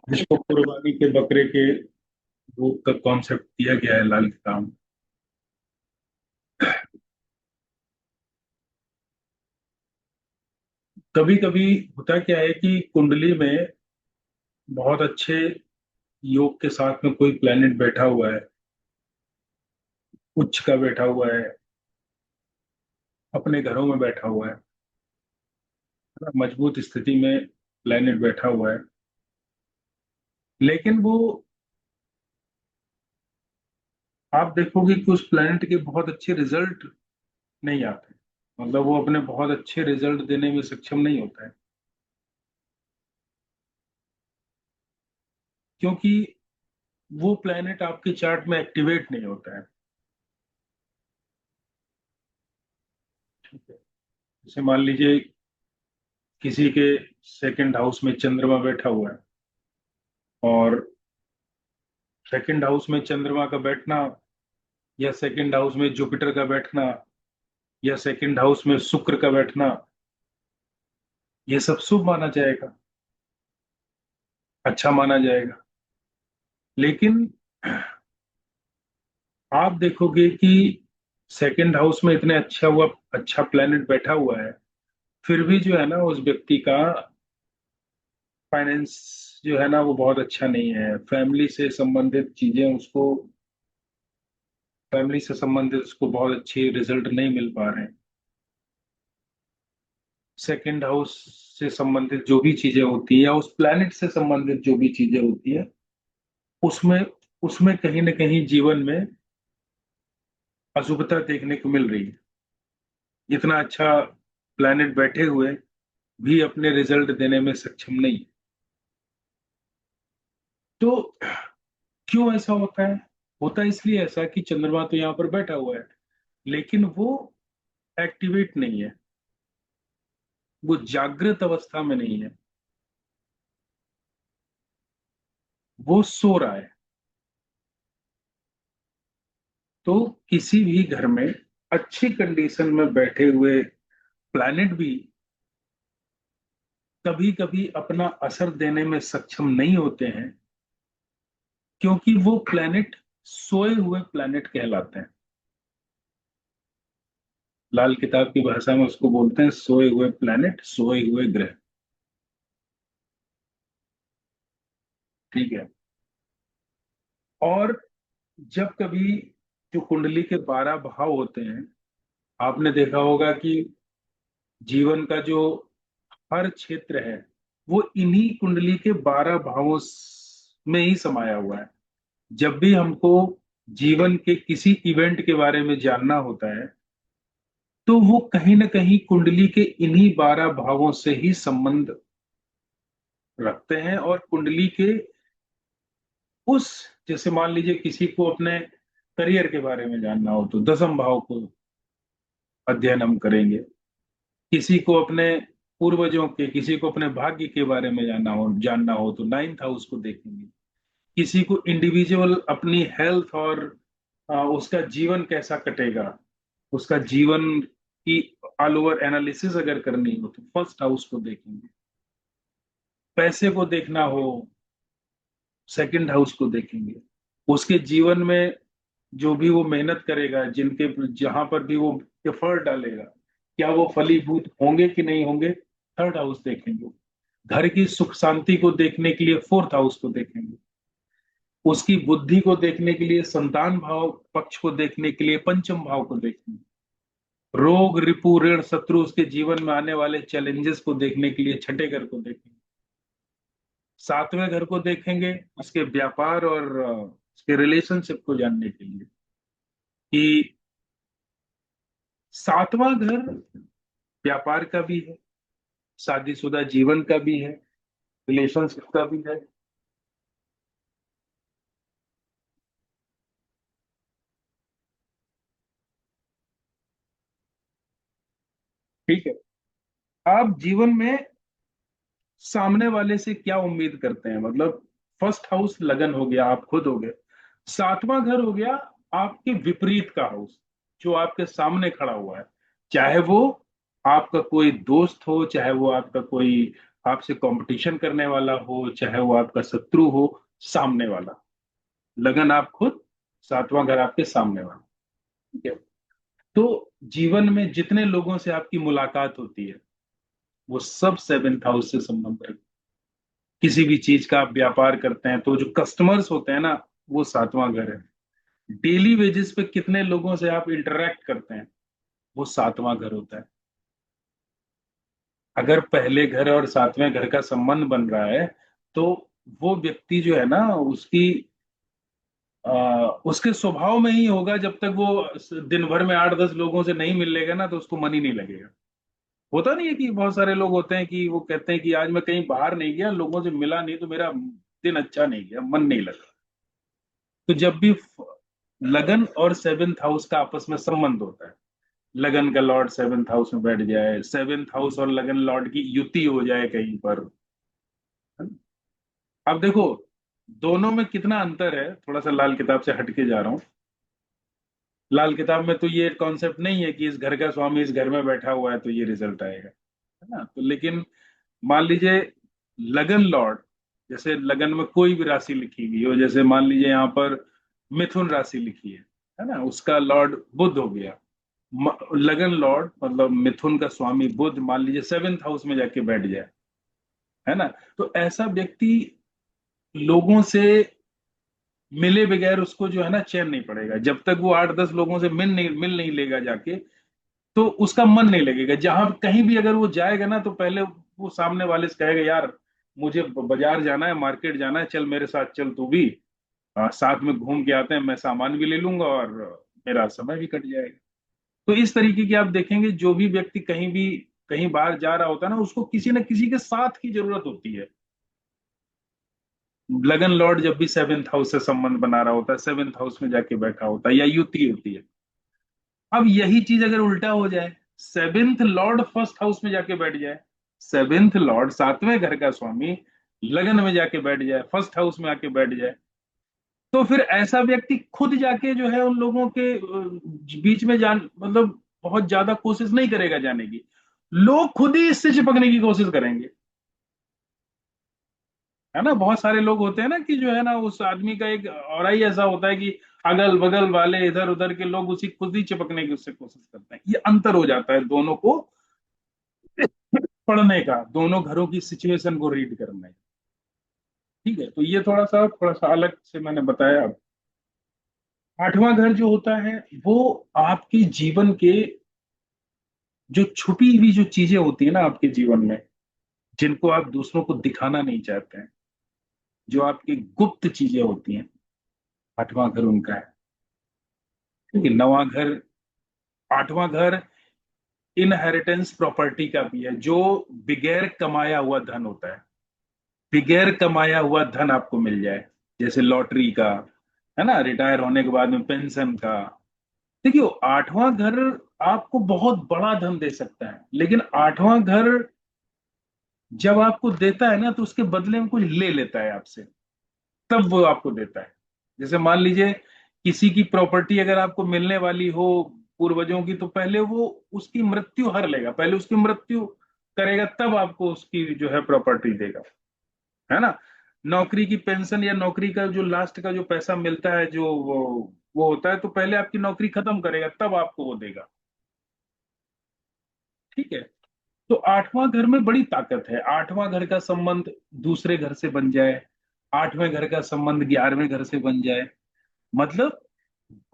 जिसको कुर्बानी के बकरे के रूप का कॉन्सेप्ट दिया गया है लाल किताब में। कभी कभी होता क्या है कि कुंडली में बहुत अच्छे योग के साथ में कोई प्लेनेट बैठा हुआ है, उच्च का बैठा हुआ है, अपने घरों में बैठा हुआ है, मजबूत स्थिति में प्लेनेट बैठा हुआ है, लेकिन वो आप देखोगे कि उस प्लेनेट के बहुत अच्छे रिजल्ट नहीं आते। मतलब वो अपने बहुत अच्छे रिजल्ट देने में सक्षम नहीं होता है, क्योंकि वो प्लेनेट आपके चार्ट में एक्टिवेट नहीं होता है। ठीक है। जैसे मान लीजिए किसी के सेकंड हाउस में चंद्रमा बैठा हुआ है, और सेकंड हाउस में चंद्रमा का बैठना, या सेकंड हाउस में जुपिटर का बैठना, या सेकंड हाउस में शुक्र का बैठना, ये सब शुभ माना जाएगा, अच्छा माना जाएगा। लेकिन आप देखोगे कि सेकंड हाउस में इतने अच्छा प्लेनेट बैठा हुआ है, फिर भी जो है ना उस व्यक्ति का फाइनेंस जो है ना वो बहुत अच्छा नहीं है। फैमिली से संबंधित उसको बहुत अच्छे रिजल्ट नहीं मिल पा रहे हैं। सेकंड हाउस से संबंधित जो भी चीजें होती है, या उस प्लेनेट से संबंधित जो भी चीजें होती है, उसमें उसमें कहीं ना कहीं जीवन में अशुभता देखने को मिल रही है। इतना अच्छा प्लेनेट बैठे हुए भी अपने रिजल्ट देने में सक्षम नहीं। तो क्यों ऐसा होता है? होता इसलिए ऐसा कि चंद्रमा तो यहाँ पर बैठा हुआ है, लेकिन वो एक्टिवेट नहीं है, वो जागृत अवस्था में नहीं है, वो सो रहा है। तो किसी भी घर में अच्छी कंडीशन में बैठे हुए प्लैनेट भी कभी कभी अपना असर देने में सक्षम नहीं होते हैं, क्योंकि वो प्लैनेट सोए हुए प्लैनेट कहलाते हैं। लाल किताब की भाषा में उसको बोलते हैं सोए हुए प्लैनेट, सोए हुए ग्रह। ठीक है। और जब कभी जो कुंडली के 12 भाव होते हैं, आपने देखा होगा कि जीवन का जो हर क्षेत्र है वो इन्हीं कुंडली के 12 भावों में ही समाया हुआ है। जब भी हमको जीवन के किसी इवेंट के बारे में जानना होता है, तो वो कहीं ना कहीं कुंडली के इन्हीं 12 भावों से ही संबंध रखते हैं। और कुंडली के उस, जैसे मान लीजिए किसी को अपने करियर के बारे में जानना हो तो 10वें भाव को अध्ययन हम करेंगे। किसी को अपने पूर्वजों के, किसी को अपने भाग्य के बारे में जानना हो तो 9th हाउस को देखेंगे। किसी को इंडिविजुअल अपनी हेल्थ और उसका जीवन कैसा कटेगा, उसका जीवन की ऑल ओवर एनालिसिस अगर करनी हो तो फर्स्ट हाउस को देखेंगे। पैसे को देखना हो, सेकंड हाउस को देखेंगे। उसके जीवन में जो भी वो मेहनत करेगा, जिनके जहां पर भी वो एफर्ट डालेगा, क्या वो फलीभूत होंगे कि नहीं होंगे, थर्ड हाउस देखेंगे। घर की सुख शांति को देखने के लिए फोर्थ हाउस को देखेंगे। उसकी बुद्धि को देखने के लिए संतान भाव पक्ष को देखने के लिए पंचम भाव को देखेंगे। रोग रिपु ऋण शत्रु उसके जीवन में आने वाले चैलेंजेस को देखने के लिए छठे घर को देखेंगे। सातवें घर को देखेंगे उसके व्यापार और उसके रिलेशनशिप को जानने के लिए, कि सातवां घर व्यापार का भी है, शादीशुदा जीवन का भी है, रिलेशनशिप का भी है। ठीक है। आप जीवन में सामने वाले से क्या उम्मीद करते हैं? मतलब फर्स्ट हाउस लगन हो गया, आप खुद हो गए। सातवां घर हो गया आपके विपरीत का हाउस, जो आपके सामने खड़ा हुआ है। चाहे वो आपका कोई दोस्त हो, चाहे वो आपका कोई आपसे कंपटीशन करने वाला हो, चाहे वो आपका शत्रु हो, सामने वाला। लगन आप खुद, सातवां घर आपके सामने वाला। ठीक है। तो जीवन में जितने लोगों से आपकी मुलाकात होती है, वो सब सेवेंथ हाउस से संबंध रखते हैं। किसी भी चीज का आप व्यापार करते हैं तो जो कस्टमर्स होते हैं ना, वो सातवां घर है। डेली वेजेस पे कितने लोगों से आप इंटरेक्ट करते हैं, वो सातवां घर होता है। अगर पहले घर और सातवें घर का संबंध बन रहा है, तो वो व्यक्ति जो है ना, उसके स्वभाव में ही होगा। जब तक वो दिन भर में 8-10 लोगों से नहीं मिल लेगा ना, तो उसको मन ही नहीं लगेगा। होता नहीं है कि बहुत सारे लोग होते हैं कि वो कहते हैं कि आज मैं कहीं बाहर नहीं गया, लोगों से मिला नहीं, तो मेरा दिन अच्छा नहीं गया, मन नहीं लगा। तो जब भी लगन और सेवेंथ हाउस का आपस में संबंध होता है, लगन का लॉर्ड सेवेंथ हाउस में बैठ जाए, सेवेंथ हाउस और लगन लॉर्ड की युति हो जाए कहीं पर, है ना? अब देखो, दोनों में कितना अंतर है। थोड़ा सा लाल किताब से हटके जा रहा हूँ। लाल किताब में तो ये कॉन्सेप्ट नहीं है कि इस घर का स्वामी इस घर में बैठा हुआ है तो ये रिजल्ट आएगा, है ना? तो लेकिन मान लीजिए लगन लॉर्ड, जैसे लगन में कोई भी राशि लिखी हुई हो, जैसे मान लीजिए यहाँ पर मिथुन राशि लिखी है ना, उसका लॉर्ड बुध हो गया। लगन लॉर्ड मतलब मिथुन का स्वामी बुध मान लीजिए सेवेंथ हाउस में जाके बैठ जाए, है ना? तो ऐसा व्यक्ति लोगों से मिले बगैर उसको जो है ना चैन नहीं पड़ेगा। जब तक वो 8-10 लोगों से मिल नहीं लेगा जाके, तो उसका मन नहीं लगेगा। जहां कहीं भी अगर वो जाएगा ना, तो पहले वो सामने वाले से कहेगा, यार मुझे बाजार जाना है, मार्केट जाना है, चल मेरे साथ चल तू भी। साथ में घूम के आते हैं, मैं सामान भी ले लूंगा और मेरा समय भी कट जाएगा। तो इस तरीके की आप देखेंगे, जो भी व्यक्ति कहीं भी कहीं बाहर जा रहा होता है ना, उसको किसी न किसी के साथ की जरूरत होती है। लगन लॉर्ड जब भी सेवेंथ हाउस से संबंध बना रहा होता है, सेवेंथ हाउस में जाके बैठा होता है या युति होती है। अब यही चीज अगर उल्टा हो जाए, सेवेंथ लॉर्ड फर्स्ट हाउस में जाके बैठ जाए, सेवेंथ लॉर्ड सातवें घर का स्वामी लगन में जाके बैठ जाए, फर्स्ट हाउस में आके बैठ जाए, तो फिर ऐसा व्यक्ति खुद जाके जो है उन लोगों के बीच में जान मतलब बहुत ज्यादा कोशिश नहीं करेगा जाने की। लोग खुद ही इससे चिपकने की कोशिश करेंगे, है ना? बहुत सारे लोग होते हैं ना कि जो है ना, उस आदमी का एक और ही ऐसा होता है कि अगल बगल वाले इधर उधर के लोग उसी खुद ही चिपकने की उससे कोशिश करते हैं। ये अंतर हो जाता है दोनों को पढ़ने का, दोनों घरों की सिचुएशन को रीड करने का। ठीक है, तो ये थोड़ा सा अलग से मैंने बताया। अब आठवां घर जो होता है, वो आपके जीवन के जो छुपी हुई जो चीजें होती है ना आपके जीवन में, जिनको आप दूसरों को दिखाना नहीं चाहते हैं, जो आपकी गुप्त चीजें होती हैं, आठवां घर उनका है। ठीक है। नवां घर, आठवां घर इनहेरिटेंस प्रॉपर्टी का भी है, जो बगैर कमाया हुआ धन होता है। बगैर कमाया हुआ धन आपको मिल जाए, जैसे लॉटरी का, है ना, रिटायर होने के बाद में पेंशन का। देखियो, आठवां घर आपको बहुत बड़ा धन दे सकता है, लेकिन आठवां घर जब आपको देता है ना, तो उसके बदले में कुछ ले लेता है आपसे, तब वो आपको देता है। जैसे मान लीजिए किसी की प्रॉपर्टी अगर आपको मिलने वाली हो पूर्वजों की, तो पहले वो उसकी मृत्यु हर लेगा, पहले उसकी मृत्यु करेगा, तब आपको उसकी जो है प्रॉपर्टी देगा, है ना? नौकरी की पेंशन या नौकरी का जो लास्ट का जो पैसा मिलता है, जो वो होता है, तो पहले आपकी नौकरी खत्म करेगा, तब आपको वो देगा। ठीक है। तो आठवां घर में बड़ी ताकत है। आठवां घर का संबंध दूसरे घर से बन जाए, आठवें घर का संबंध 11वें घर से बन जाए, मतलब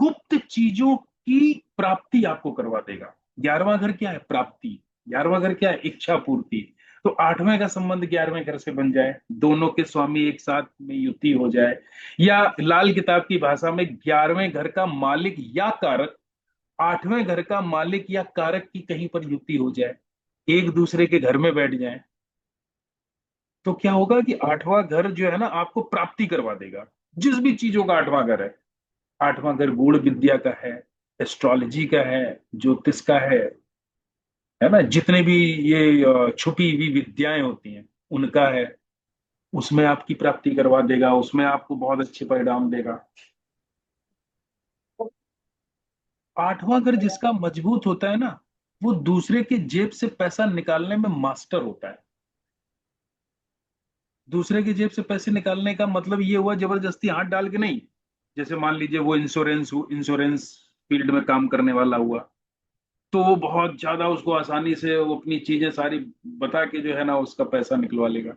गुप्त चीजों की प्राप्ति आपको करवा देगा। 11वां घर क्या है? प्राप्ति। 11वां घर क्या है? इच्छा पूर्ति। तो आठवें का संबंध 11वें घर से बन जाए, दोनों के स्वामी एक साथ में युति हो जाए, या लाल किताब की भाषा में 11वें घर का मालिक या कारक आठवें घर का मालिक या कारक की कहीं पर युति हो जाए, एक दूसरे के घर में बैठ जाए, तो क्या होगा कि आठवां घर जो है ना आपको प्राप्ति करवा देगा, जिस भी चीजों का आठवां घर है। आठवां घर गूढ़ विद्या का है, एस्ट्रोलॉजी का है, ज्योतिष का है ना, जितने भी ये छुपी हुई विद्याएं होती हैं उनका है। उसमें आपकी प्राप्ति करवा देगा, उसमें आपको बहुत अच्छे परिणाम देगा। आठवां घर जिसका मजबूत होता है ना, वो दूसरे के जेब से पैसा निकालने में मास्टर होता है। दूसरे की जेब से पैसे निकालने का मतलब ये हुआ जबरदस्ती हाथ डाल के नहीं। जैसे मान लीजिए वो इंश्योरेंस फील्ड में काम करने वाला हुआ, तो वो बहुत ज्यादा उसको आसानी से वो अपनी चीजें सारी बता के जो है ना उसका पैसा निकलवा लेगा,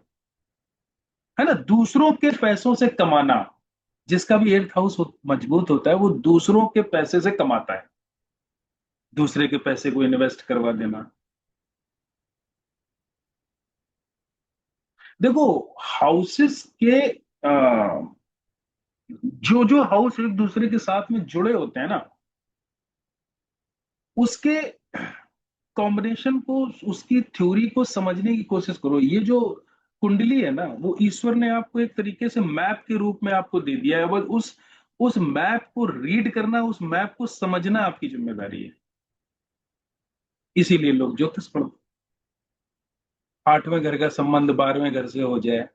है ना। दूसरों के पैसों से कमाना, जिसका भी एर्थ हाउस मजबूत होता है वो दूसरों के पैसे से कमाता है, दूसरे के पैसे को इन्वेस्ट करवा देना। देखो, हाउसेस के जो जो हाउस एक दूसरे के साथ में जुड़े होते हैं ना, उसके कॉम्बिनेशन को, उसकी थ्योरी को समझने की कोशिश करो। ये जो कुंडली है ना, वो ईश्वर ने आपको एक तरीके से मैप के रूप में आपको दे दिया है, बस उस मैप को रीड करना, उस मैप को समझना आपकी जिम्मेदारी है। इसीलिए लोग ज्योतिष पढ़ते। आठवें घर का संबंध 12वें घर से हो जाए,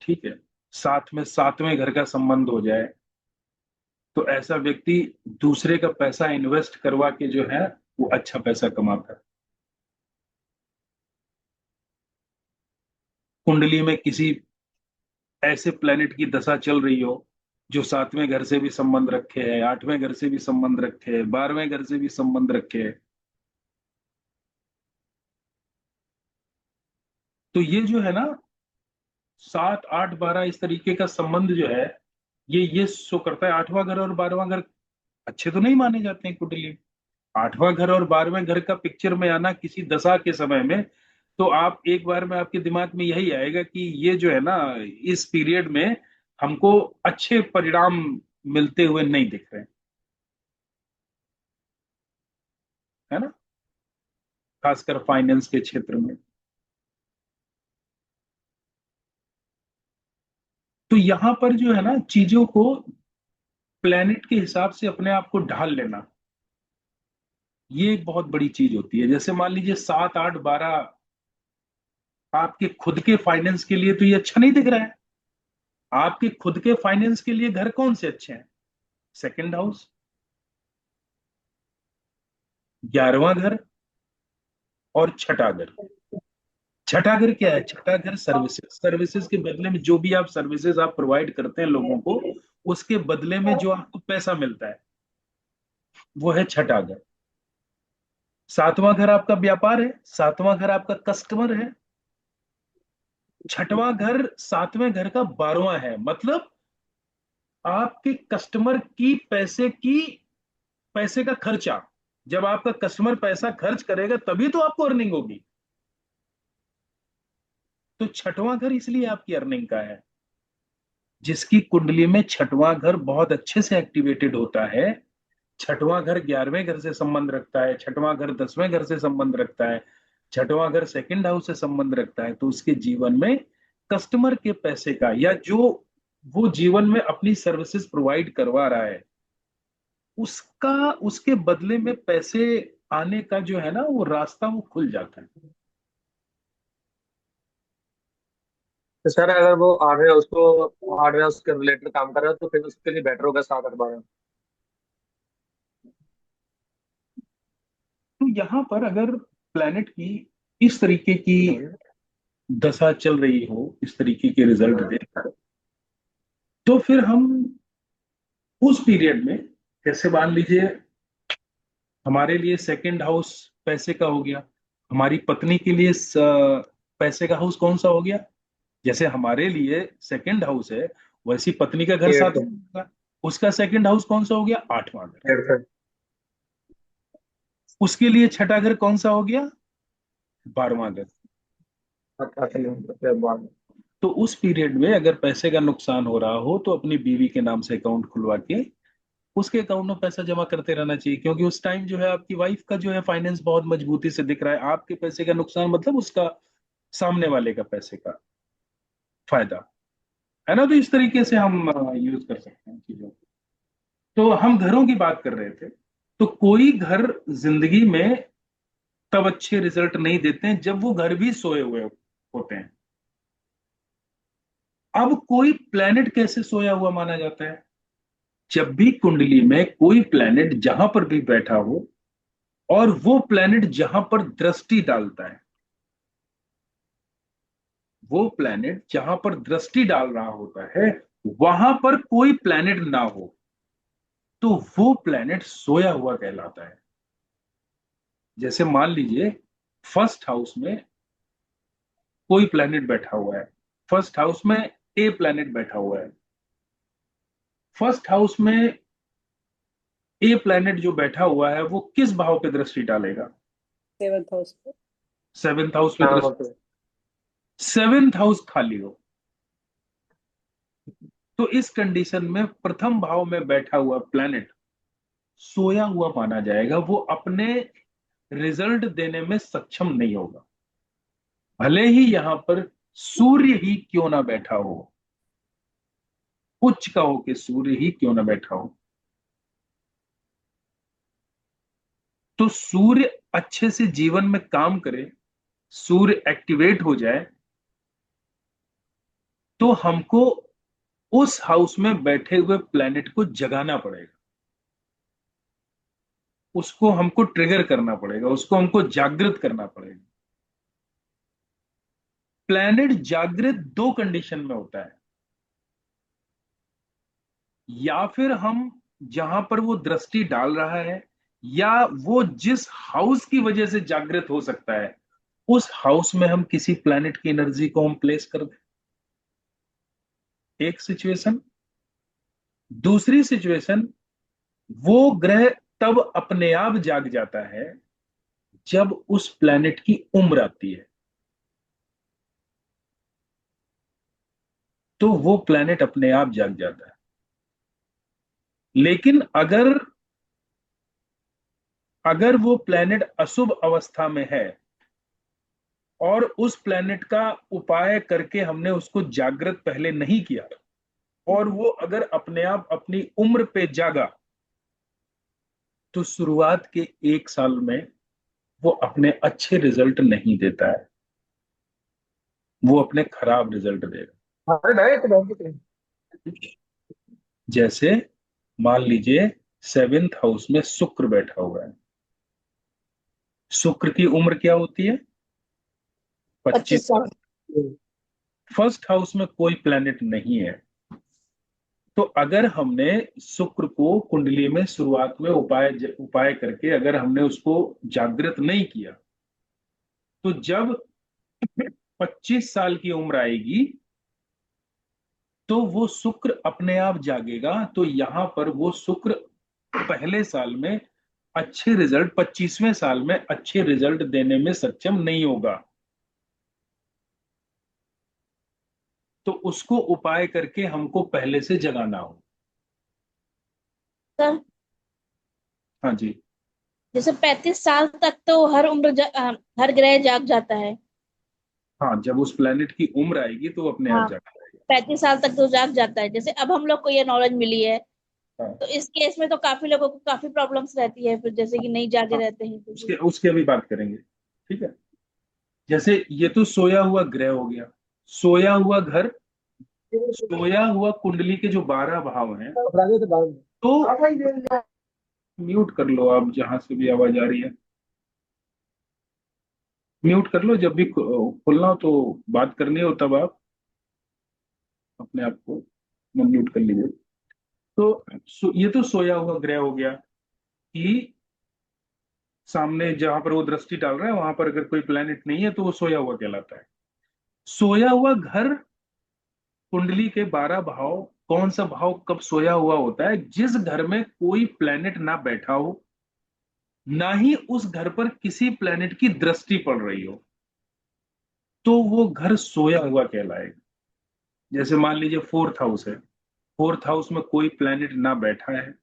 ठीक है, साथ में सातवें घर का संबंध हो जाए, तो ऐसा व्यक्ति दूसरे का पैसा इन्वेस्ट करवा के जो है वो अच्छा पैसा कमाता है। कुंडली में किसी ऐसे प्लेनेट की दशा चल रही हो जो सातवें घर से भी संबंध रखे है, आठवें घर से भी संबंध रखे है, 12वें घर से भी संबंध रखे है, तो ये जो है ना, 7 8 12 इस तरीके का संबंध जो है, ये शो करता है। आठवां घर और 12वां घर अच्छे तो नहीं माने जाते हैं कुंडली। आठवां घर और 12वें घर का पिक्चर में आना किसी दशा के समय में, तो आप एक बार में आपके दिमाग में यही आएगा कि ये जो है ना, इस पीरियड में हमको अच्छे परिणाम मिलते हुए नहीं दिख रहे हैं, है ना, खासकर फाइनेंस के क्षेत्र में। तो यहां पर जो है ना, चीजों को प्लेनेट के हिसाब से अपने आप को ढाल लेना, ये एक बहुत बड़ी चीज होती है। जैसे मान लीजिए 7 8 12 आपके खुद के फाइनेंस के लिए तो ये अच्छा नहीं दिख रहा है। आपके खुद के फाइनेंस के लिए घर कौन से अच्छे हैं? सेकंड हाउस, 11वां घर और छठा घर। छठा घर क्या है? छठा घर सर्विसेज, सर्विसेज के बदले में जो भी आप सर्विसेज आप प्रोवाइड करते हैं लोगों को, उसके बदले में जो आपको पैसा मिलता है, वो है छठा घर। सातवां घर आपका व्यापार है, सातवां घर आपका कस्टमर है। छठवां घर सातवें घर का 12वां है, मतलब आपके कस्टमर की पैसे का खर्चा। जब आपका कस्टमर पैसा खर्च करेगा तभी तो आपको अर्निंग होगी। तो छठवां घर इसलिए आपकी अर्निंग का है। जिसकी कुंडली में छठवां घर बहुत अच्छे से एक्टिवेटेड होता है, छठवां घर 11वें घर से संबंध रखता है, छठवां घर 10वें घर से संबंध रखता है, छठवां घर सेकंड हाउस से संबंध रखता है, तो उसके जीवन में कस्टमर के पैसे का, या जो वो जीवन में अपनी सर्विसेज प्रोवाइड करवा रहा है, उसका, उसके बदले में पैसे आने का जो है ना वो रास्ता वो खुल जाता है। तो सर अगर वो आठ रहे उसके रिलेटेड काम कर रहा है तो फिर उसके लिए बेटर होगा 7 8 12। तो यहाँ पर अगर प्लेनेट की इस तरीके की हम्म, दशा चल रही हो, इस तरीके के रिजल्ट हम्म, दे, तो फिर हम उस पीरियड में, जैसे मान लीजिए हमारे लिए सेकंड हाउस पैसे का हो गया, हमारी पत्नी के लिए पैसे का हाउस कौन सा हो गया? जैसे हमारे लिए सेकंड हाउस है, वैसी पत्नी का घर एट्थ, सातवां होगा, उसका सेकंड हाउस कौन सा हो गया? 8वां घर। एट्थ, उसके लिए छठा घर कौन सा हो गया? 12वां घर। बाद। तो उस पीरियड में अगर पैसे का नुकसान हो रहा हो तो अपनी बीवी के नाम से अकाउंट खुलवा के उसके अकाउंट में पैसा जमा करते रहना चाहिए, क्योंकि उस टाइम जो है आपकी वाइफ का जो है फाइनेंस बहुत मजबूती से दिख रहा है। आपके पैसे का नुकसान मतलब उसका, सामने वाले का पैसे का फायदा, है ना। तो इस तरीके से हम यूज कर सकते हैं चीजों को। तो हम घरों की बात कर रहे थे, तो कोई घर जिंदगी में तब अच्छे रिजल्ट नहीं देते हैं जब वो घर भी सोए हुए होते हैं। अब कोई प्लेनेट कैसे सोया हुआ माना जाता है? जब भी कुंडली में कोई प्लेनेट जहां पर भी बैठा हो और वो प्लेनेट जहां पर दृष्टि डालता है, वो प्लैनेट जहां पर दृष्टि डाल रहा होता है वहां पर कोई प्लैनेट ना हो तो वो प्लैनेट सोया हुआ कहलाता है। जैसे मान लीजिए फर्स्ट हाउस में कोई प्लैनेट बैठा हुआ है, फर्स्ट हाउस में ए प्लैनेट बैठा हुआ है। फर्स्ट हाउस में ए प्लैनेट जो बैठा हुआ है वो किस भाव पे दृष्टि डालेगा? 7th हाउस पे। सेवेंथ हाउस पे हाँ दृष्टि। सेवेंथ हाउस खाली हो तो इस कंडीशन में प्रथम भाव में बैठा हुआ प्लैनेट सोया हुआ माना जाएगा, वो अपने रिजल्ट देने में सक्षम नहीं होगा। भले ही यहां पर सूर्य ही क्यों ना बैठा हो, उच्च का हो कि सूर्य ही क्यों ना बैठा हो, तो सूर्य अच्छे से जीवन में काम करे, सूर्य एक्टिवेट हो जाए तो हमको उस हाउस में बैठे हुए प्लैनेट को जगाना पड़ेगा, उसको हमको ट्रिगर करना पड़ेगा, उसको हमको जागृत करना पड़ेगा। प्लैनेट जागृत दो कंडीशन में होता है, या फिर हम जहां पर वो दृष्टि डाल रहा है या वो जिस हाउस की वजह से जागृत हो सकता है उस हाउस में हम किसी प्लैनेट की एनर्जी को हम प्लेस कर दें, एक सिचुएशन। दूसरी सिचुएशन, वो ग्रह तब अपने आप जाग जाता है जब उस प्लैनेट की उम्र आती है, तो वो प्लैनेट अपने आप जाग जाता है। लेकिन अगर अगर वो प्लैनेट अशुभ अवस्था में है और उस प्लैनेट का उपाय करके हमने उसको जागृत पहले नहीं किया और वो अगर अपने आप अपनी उम्र पे जागा तो शुरुआत के 1 साल में वो अपने अच्छे रिजल्ट नहीं देता है, वो अपने खराब रिजल्ट देगा। अरे नहीं तो बहुत है। जैसे मान लीजिए सेवेंथ हाउस में शुक्र बैठा हुआ है। शुक्र की उम्र क्या होती है? 25 साल। 25 साल। फर्स्ट हाउस में कोई प्लेनेट नहीं है, तो अगर हमने शुक्र को कुंडली में शुरुआत में उपाय उपाय करके अगर हमने उसको जागृत नहीं किया तो जब 25 साल की उम्र आएगी तो वो शुक्र अपने आप जागेगा, तो यहां पर वो शुक्र पहले साल में अच्छे रिजल्ट, 25वें साल में अच्छे रिजल्ट देने में सक्षम नहीं होगा, तो उसको उपाय करके हमको पहले से जगाना हो। सर, हाँ जी। जैसे 35 साल तक तो हर हर ग्रह जाग जाता है। हाँ, जब उस प्लेनेट की उम्र आएगी तो वो अपने आप हाँ, जाग जाएगा। 35 साल तक तो जाग जाता है। जैसे अब हम लोग को ये नॉलेज मिली है, हाँ तो इस केस में तो काफी लोगों को काफी प्रॉब्लम्स रहती है, फिर जैसे कि नहीं जागे हाँ, रहते हैं तो उसके उसके अभी बात करेंगे। ठीक है। जैसे ये तो सोया हुआ ग्रह हो गया, सोया हुआ घर, सोया हुआ कुंडली के जो 12 भाव हैं। अपराधियों से बात तो म्यूट कर लो आप, जहां से भी आवाज आ रही है म्यूट कर लो, जब भी खुलना हो तो बात करनी हो तब आप अपने आप को म्यूट कर लीजिए। तो ये तो सोया हुआ ग्रह हो गया कि सामने जहां पर वो दृष्टि डाल रहा है वहां पर अगर कोई प्लेनेट नहीं है तो वो सोया हुआ कहलाता है। सोया हुआ घर कुंडली के 12 भाव, कौन सा भाव कब सोया हुआ होता है? जिस घर में कोई प्लेनेट ना बैठा हो, ना ही उस घर पर किसी प्लेनेट की दृष्टि पड़ रही हो, तो वो घर सोया हुआ कहलाएगा। जैसे मान लीजिए फोर्थ हाउस है, फोर्थ हाउस में कोई प्लेनेट ना बैठा है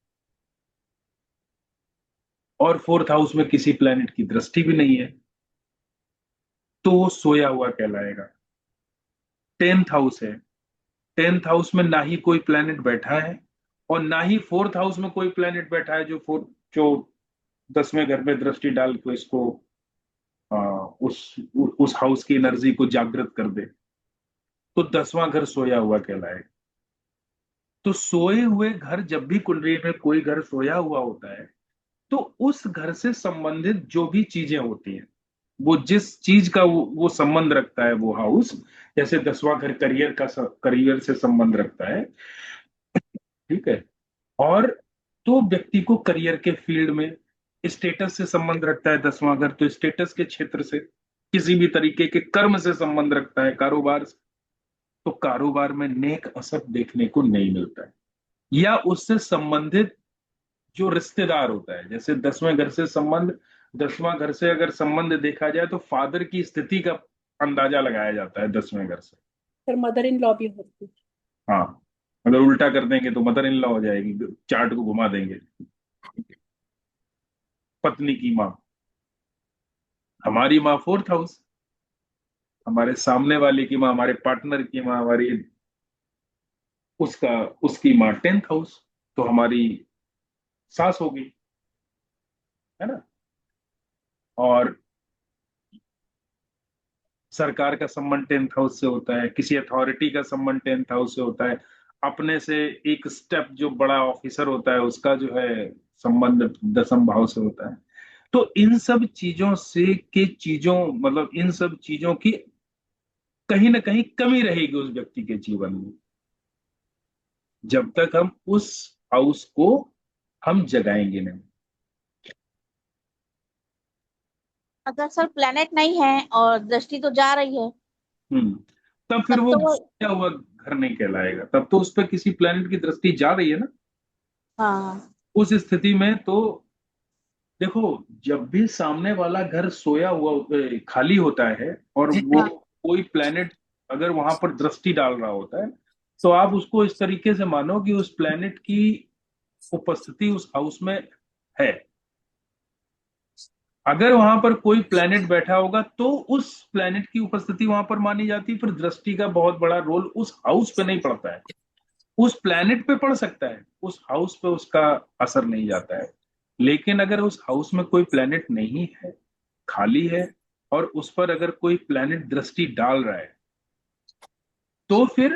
और फोर्थ हाउस में किसी प्लेनेट की दृष्टि भी नहीं है, तो वो सोया हुआ कहलाएगा। टेंथ हाउस है, टेंथ हाउस में ना ही कोई प्लेनेट बैठा है और ना ही फोर्थ हाउस में कोई प्लेनेट बैठा है जो 10वें घर में दृष्टि डाल के इसको आ, उस हाउस की एनर्जी को जागृत कर दे, तो 10वां घर सोया हुआ कहलाएगा। तो सोए हुए घर, जब भी कुंडली में कोई घर सोया हुआ होता है तो उस घर से संबंधित जो भी चीजें होती हैं, वो जिस चीज का वो संबंध रखता है वो हाउस, जैसे 10वां घर करियर से संबंध रखता है, ठीक है। और तो व्यक्ति को करियर के फील्ड में, स्टेटस से संबंध रखता है 10वां घर, तो स्टेटस के क्षेत्र से, किसी भी तरीके के कर्म से संबंध रखता है, कारोबार से, तो कारोबार में नेक असर देखने को नहीं मिलता है। या उससे संबंधित जो रिश्तेदार होता है, जैसे 10वें घर से संबंध, 10वां घर से अगर संबंध देखा जाए तो फादर की स्थिति का अंदाजा लगाया जाता है 10वें घर से। फिर मदर इन लॉ भी होती है। हाँ, अगर उल्टा कर देंगे तो मदर इन लॉ हो जाएगी, चार्ट को घुमा देंगे। पत्नी की माँ, हमारी माँ 4th हाउस, हमारे सामने वाले की माँ, हमारे पार्टनर की माँ, हमारी उसका उसकी माँ 10th हाउस, तो हमारी सास हो गई, है ना। और सरकार का संबंध 10th हाउस से होता है, किसी अथॉरिटी का संबंध 10th हाउस से होता है, अपने से एक स्टेप जो बड़ा ऑफिसर होता है उसका जो है संबंध 10th भाव से होता है। तो इन सब चीजों से के चीजों मतलब इन सब चीजों की कहीं ना कहीं कमी रहेगी उस व्यक्ति के जीवन में, जब तक हम उस हाउस को हम जगाएंगे नहीं। अगर सर प्लेनेट नहीं है और दृष्टि तो जा रही है, हम्म तब फिर तब वो तो वो, क्या हुआ, घर नहीं कहलाएगा, तब तो उस पर किसी प्लेनेट की दृष्टि जा रही है ना। हाँ, उस स्थिति में तो देखो, जब भी सामने वाला घर सोया हुआ खाली होता है और वो हाँ, कोई प्लेनेट अगर वहां पर दृष्टि डाल रहा होता है, तो आप उसको इस तरीके से मानो कि उस प्लेनेट की उपस्थिति उस हाउस में है। अगर वहां पर कोई प्लेनेट बैठा होगा तो उस प्लेनेट की उपस्थिति वहां पर मानी जाती है, फिर दृष्टि का बहुत बड़ा रोल उस हाउस पे नहीं पड़ता है। उस प्लेनेट पे पड़ सकता है, उस हाउस पे उसका असर नहीं जाता है। लेकिन अगर उस हाउस में कोई प्लेनेट नहीं है, खाली है, और उस पर अगर कोई प्लेनेट दृष्टि डाल रहा है, तो फिर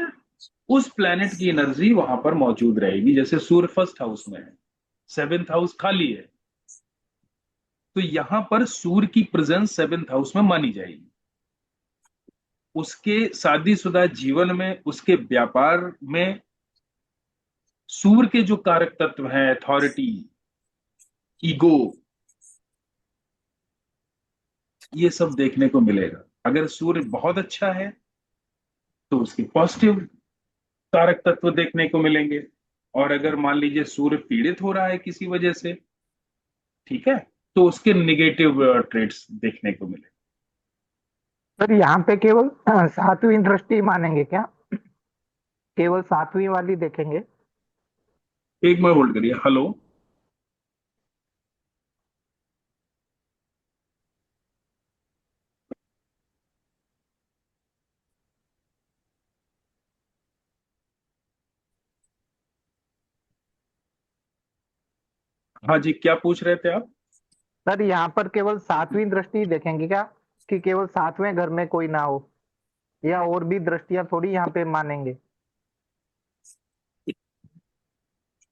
उस प्लेनेट की एनर्जी वहां पर मौजूद रहेगी। जैसे सूर्य 1st हाउस में है, 7th हाउस खाली है, तो यहां पर सूर्य की प्रेजेंस 7th हाउस में मानी जाएगी। उसके शादीशुदा जीवन में, उसके व्यापार में सूर्य के जो कारक तत्व हैं, अथॉरिटी, ईगो, ये सब देखने को मिलेगा। अगर सूर्य बहुत अच्छा है तो उसके पॉजिटिव कारक तत्व देखने को मिलेंगे, और अगर मान लीजिए सूर्य पीड़ित हो रहा है किसी वजह से, ठीक है, तो उसके निगेटिव ट्रेड्स देखने को मिले। सर यहाँ पे केवल 7वीं दृष्टि मानेंगे क्या? केवल 7वीं वाली देखेंगे? एक मिनट होल्ड करिए। हेलो, हाँ जी, क्या पूछ रहे थे आप? सर यहाँ पर केवल 7वीं दृष्टि देखेंगे क्या, कि केवल 7वें घर में कोई ना हो, या और भी दृष्टियां थोड़ी यहाँ पे मानेंगे?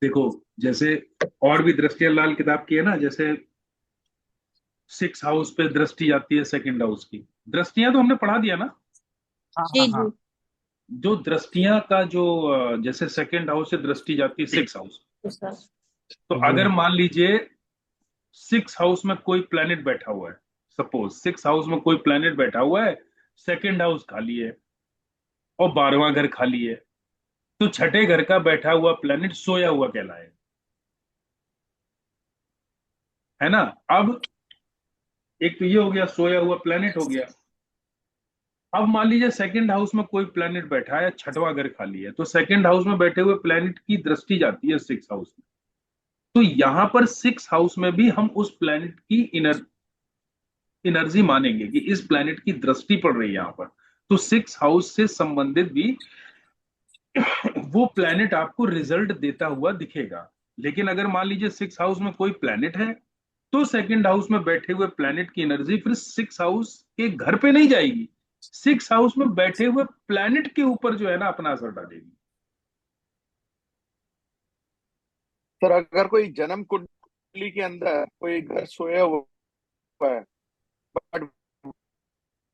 देखो, जैसे और भी दृष्टियां लाल किताब की है ना, जैसे 6th हाउस पे दृष्टि आती है 2nd हाउस की। दृष्टियां तो हमने पढ़ा दिया ना। हाँ जी हाँ जी, हाँ। जो दृष्टियां का जो जैसे 2nd हाउस से दृष्टि जाती है 6th हाउस, तो सर, तो जी। अगर मान लीजिए 6th हाउस में कोई प्लेनेट बैठा हुआ है, सपोज 6th हाउस में कोई प्लेनेट बैठा हुआ है, 2nd हाउस खाली है और 12वां घर खाली है, तो छठे घर का बैठा हुआ प्लेनेट सोया हुआ कहलाए, है ना। अब एक तो ये हो गया, सोया हुआ प्लेनेट हो गया। अब मान लीजिए 2nd हाउस में कोई प्लेनेट बैठा है, 6वां घर खाली है, तो 2nd हाउस में बैठे हुए प्लेनेट की दृष्टि जाती है 6th हाउस में। तो यहां पर 6th हाउस में भी हम उस प्लेनेट की एनर्जी मानेंगे कि इस प्लेनेट की दृष्टि पड़ रही है यहां पर, तो 6th हाउस से संबंधित भी वो प्लेनेट आपको रिजल्ट देता हुआ दिखेगा। लेकिन अगर मान लीजिए 6th हाउस में कोई प्लेनेट है, तो 2nd हाउस में बैठे हुए प्लेनेट की एनर्जी फिर 6th हाउस के घर पे नहीं जाएगी, 6th हाउस में बैठे हुए प्लेनेट के ऊपर जो है ना अपना असर डालेगी। सर अगर कोई जन्म कुंडली के अंदर कोई घर सोया हुआ है, बट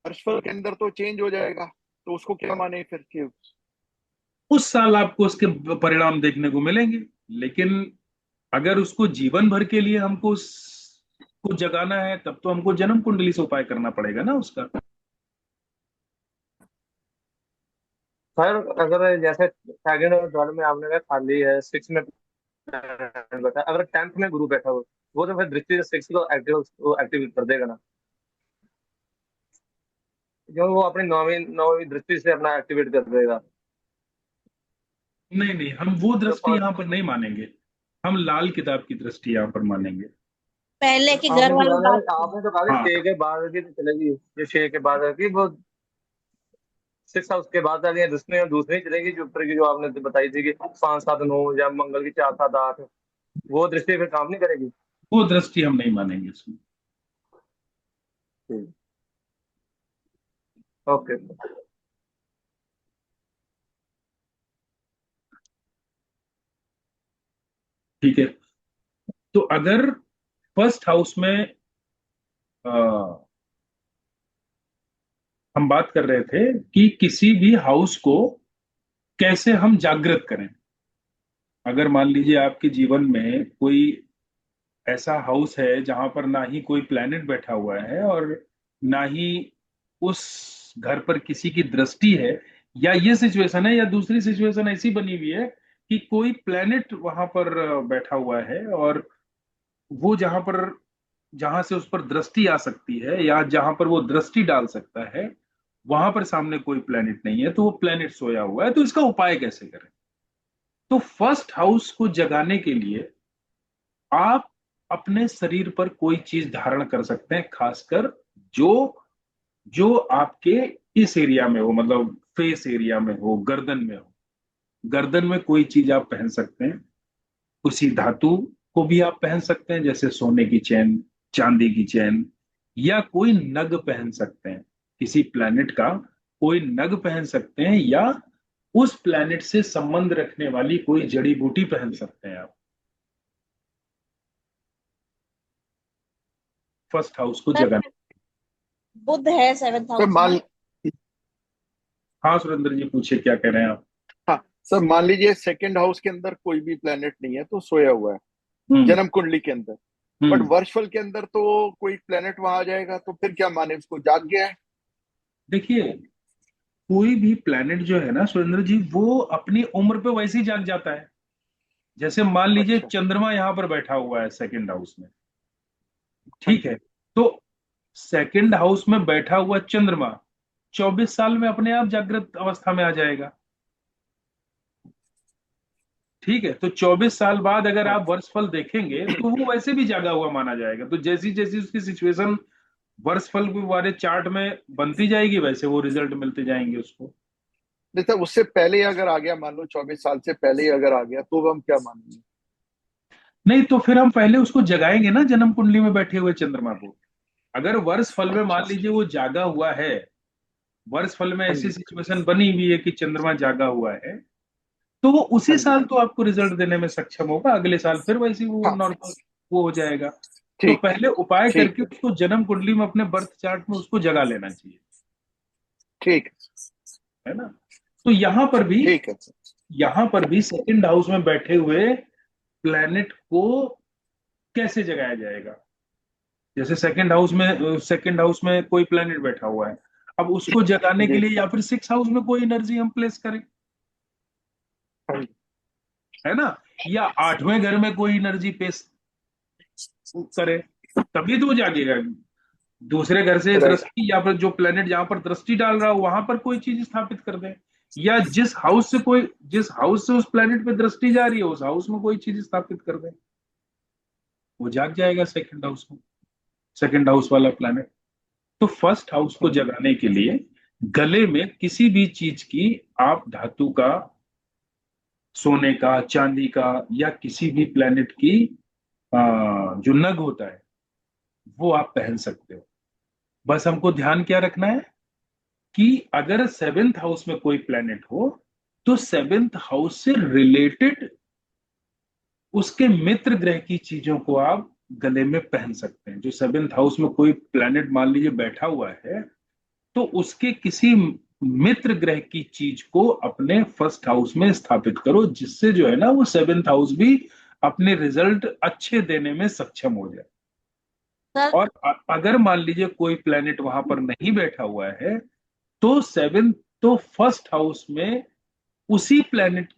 वर्षफल के अंदर तो चेंज हो जाएगा, तो उसको क्या माने फिर कि उस साल आपको उसके परिणाम देखने को मिलेंगे, लेकिन अगर उसको जीवन भर के लिए हमको उसको जगाना है, तब तो हमको जन्म कुंडली से उपाय करना पड़ेगा ना उसका। सर अगर जैसे सेकंड और थर्ड में आपने कहा खाली है, सिक्स में बैठा, अगर टेंथ में गुरु बैठा हो, वो तो फिर दृष्टि से सिक्स को एक्टिव कर देगा ना, जो वो अपनी नौवीं नौवीं दृष्टि से अपना एक्टिवेट कर देगा। नहीं नहीं, हम वो तो दृष्टि यहाँ पर नहीं मानेंगे, हम लाल किताब की दृष्टि यहाँ पर मानेंगे। पहले के घर वाली बात। आपने तो कहा हाँ, छह के बाद की तो चलेगी, जो छह के बाद की वो सिक्स हाउस के बाद वाली दृष्टि और दूसरी चलेगी, जो ऊपर की जो आपने तो बताई थी कि 5 7 9 या मंगल की 4 7 8, वो दृष्टि फिर काम नहीं करेगी। वो दृष्टि हम नहीं मानेंगे इसमें। ओके। ठीक है, तो अगर फर्स्ट हाउस में आ, हम बात कर रहे थे कि किसी भी हाउस को कैसे हम जागृत करें। अगर मान लीजिए आपके जीवन में कोई ऐसा हाउस है जहां पर ना ही कोई प्लेनेट बैठा हुआ है और ना ही उस घर पर किसी की दृष्टि है, या ये सिचुएशन है, या दूसरी सिचुएशन ऐसी बनी हुई है कि कोई प्लेनेट वहां पर बैठा हुआ है और वो जहां से उस पर दृष्टि आ सकती है या जहां पर वो दृष्टि डाल सकता है, वहां पर सामने कोई प्लेनेट नहीं है, तो वो प्लेनेट सोया हुआ है, तो इसका उपाय कैसे करें। तो फर्स्ट हाउस को जगाने के लिए आप अपने शरीर पर कोई चीज धारण कर सकते हैं, खासकर जो जो आपके इस एरिया में हो, मतलब फेस एरिया में हो, गर्दन में हो। गर्दन में कोई चीज आप पहन सकते हैं, उसी धातु को भी आप पहन सकते हैं, जैसे सोने की चैन, चांदी की चैन, या कोई नग पहन सकते हैं, किसी प्लैनेट का कोई नग पहन सकते हैं, या उस प्लैनेट से संबंध रखने वाली कोई जड़ी बूटी पहन सकते हैं आप फर्स्ट हाउस को सर जगाने। बुध है सेवेंथ सर हाउस में। मान हाँ सुरेंद्र जी, पूछे क्या कह रहे हैं आप। हाँ सर, मान लीजिए सेकंड हाउस के अंदर कोई भी प्लेनेट नहीं है, तो सोया हुआ है हम्म। जन्म कुंडली के अंदर, बट हम्म। वर्षफल के अंदर तो कोई प्लेनेट वहां आ जाएगा, तो फिर क्या माने, उसको जाग गया है। देखिए, कोई भी प्लैनेट जो है ना सुरेंद्र जी, वो अपनी उम्र पे वैसे ही जाग जाता है। जैसे मान लीजिए अच्छा। चंद्रमा यहां पर बैठा हुआ है सेकंड हाउस में, हाँ ठीक है, तो सेकंड हाउस में बैठा हुआ चंद्रमा 24 साल में अपने आप जागृत अवस्था में आ जाएगा। ठीक है, तो 24 साल बाद अगर हाँ। आप वर्षफल देखेंगे तो वो वैसे भी जागा हुआ माना जाएगा। तो जैसी जैसी उसकी सिचुएशन वर्षफल के बारे चार्ट में बनती जाएगी, वैसे वो रिजल्ट मिलते जाएंगे उसको। नहीं सर, उससे पहले ही अगर आ गया, मान लो 24 साल से पहले ही अगर आ गया, तो हम क्या मानेंगे। नहीं, तो फिर हम पहले उसको जगाएंगे ना, जन्म कुंडली में बैठे हुए चंद्रमा को। अगर वर्ष फल में अच्छा। मान लीजिए वो जागा हुआ है, वर्ष फल में हाँ ऐसी जी। सिचुएशन बनी हुई है कि चंद्रमा जागा हुआ है, तो वो उसी हाँ जी। साल तो आपको रिजल्ट देने में सक्षम होगा, अगले साल फिर वैसे ही वो हाँ। नॉर्मल वो हो जाएगा। तो ठीक। पहले उपाय ठीक करके है। उसको जन्म कुंडली में अपने बर्थ चार्ट में उसको जगा लेना चाहिए, ठीक है ना। तो यहां पर भी ठीक है सर। सेकंड हाउस में बैठे हुए प्लैनेट को कैसे जगाया जाएगा। जैसे सेकंड हाउस में कोई प्लेनेट बैठा हुआ है, अब उसको जगाने के जी। लिए या फिर सिक्स हाउस में कोई एनर्जी हम प्लेस करें, हाँ जी। है ना, या आठवें घर में कोई एनर्जी प्लेस करें, तभी तो वो जागेगा। दूसरे घर से राइट। दृष्टि, या फिर जो प्लेनेट जहां पर दृष्टि डाल रहा हो वहां पर कोई चीज स्थापित कर दें, या जिस हाउस से उस प्लेनेट पे दृष्टि जा रही है उस हाउस में कोई चीज स्थापित कर दें, वो जाग जाएगा सेकंड हाउस वाला प्लेनेट। तो फर्स्ट हाउस को जगाने के लिए गले में किसी भी चीज की आप धातु का, सोने का, चांदी का, या किसी भी प्लेनेट की जो नग होता है वो आप पहन सकते हो। बस हमको ध्यान क्या रखना है कि अगर सेवेंथ हाउस में कोई प्लेनेट हो तो सेवेंथ हाउस से रिलेटेड उसके मित्र ग्रह की चीजों को आप गले में पहन सकते हैं। जो सेवेंथ हाउस में कोई प्लेनेट मान लीजिए बैठा हुआ है, तो उसके किसी मित्र ग्रह की चीज को अपने फर्स्ट हाउस में स्थापित करो, जिससे जो है ना वो सेवेंथ हाउस भी अपने रिजल्ट अच्छे देने में सक्षम हो जाए। सर और अगर मान लीजिए कोई प्लेनेट वहां पर नहीं बैठा हुआ है, तो सेवेंथ, तो फर्स्ट हाउस में उसी प्लेनेट,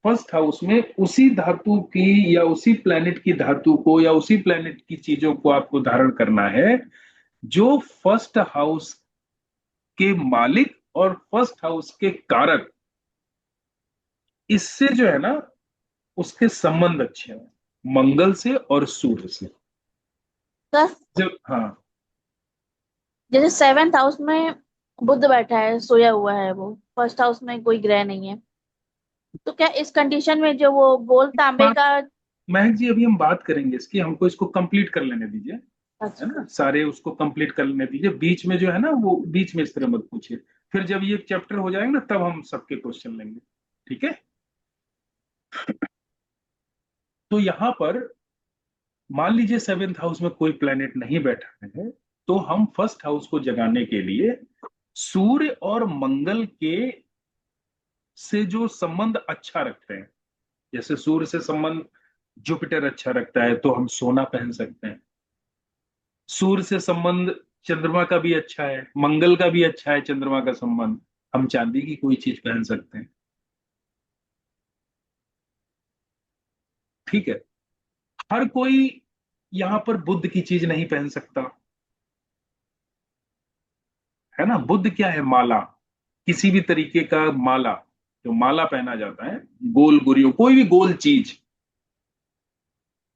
फर्स्ट हाउस में उसी धातु की या उसी प्लेनेट की धातु को या उसी प्लेनेट की चीजों को आपको धारण करना है जो फर्स्ट हाउस के मालिक और फर्स्ट हाउस के कारक, इससे जो है ना उसके संबंध अच्छे हैं, मंगल से और सूर्य से। सर जब हाँ, जैसे सेवेंथ हाउस में बुध बैठा है, सोया हुआ है, वो फर्स्ट हाउस में कोई ग्रह नहीं है, तो क्या इस कंडीशन में जो वो गोल तांबे बात का। महक जी अभी हम बात करेंगे इसकी, हमको इसको कंप्लीट कर लेने दीजिए, है अच्छा। ना, सारे उसको कंप्लीट कर लेने दीजिए, बीच में जो है ना वो बीच में इस तरह मत पूछिए, फिर जब ये चैप्टर हो जाएंगे ना तब हम सबके क्वेश्चन लेंगे, ठीक है। तो यहां पर मान लीजिए सेवेंथ हाउस में कोई प्लेनेट नहीं बैठा है, तो हम फर्स्ट हाउस को जगाने के लिए सूर्य और मंगल के से जो संबंध अच्छा रखते हैं, जैसे सूर्य से संबंध जुपिटर अच्छा रखता है तो हम सोना पहन सकते हैं। सूर्य से संबंध चंद्रमा का भी अच्छा है, मंगल का भी अच्छा है चंद्रमा का संबंध, हम चांदी की कोई चीज पहन सकते हैं, ठीक है। हर कोई यहां पर बुद्ध की चीज नहीं पहन सकता, है ना। बुद्ध क्या है, माला, किसी भी तरीके का माला, जो माला पहना जाता है, गोल गुरियों, कोई भी गोल चीज,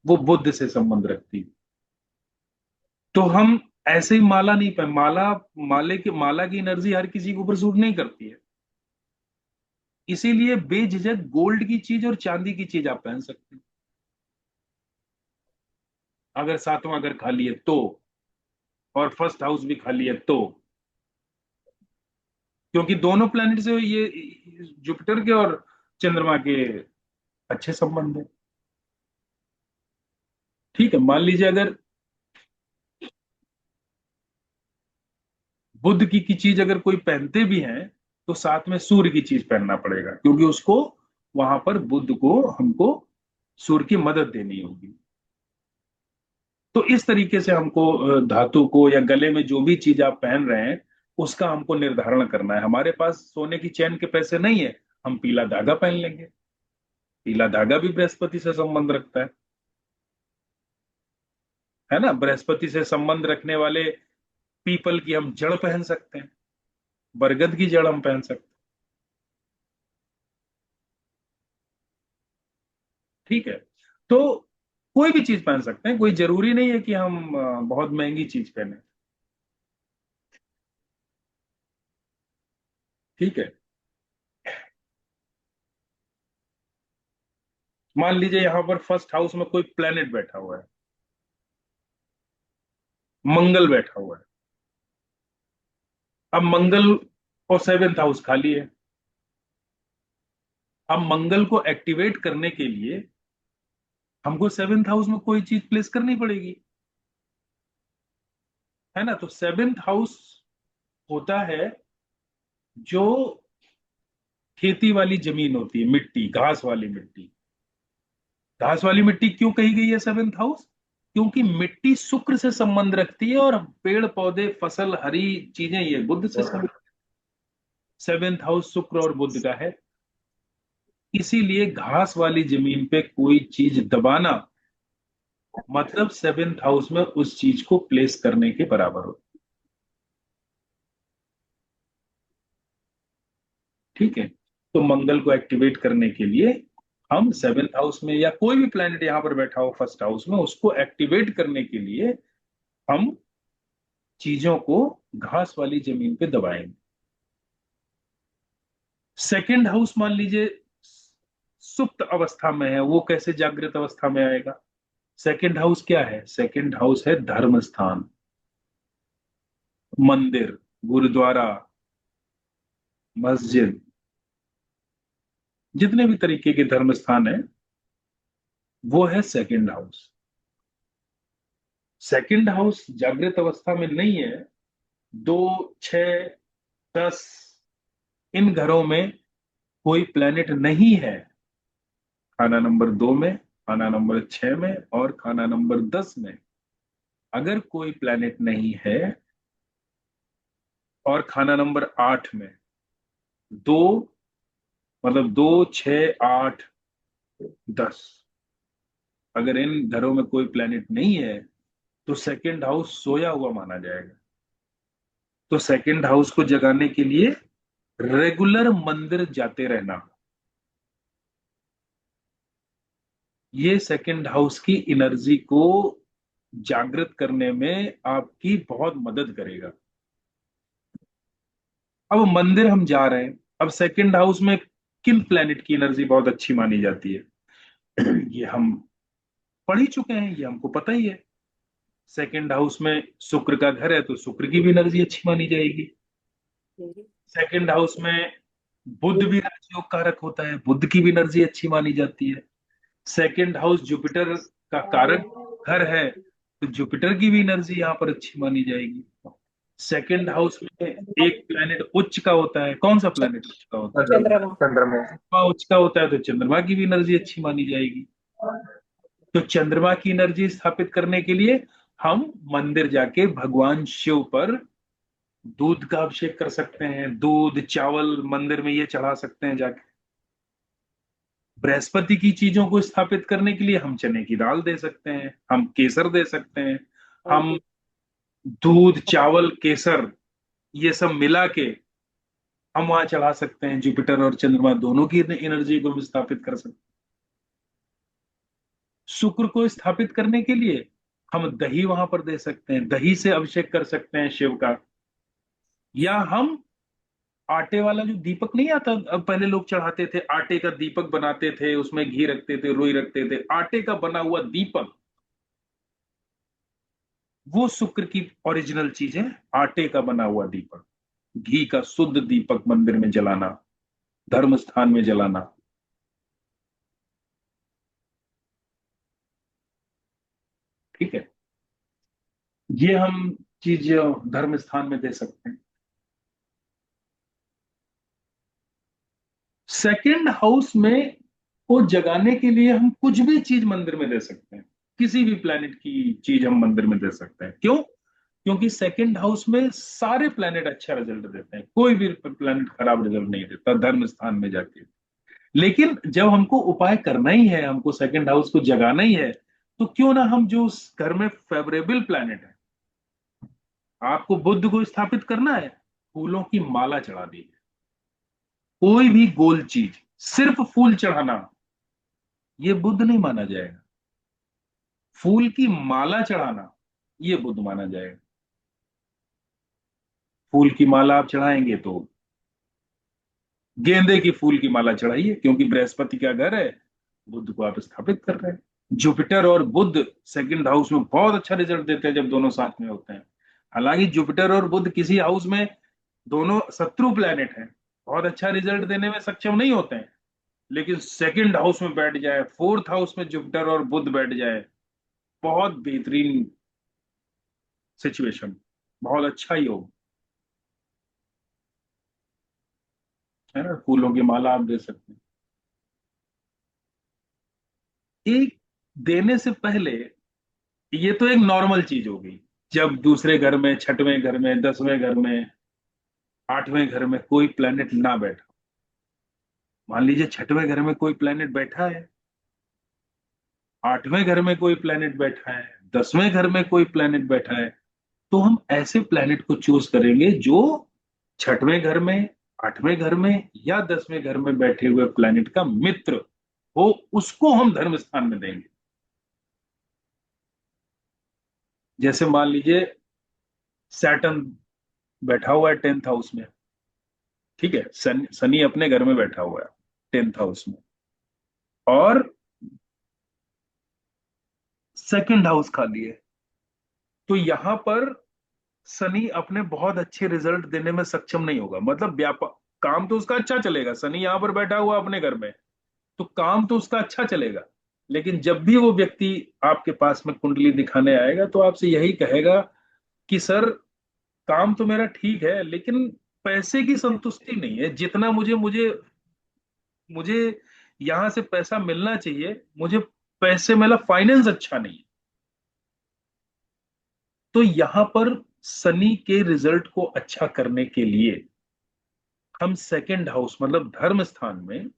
वो बुद्ध से संबंध रखती है। तो हम ऐसे ही माला नहीं पहन, माला की एनर्जी हर किसी के ऊपर सूट नहीं करती है, इसीलिए बेझिझक गोल्ड की चीज और चांदी की चीज आप पहन सकते हैं, अगर सातवां घर खाली है तो, और फर्स्ट हाउस भी खाली है तो, क्योंकि दोनों प्लैनेट से ये जुपिटर के और चंद्रमा के अच्छे संबंध है, ठीक है। मान लीजिए अगर बुध की चीज अगर कोई पहनते भी हैं, तो साथ में सूर्य की चीज पहनना पड़ेगा, क्योंकि उसको वहां पर बुध को हमको सूर्य की मदद देनी होगी। तो इस तरीके से हमको धातु को या गले में जो भी चीज आप पहन रहे हैं उसका हमको निर्धारण करना है। हमारे पास सोने की चैन के पैसे नहीं है, हम पीला धागा पहन लेंगे, पीला धागा भी बृहस्पति से संबंध रखता है ना। बृहस्पति से संबंध रखने वाले पीपल की हम जड़ पहन सकते हैं, बरगद की जड़ हम पहन सकते हैं, ठीक है। तो कोई भी चीज पहन सकते हैं, कोई जरूरी नहीं है कि हम बहुत महंगी चीज पहने, ठीक है। मान लीजिए यहां पर फर्स्ट हाउस में कोई प्लेनेट बैठा हुआ है, मंगल बैठा हुआ है, अब मंगल और सेवेंथ हाउस खाली है, अब मंगल को एक्टिवेट करने के लिए हमको सेवेंथ हाउस में कोई चीज प्लेस करनी पड़ेगी, है ना। तो सेवेंथ हाउस होता है जो खेती वाली जमीन होती है, मिट्टी, घास वाली मिट्टी। घास वाली मिट्टी क्यों कही गई है सेवेंथ हाउस, क्योंकि मिट्टी शुक्र से संबंध रखती है और पेड़ पौधे फसल हरी चीजें ये बुध से संबंध। सेवेंथ हाउस शुक्र और बुध का है, इसीलिए घास वाली जमीन पे कोई चीज दबाना मतलब सेवेंथ हाउस में उस चीज को प्लेस करने के बराबर हो, ठीक है। तो मंगल को एक्टिवेट करने के लिए हम सेवेंथ हाउस में या कोई भी प्लैनेट यहां पर बैठा हो फर्स्ट हाउस में, उसको एक्टिवेट करने के लिए हम चीजों को घास वाली जमीन पे दबाएंगे। सेकंड हाउस मान लीजिए सुप्त अवस्था में है, वो कैसे जागृत अवस्था में आएगा। सेकंड हाउस क्या है, सेकंड हाउस है धर्म स्थान, मंदिर, गुरुद्वारा, मस्जिद, जितने भी तरीके के धर्म स्थान है वो है सेकंड हाउस। सेकंड हाउस जागृत अवस्था में नहीं है, 2, 6, 10 इन घरों में कोई प्लेनेट नहीं है, खाना नंबर 2 में, खाना नंबर 6 में और खाना नंबर 10 में अगर कोई प्लेनेट नहीं है, और खाना नंबर 8 में, 2 मतलब 2, 6, 8, 10 अगर इन घरों में कोई प्लेनेट नहीं है तो सेकंड हाउस सोया हुआ माना जाएगा। तो सेकंड हाउस को जगाने के लिए रेगुलर मंदिर जाते रहना, ये सेकंड हाउस की एनर्जी को जागृत करने में आपकी बहुत मदद करेगा। अब मंदिर हम जा रहे हैं, अब सेकंड हाउस में किन प्लेनेट की एनर्जी बहुत अच्छी मानी जाती है ये हम पढ़ ही चुके हैं, ये हमको पता ही है। सेकंड हाउस में शुक्र का घर है तो शुक्र की भी एनर्जी अच्छी मानी जाएगी। सेकंड हाउस में बुध भी राजयोग कारक होता है, बुध की भी एनर्जी अच्छी मानी जाती है। सेकंड हाउस जुपिटर का कारक घर है तो जुपिटर की भी एनर्जी यहाँ पर अच्छी मानी जाएगी। सेकंड हाउस में एक प्लेनेट उच्च का होता है, कौन सा प्लेनेट उच्च का होता है? चंद्रमा। चंद्रमा। उच्च का होता है तो चंद्रमा की भी एनर्जी अच्छी मानी जाएगी। तो चंद्रमा की एनर्जी स्थापित करने के लिए हम मंदिर जाके भगवान शिव पर दूध का अभिषेक कर सकते हैं, दूध चावल मंदिर में ये चढ़ा सकते हैं जाके। बृहस्पति की चीजों को स्थापित करने के लिए हम चने की दाल दे सकते हैं, हम केसर दे सकते हैं, हम दूध चावल केसर ये सब मिला के हम वहां चढ़ा सकते हैं। जुपिटर और चंद्रमा दोनों की एनर्जी को भी स्थापित कर सकते हैं। शुक्र को स्थापित करने के लिए हम दही वहां पर दे सकते हैं, दही से अभिषेक कर सकते हैं शिव का। या हम आटे वाला जो दीपक नहीं आता, अब पहले लोग चढ़ाते थे, आटे का दीपक बनाते थे, उसमें घी रखते थे, रुई रखते थे, आटे का बना हुआ दीपक, वो शुक्र की ओरिजिनल चीज है। आटे का बना हुआ दीपक, घी का शुद्ध दीपक मंदिर में जलाना, धर्म स्थान में जलाना। ठीक है, ये हम चीज धर्म स्थान में दे सकते हैं। सेकंड हाउस में को जगाने के लिए हम कुछ भी चीज मंदिर में दे सकते हैं, किसी भी प्लेनेट की चीज हम मंदिर में दे सकते हैं। क्यों? क्योंकि सेकंड हाउस में सारे प्लेनेट अच्छा रिजल्ट देते हैं, कोई भी प्लेनेट खराब रिजल्ट नहीं देता धर्म स्थान में जाके। लेकिन जब हमको उपाय करना ही है, हमको सेकंड हाउस को जगाना ही है, तो क्यों ना हम जो उस घर में फेवरेबल प्लेनेट है, आपको बुध को स्थापित करना है, फूलों की माला चढ़ा दी। कोई भी गोल चीज सिर्फ फूल चढ़ाना ये बुध नहीं माना जाएगा, फूल की माला चढ़ाना ये बुध माना जाएगा। फूल की माला आप चढ़ाएंगे तो गेंदे की फूल की माला चढ़ाइए, क्योंकि बृहस्पति का घर है, बुध को आप स्थापित कर रहे हैं। जुपिटर और बुध सेकंड हाउस में बहुत अच्छा रिजल्ट देते हैं जब दोनों साथ में होते हैं। हालांकि जुपिटर और बुध किसी हाउस में दोनों शत्रु प्लैनेट हैं, बहुत अच्छा रिजल्ट देने में सक्षम नहीं होते हैं, लेकिन सेकंड हाउस में बैठ जाए, फोर्थ हाउस में जुपिटर और बुध बैठ जाए, बहुत बेहतरीन सिचुएशन, बहुत अच्छा योग है ना। फूलों की माला आप दे सकते हैं। एक देने से पहले, ये तो एक नॉर्मल चीज हो गई, जब दूसरे घर में, छठवें घर में, 10वें घर में, 8वें घर में कोई प्लेनेट ना बैठा, मान लीजिए छठवें घर में कोई प्लेनेट बैठा है, 8वें घर में कोई प्लेनेट बैठा है, 10वें घर में कोई प्लेनेट बैठा है, तो हम ऐसे प्लेनेट को चूज करेंगे जो छठवें घर में, 8वें घर में या 10वें घर में बैठे हुए प्लेनेट का मित्र हो, उसको हम धर्म स्थान में देंगे। जैसे मान लीजिए सैटर्न बैठा हुआ है 10th हाउस में, ठीक है, शनि अपने घर में बैठा हुआ है 10th हाउस में, और सेकंड हाउस खाली है, तो यहां पर शनि अपने बहुत अच्छे रिजल्ट देने में सक्षम नहीं होगा। मतलब व्यापार, काम तो उसका अच्छा चलेगा, शनि यहां पर बैठा हुआ अपने घर में, तो काम तो उसका अच्छा चलेगा, लेकिन जब भी वो व्यक्ति आपके पास में कुंडली दिखाने आएगा तो आपसे यही कहेगा कि सर काम तो मेरा ठीक है, लेकिन पैसे की संतुष्टि नहीं है, जितना मुझे मुझे मुझे यहां से पैसा मिलना चाहिए, मुझे पैसे मतलब फाइनेंस अच्छा नहीं है। तो यहां पर शनि के रिजल्ट को अच्छा करने के लिए हम सेकंड हाउस मतलब धर्म स्थान में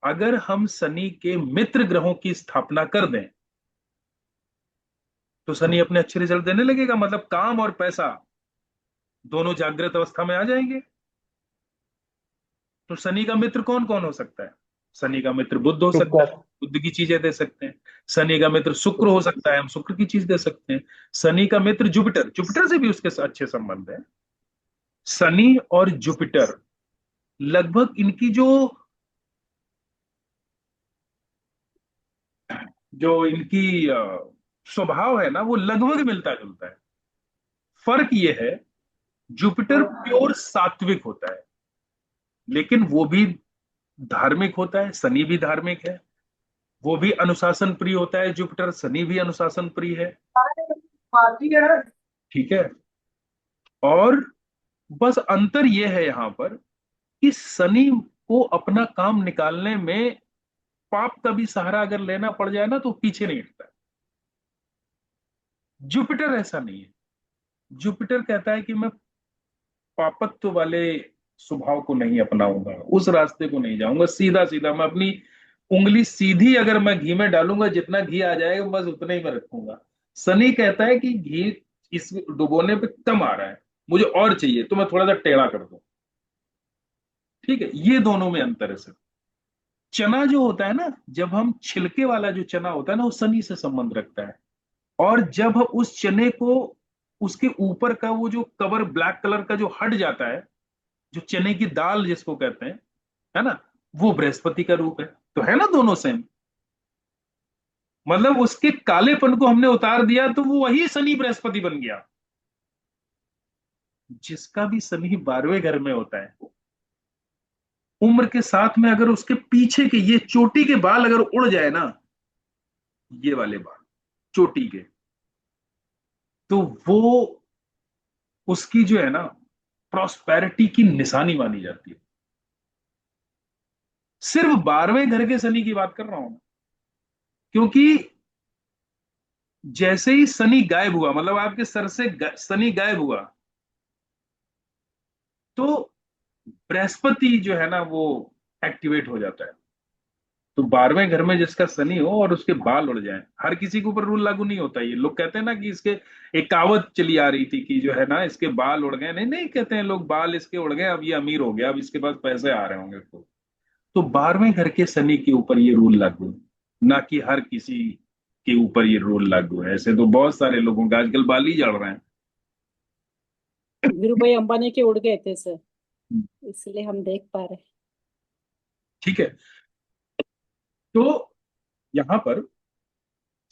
अगर हम शनि के मित्र ग्रहों की स्थापना कर दें तो शनि अपने अच्छे रिजल्ट देने लगेगा, मतलब काम और पैसा दोनों जागृत अवस्था में आ जाएंगे। तो शनि का मित्र कौन कौन हो सकता है? शनि का मित्र बुध हो सकता है, शुक्र। बुध की चीजें दे सकते हैं। शनि का मित्र शुक्र हो सकता है, हम शुक्र की चीज दे सकते हैं। शनि का मित्र जुपिटर, जुपिटर से भी उसके अच्छे संबंध है। शनि और जुपिटर लगभग इनकी जो जो इनकी स्वभाव है ना वो लगभग मिलता जुलता है। फर्क ये है, जुपिटर प्योर सात्विक होता है, लेकिन वो भी धार्मिक होता है, शनि भी धार्मिक है। वो भी अनुशासन प्रिय होता है जुपिटर, शनि भी अनुशासन प्रिय है। ठीक है। और बस अंतर यह है यहां पर कि शनि को अपना काम निकालने में पाप का भी सहारा अगर लेना पड़ जाए ना तो पीछे नहीं हटता। जुपिटर ऐसा नहीं है। जुपिटर कहता है कि मैं पापत्व वाले स्वभाव को नहीं अपनाऊंगा, उस रास्ते को नहीं जाऊंगा, सीधा सीधा मैं अपनी उंगली सीधी अगर मैं घी में डालूंगा जितना घी आ जाएगा बस उतना ही मैं रखूंगा। शनि कहता है कि घी इस डुबोने पे कम आ रहा है, मुझे और चाहिए, तो मैं थोड़ा सा टेढ़ा कर दूं। ठीक है, ये दोनों में अंतर है सर। चना जो होता है ना, जब हम छिलके वाला जो चना होता है ना वो शनि से संबंध रखता है। और जब हम उस चने को उसके ऊपर का वो जो कवर ब्लैक कलर का जो हट जाता है, जो चने की दाल जिसको कहते हैं, है ना, वो बृहस्पति का रूप है। तो है ना दोनों सेम, मतलब उसके कालेपन को हमने उतार दिया तो वो वही शनि बृहस्पति बन गया। जिसका भी शनि 12वें घर में होता है, उम्र के साथ में अगर उसके पीछे के ये चोटी के बाल अगर उड़ जाए ना, ये वाले बाल चोटी के, तो वो उसकी जो है ना प्रॉस्पेरिटी की निशानी मानी जाती है। सिर्फ 12वें घर के शनि की बात कर रहा हूं मैं, क्योंकि जैसे ही शनि गायब हुआ, मतलब आपके सर से शनि गायब हुआ, तो बृहस्पति जो है ना वो एक्टिवेट हो जाता है। तो 12वें घर में जिसका शनि हो और उसके बाल उड़ जाए, हर किसी के ऊपर रूल लागू नहीं होता। ये लोग कहते हैं ना कि इसके, एक कहावत चली आ रही थी कि जो है ना इसके बाल उड़ गए, नहीं नहीं कहते हैं लोग, बाल इसके उड़ गए, अब ये अमीर हो गया, अब इसके पास पैसे आ रहे होंगे। तो 12वें घर के शनि के ऊपर ये रूल लागू है, ना कि हर किसी के ऊपर ये रूल लागू है। ऐसे तो बहुत सारे लोगों के आजकल बाल ही झड़ रहे हैं। वीरू भाई अंबानी के उड़ गए थे सर, इसलिए हम देख पा रहे हैं। ठीक है। तो यहां पर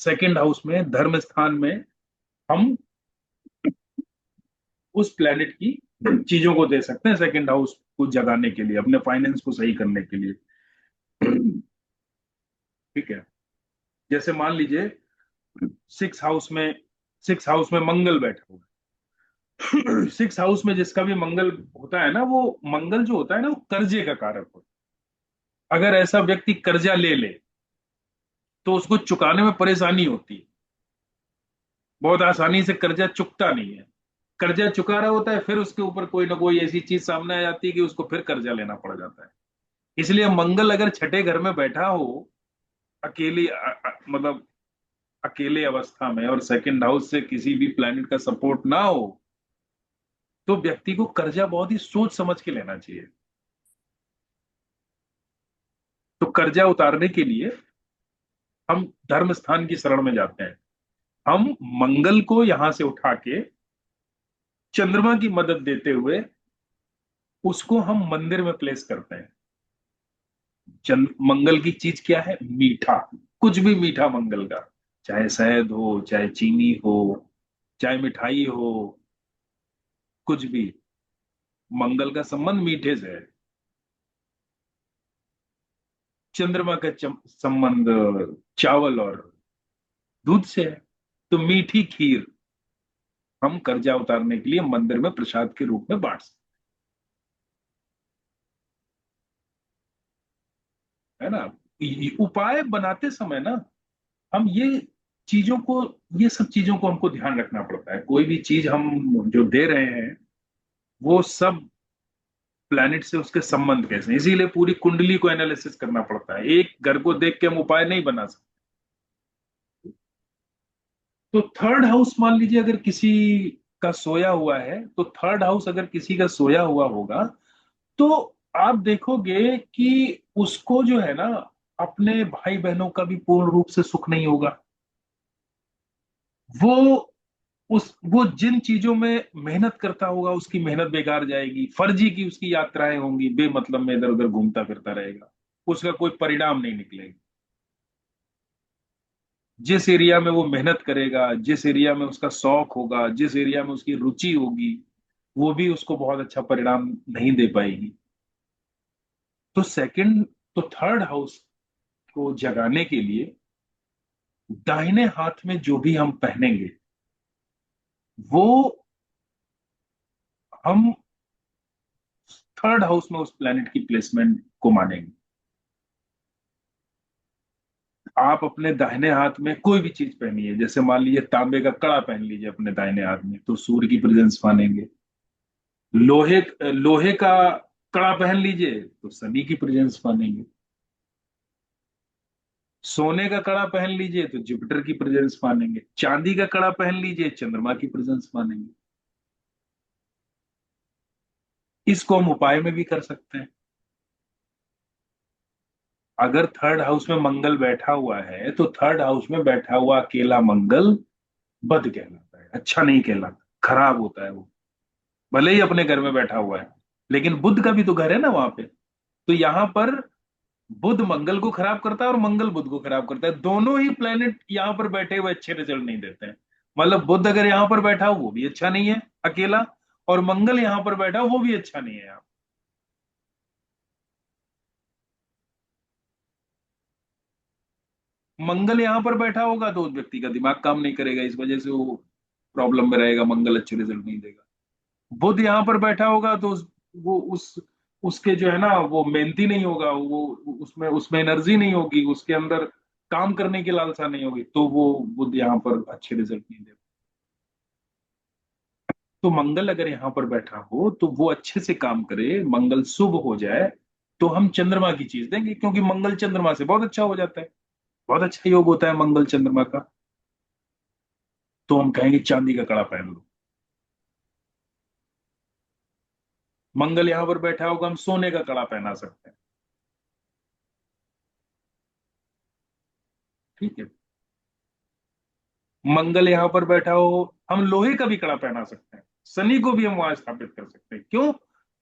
सेकंड हाउस में धर्म स्थान में हम उस प्लेनेट की चीजों को दे सकते हैं सेकंड हाउस को जगाने के लिए, अपने फाइनेंस को सही करने के लिए। ठीक है। जैसे मान लीजिए सिक्स हाउस में, सिक्स हाउस में मंगल बैठा हुआ है। सिक्स हाउस में जिसका भी मंगल होता है ना, वो मंगल जो होता है ना वो कर्जे का कारक होता है। अगर ऐसा व्यक्ति कर्जा ले ले तो उसको चुकाने में परेशानी होती है, बहुत आसानी से कर्जा चुकता नहीं है। कर्जा चुका रहा होता है, फिर उसके ऊपर कोई ना कोई ऐसी चीज सामने आ जाती है कि उसको फिर कर्जा लेना पड़ जाता है। इसलिए मंगल अगर छठे घर में बैठा हो अकेली मतलब अकेले अवस्था में, और सेकंड हाउस से किसी भी प्लैनेट का सपोर्ट ना हो, तो व्यक्ति को कर्जा बहुत ही सोच समझ के लेना चाहिए। तो कर्जा उतारने के लिए हम धर्म स्थान की शरण में जाते हैं। हम मंगल को यहां से उठा के चंद्रमा की मदद देते हुए उसको हम मंदिर में प्लेस करते हैं। मंगल की चीज क्या है? मीठा। कुछ भी मीठा मंगल का, चाहे शहद हो, चाहे चीनी हो, चाहे मिठाई हो, कुछ भी। मंगल का संबंध मीठे से है। चंद्रमा का संबंध चावल और दूध से है। तो मीठी खीर हम कर्जा उतारने के लिए मंदिर में प्रसाद के रूप में बांट सकते है ना। उपाय बनाते समय ना हम ये सब चीजों को हमको ध्यान रखना पड़ता है। कोई भी चीज हम जो दे रहे हैं वो सब प्लैनेट से उसके संबंध कैसे हैं। इसीलिए पूरी कुंडली को एनालिसिस करना पड़ता है। एक घर को देख के हम उपाय नहीं बना सकते। तो थर्ड हाउस मान लीजिए अगर किसी का सोया हुआ है, तो थर्ड हाउस अगर किसी का सोया हुआ होगा तो आप देखोगे कि उसको जो है ना अपने भाई बहनों का भी पूर्ण रूप से सुख नहीं होगा। वो वो जिन चीजों में मेहनत करता होगा उसकी मेहनत बेकार जाएगी। फर्जी की उसकी यात्राएं होंगी, बेमतलब में इधर उधर घूमता फिरता रहेगा, उसका कोई परिणाम नहीं निकलेगा। जिस एरिया में वो मेहनत करेगा, जिस एरिया में उसका शौक होगा, जिस एरिया में उसकी रुचि होगी, वो भी उसको बहुत अच्छा परिणाम नहीं दे पाएगी। तो थर्ड हाउस को जगाने के लिए दाहिने हाथ में जो भी हम पहनेंगे वो हम थर्ड हाउस में उस प्लेनेट की प्लेसमेंट को मानेंगे। आप अपने दाहिने हाथ में कोई भी चीज पहनिए, जैसे मान लीजिए तांबे का कड़ा पहन लीजिए अपने दाहिने हाथ में, तो सूर्य की प्रेजेंस मानेंगे। लोहे लोहे का कड़ा पहन लीजिए तो शनि की प्रेजेंस मानेंगे। सोने का कड़ा पहन लीजिए तो जुपिटर की प्रेजेंस मानेंगे। चांदी का कड़ा पहन लीजिए चंद्रमा की प्रेजेंस मानेंगे। इसको हम उपाय में भी कर सकते हैं। अगर थर्ड हाउस में मंगल बैठा हुआ है तो थर्ड हाउस में बैठा हुआ अकेला मंगल बद कहलाता है, अच्छा नहीं कहलाता, खराब होता है वो। भले ही अपने घर में बैठा हुआ है, लेकिन बुध का भी तो घर है ना वहां पे। तो यहां पर बुध मंगल को खराब करता है और मंगल बुध को खराब करता है। दोनों ही प्लेनेट यहां पर बैठे हुए अच्छे रिजल्ट नहीं देते हैं। मतलब बुध अगर यहां पर बैठा हो वो भी अच्छा नहीं है अकेला, और मंगल यहां पर बैठा हो वो भी अच्छा नहीं है यहाँ। मंगल यहां पर बैठा होगा तो उस व्यक्ति का दिमाग काम नहीं करेगा, इस वजह से वो प्रॉब्लम में रहेगा, मंगल अच्छे रिजल्ट नहीं देगा। बुध यहाँ पर बैठा होगा तो वो उसके जो है ना वो मेहनती नहीं होगा, वो उसमें उसमें एनर्जी नहीं होगी, उसके अंदर काम करने की लालसा नहीं होगी, तो वो बुध यहाँ पर अच्छे रिजल्ट नहीं देगा। तो मंगल अगर यहाँ पर बैठा हो तो वो अच्छे से काम करे, मंगल शुभ हो जाए, तो हम चंद्रमा की चीज देंगे, क्योंकि मंगल चंद्रमा से बहुत अच्छा हो जाता है। बहुत अच्छा योग होता है मंगल चंद्रमा का। तो हम कहेंगे चांदी का कड़ा पहन लो। मंगल यहां पर बैठा होगा, हम सोने का कड़ा पहना सकते हैं। ठीक है। मंगल यहां पर बैठा हो, हम लोहे का भी कड़ा पहना सकते हैं। शनि को भी हम वहां स्थापित कर सकते हैं। क्यों?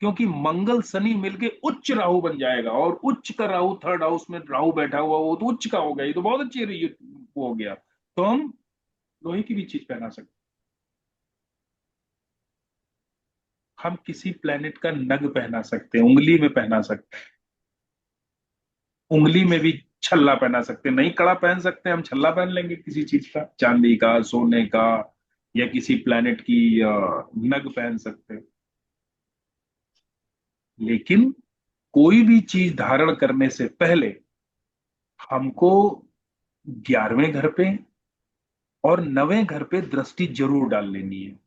क्योंकि मंगल शनि मिलके उच्च राहु बन जाएगा, और उच्च का राहु थर्ड हाउस में राहु बैठा हुआ वो तो उच्च का हो गया, ये तो बहुत अच्छी वो हो गया। तो हम लोहे की भी चीज पहना सकते हैं। हम किसी प्लेनेट का नग पहना सकते हैं, उंगली में पहना सकते हैं। उंगली में भी छल्ला पहना सकते हैं, नहीं कड़ा पहन सकते हैं, हम छल्ला पहन लेंगे किसी चीज का, चांदी का, सोने का, या किसी प्लेनेट की नग पहन सकते हैं। लेकिन कोई भी चीज धारण करने से पहले हमको 11वें घर पे और 9वें घर पे दृष्टि जरूर डाल लेनी है।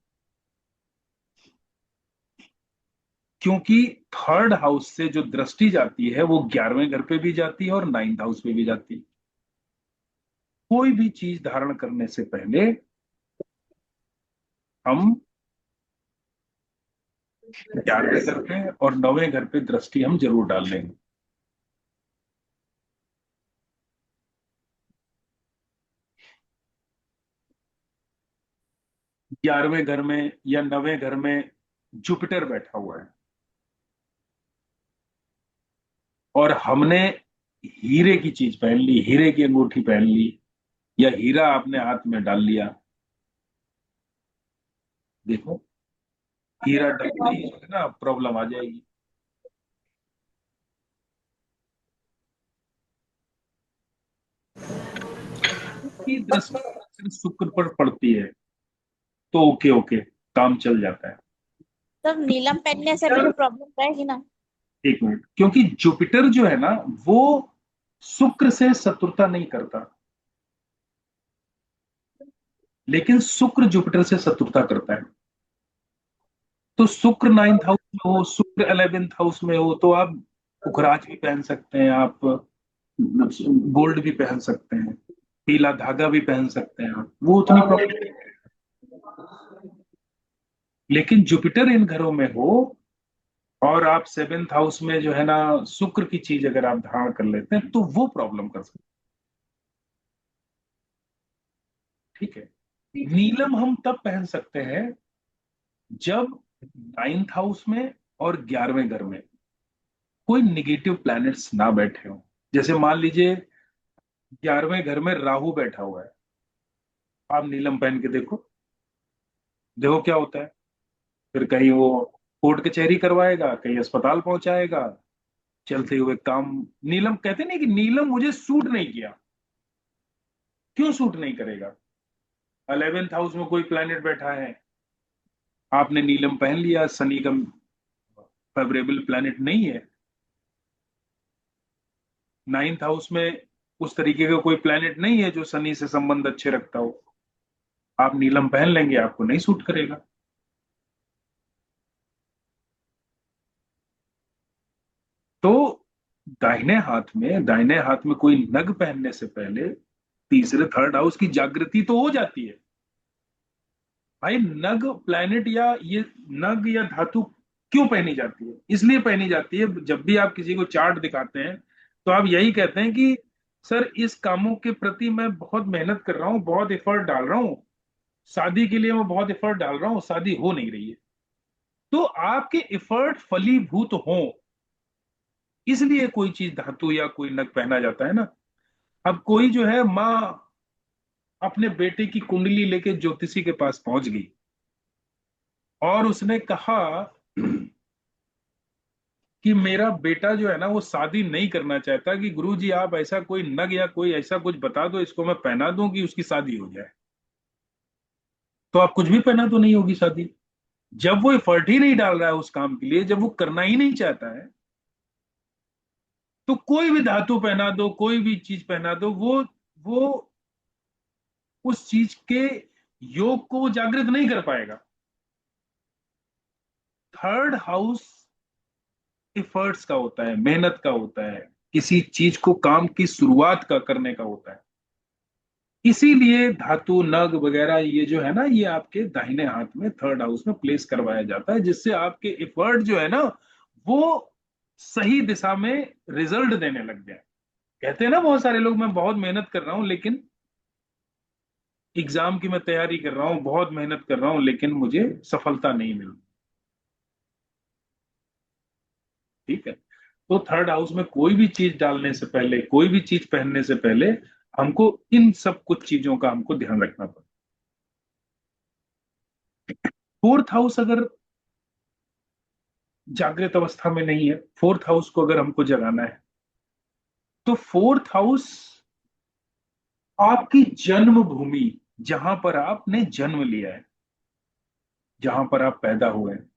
क्योंकि थर्ड हाउस से जो दृष्टि जाती है वो 11वें घर पे भी जाती है और 9th हाउस पे भी जाती है। कोई भी चीज धारण करने से पहले हम 11वें घर पे और 9वें घर पे दृष्टि हम जरूर डाल लेंगे। ग्यारहवें घर में या 9वें घर में जुपिटर बैठा हुआ है और हमने हीरे की चीज पहन ली, हीरे की अंगूठी पहन ली, या हीरा आपने हाथ में डाल लिया, देखो हीरा डलते ही जो है ना प्रॉब्लम आ जाएगी। की दृष्टि अगर शुक्र पर पड़ती है तो ओके ओके, काम चल जाता है। तो नीलम पहनने से भी तो प्रॉब्लम रहेगी ना। एक मिनट, क्योंकि जुपिटर जो है ना वो शुक्र से शत्रुता नहीं करता, लेकिन शुक्र जुपिटर से शत्रुता करता है। तो शुक्र 9th हाउस में हो, शुक्र 11th हाउस में हो, तो आप पुखराज भी पहन सकते हैं, आप गोल्ड भी पहन सकते हैं, पीला धागा भी पहन सकते हैं आप, वो उतनी प्रॉब्लम नहीं है। लेकिन जुपिटर इन घरों में हो और आप 7th हाउस में जो है ना शुक्र की चीज अगर आप धारण कर लेते हैं तो वो प्रॉब्लम कर सकते हैं। ठीक है। नीलम हम तब पहन सकते हैं जब 9th हाउस में और 11वें घर में कोई निगेटिव प्लैनेट्स ना बैठे हो। जैसे मान लीजिए 11वें घर में राहु बैठा हुआ है, आप नीलम पहन के देखो, देखो क्या होता है। फिर कहीं वो कोर्ट कचहरी करवाएगा, कहीं अस्पताल पहुंचाएगा, चलते हुए काम। नीलम कहते नहीं कि नीलम मुझे सूट नहीं किया। क्यों सूट नहीं करेगा? 11th हाउस में कोई प्लैनेट बैठा है, आपने नीलम पहन लिया, शनि का फेवरेबल प्लैनेट नहीं है। 9th हाउस में उस तरीके का कोई प्लैनेट नहीं है जो शनि से संबंध अच्छे रखता हो, आप नीलम पहन लेंगे, आपको नहीं सूट करेगा। तो दाहिने हाथ में कोई नग पहनने से पहले तीसरे 3rd हाउस की जागृति तो हो जाती है। भाई नग प्लैनेट या ये नग या धातु क्यों पहनी जाती है? इसलिए पहनी जाती है, जब भी आप किसी को चार्ट दिखाते हैं तो आप यही कहते हैं कि सर इस कामों के प्रति मैं बहुत मेहनत कर रहा हूँ, बहुत एफर्ट डाल रहा हूँ, शादी के लिए मैं बहुत एफर्ट डाल रहा हूँ, शादी हो नहीं रही है। तो आपके एफर्ट फलीभूत हो, इसलिए कोई चीज धातु या कोई नग पहना जाता है ना। अब कोई जो है माँ अपने बेटे की कुंडली लेके ज्योतिषी के पास पहुंच गई और उसने कहा कि मेरा बेटा जो है ना वो शादी नहीं करना चाहता, कि गुरुजी आप ऐसा कोई नग या कोई ऐसा कुछ बता दो इसको मैं पहना दूं कि उसकी शादी हो जाए। तो आप कुछ भी पहना तो नहीं होगी शादी। जब वो एफर्ट ही नहीं डाल रहा है उस काम के लिए, जब वो करना ही नहीं चाहता है, तो कोई भी धातु पहना दो, कोई भी चीज पहना दो, वो उस चीज के योग को वो जागृत नहीं कर पाएगा। 3rd हाउस एफर्ट्स का होता है, मेहनत का होता है, किसी चीज को काम की शुरुआत का करने का होता है। इसीलिए धातु नग वगैरह ये जो है ना ये आपके दाहिने हाथ में 3rd हाउस में प्लेस करवाया जाता है, जिससे आपके एफर्ट जो है ना वो सही दिशा में रिजल्ट देने लग जाए। कहते हैं ना बहुत सारे लोग मैं बहुत मेहनत कर रहा हूं, लेकिन एग्जाम की मैं तैयारी कर रहा हूं, बहुत मेहनत कर रहा हूं, लेकिन मुझे सफलता नहीं मिल रही। ठीक है। तो 3rd हाउस में कोई भी चीज डालने से पहले, कोई भी चीज पहनने से पहले हमको इन सब कुछ चीजों का हमको ध्यान रखना पड़ता है। 4th हाउस अगर जागृत अवस्था में नहीं है, 4th हाउस को अगर हमको जगाना है, तो 4th हाउस आपकी जन्म भूमि, जहां पर आपने जन्म लिया है, जहां पर आप पैदा हुए हैं,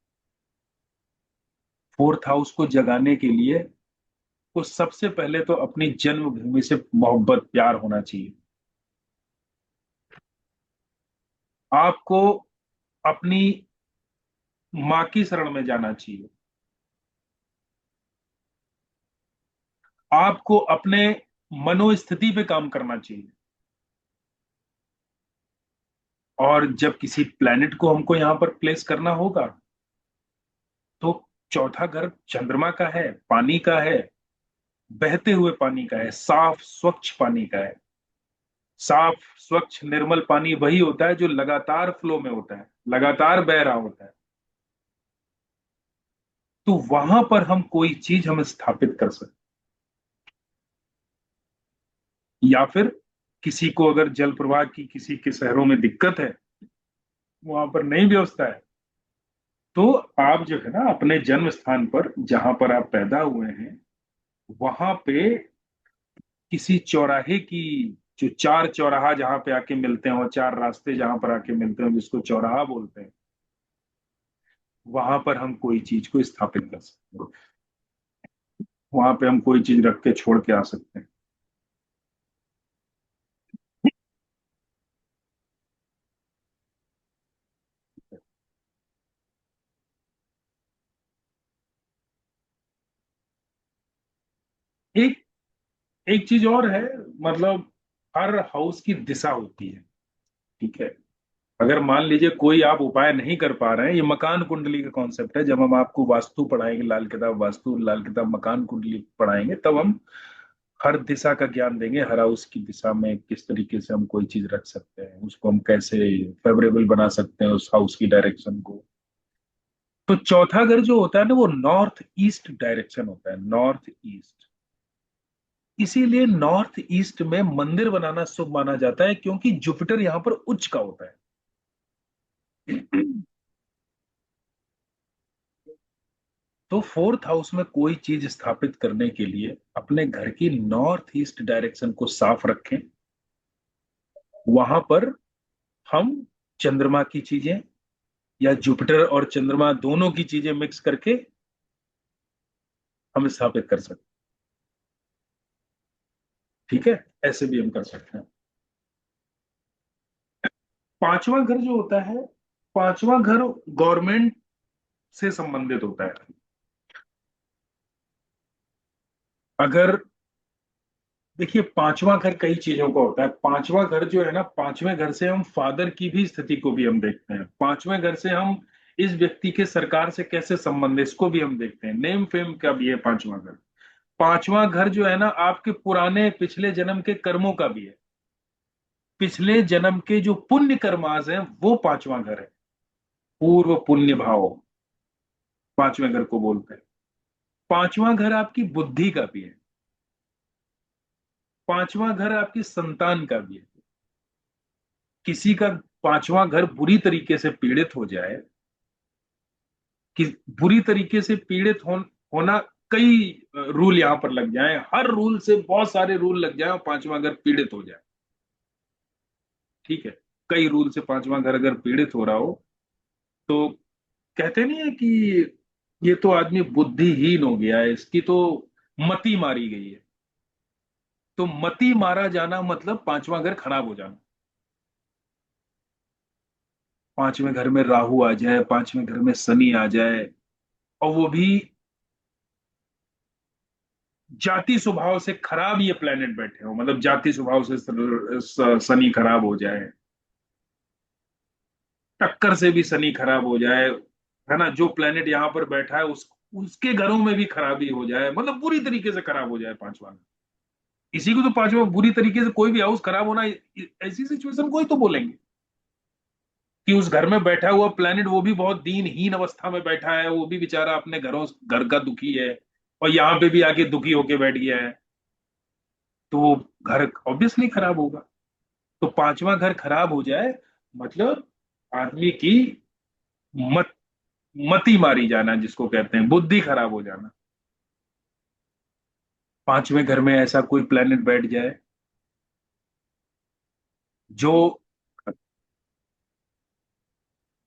4th हाउस को जगाने के लिए तो सबसे पहले तो अपनी जन्मभूमि से मोहब्बत प्यार होना चाहिए। आपको अपनी माँ की शरण में जाना चाहिए। आपको अपने मनोस्थिति पे काम करना चाहिए। और जब किसी प्लेनेट को हमको यहां पर प्लेस करना होगा तो चौथा घर चंद्रमा का है, पानी का है, बहते हुए पानी का है, साफ स्वच्छ पानी का है। साफ स्वच्छ निर्मल पानी वही होता है जो लगातार फ्लो में होता है, लगातार बह रहा होता है। तो वहां पर हम कोई चीज हम स्थापित कर सकते, या फिर किसी को अगर जल प्रवाह की किसी के शहरों में दिक्कत है, वहां पर नहीं व्यवस्था है, तो आप जो है ना अपने जन्म स्थान पर जहां पर आप पैदा हुए हैं वहां पे किसी चौराहे की, जो चार चौराहा जहां पे आके मिलते हैं, और चार रास्ते जहां पर आके मिलते हैं जिसको चौराहा बोलते हैं, वहां पर हम कोई चीज को स्थापित कर सकते हैं। वहां पे हम कोई चीज रख के छोड़ के आ सकते हैं। एक एक चीज और है, मतलब हर हाउस की दिशा होती है, ठीक है। अगर मान लीजिए कोई आप उपाय नहीं कर पा रहे हैं, ये मकान कुंडली का कॉन्सेप्ट है, जब हम आपको वास्तु पढ़ाएंगे, लाल किताब वास्तु, लाल किताब मकान कुंडली पढ़ाएंगे, तब हम हर दिशा का ज्ञान देंगे, हर हाउस की दिशा में किस तरीके से हम कोई चीज रख सकते हैं, उसको हम कैसे फेवरेबल बना सकते हैं उस हाउस की डायरेक्शन को। तो चौथा घर जो होता है ना, वो नॉर्थ ईस्ट डायरेक्शन होता है, नॉर्थ ईस्ट। इसीलिए नॉर्थ ईस्ट में मंदिर बनाना शुभ माना जाता है, क्योंकि जुपिटर यहां पर उच्च का होता है। तो फोर्थ हाउस में कोई चीज स्थापित करने के लिए अपने घर की नॉर्थ ईस्ट डायरेक्शन को साफ रखें। वहां पर हम चंद्रमा की चीजें या जुपिटर और चंद्रमा दोनों की चीजें मिक्स करके हम स्थापित कर सकते हैं, ठीक है। ऐसे भी हम कर सकते हैं। पांचवा घर जो होता है, पांचवा घर गवर्नमेंट से संबंधित होता है। अगर देखिए, पांचवा घर कई चीजों का होता है। पांचवा घर जो है ना, पांचवें घर से हम फादर की भी स्थिति को भी हम देखते हैं। पांचवें घर से हम इस व्यक्ति के सरकार से कैसे संबंध है, इसको भी हम देखते हैं। नेम फेम का भी है पांचवा घर। पांचवा घर जो है ना, आपके पुराने पिछले जन्म के कर्मों का भी है। पिछले जन्म के जो पुण्य कर्मास हैं, वो पांचवा घर है। पूर्व पुण्य भाव पांचवें घर को बोलते हैं। पांचवा घर आपकी बुद्धि का भी है। पांचवा घर आपकी संतान का भी है। किसी का पांचवा घर बुरी तरीके से पीड़ित हो जाए, कि बुरी तरीके से पीड़ित होना, कई रूल यहां पर लग जाए, हर रूल से बहुत सारे रूल लग जाए और पांचवा घर पीड़ित हो जाए, ठीक है। कई रूल से पांचवा घर अगर पीड़ित हो रहा हो, तो कहते नहीं है कि ये तो आदमी बुद्धिहीन हो गया है, इसकी तो मति मारी गई है। तो मति मारा जाना मतलब पांचवा घर खराब हो जाना। पांचवें घर में राहु आ जाए, पांचवें घर में शनि आ जाए, और वो भी जाति स्वभाव से खराब ये प्लेनेट बैठे हो, मतलब जाति स्वभाव से शनि खराब हो जाए, टक्कर से भी शनि खराब हो जाए, है ना। जो प्लेनेट यहां पर बैठा है उसके घरों में भी खराबी हो जाए, मतलब बुरी तरीके से खराब हो जाए पांचवा। इसी को तो पांचवा बुरी तरीके से कोई भी हाउस खराब होना, ऐसी सिचुएशन को ही तो बोलेंगे कि उस घर में बैठा हुआ प्लेनेट वो भी बहुत दीनहीन अवस्था में बैठा है, वो भी बेचारा अपने घर का दुखी है, और यहाँ पे भी आके दुखी होके बैठ गया है, तो वो घर ऑब्वियसली खराब होगा। तो पांचवा घर खराब हो जाए मतलब आदमी की मत मति मारी जाना, जिसको कहते हैं बुद्धि खराब हो जाना। पांचवें घर में ऐसा कोई प्लेनेट बैठ जाए जो,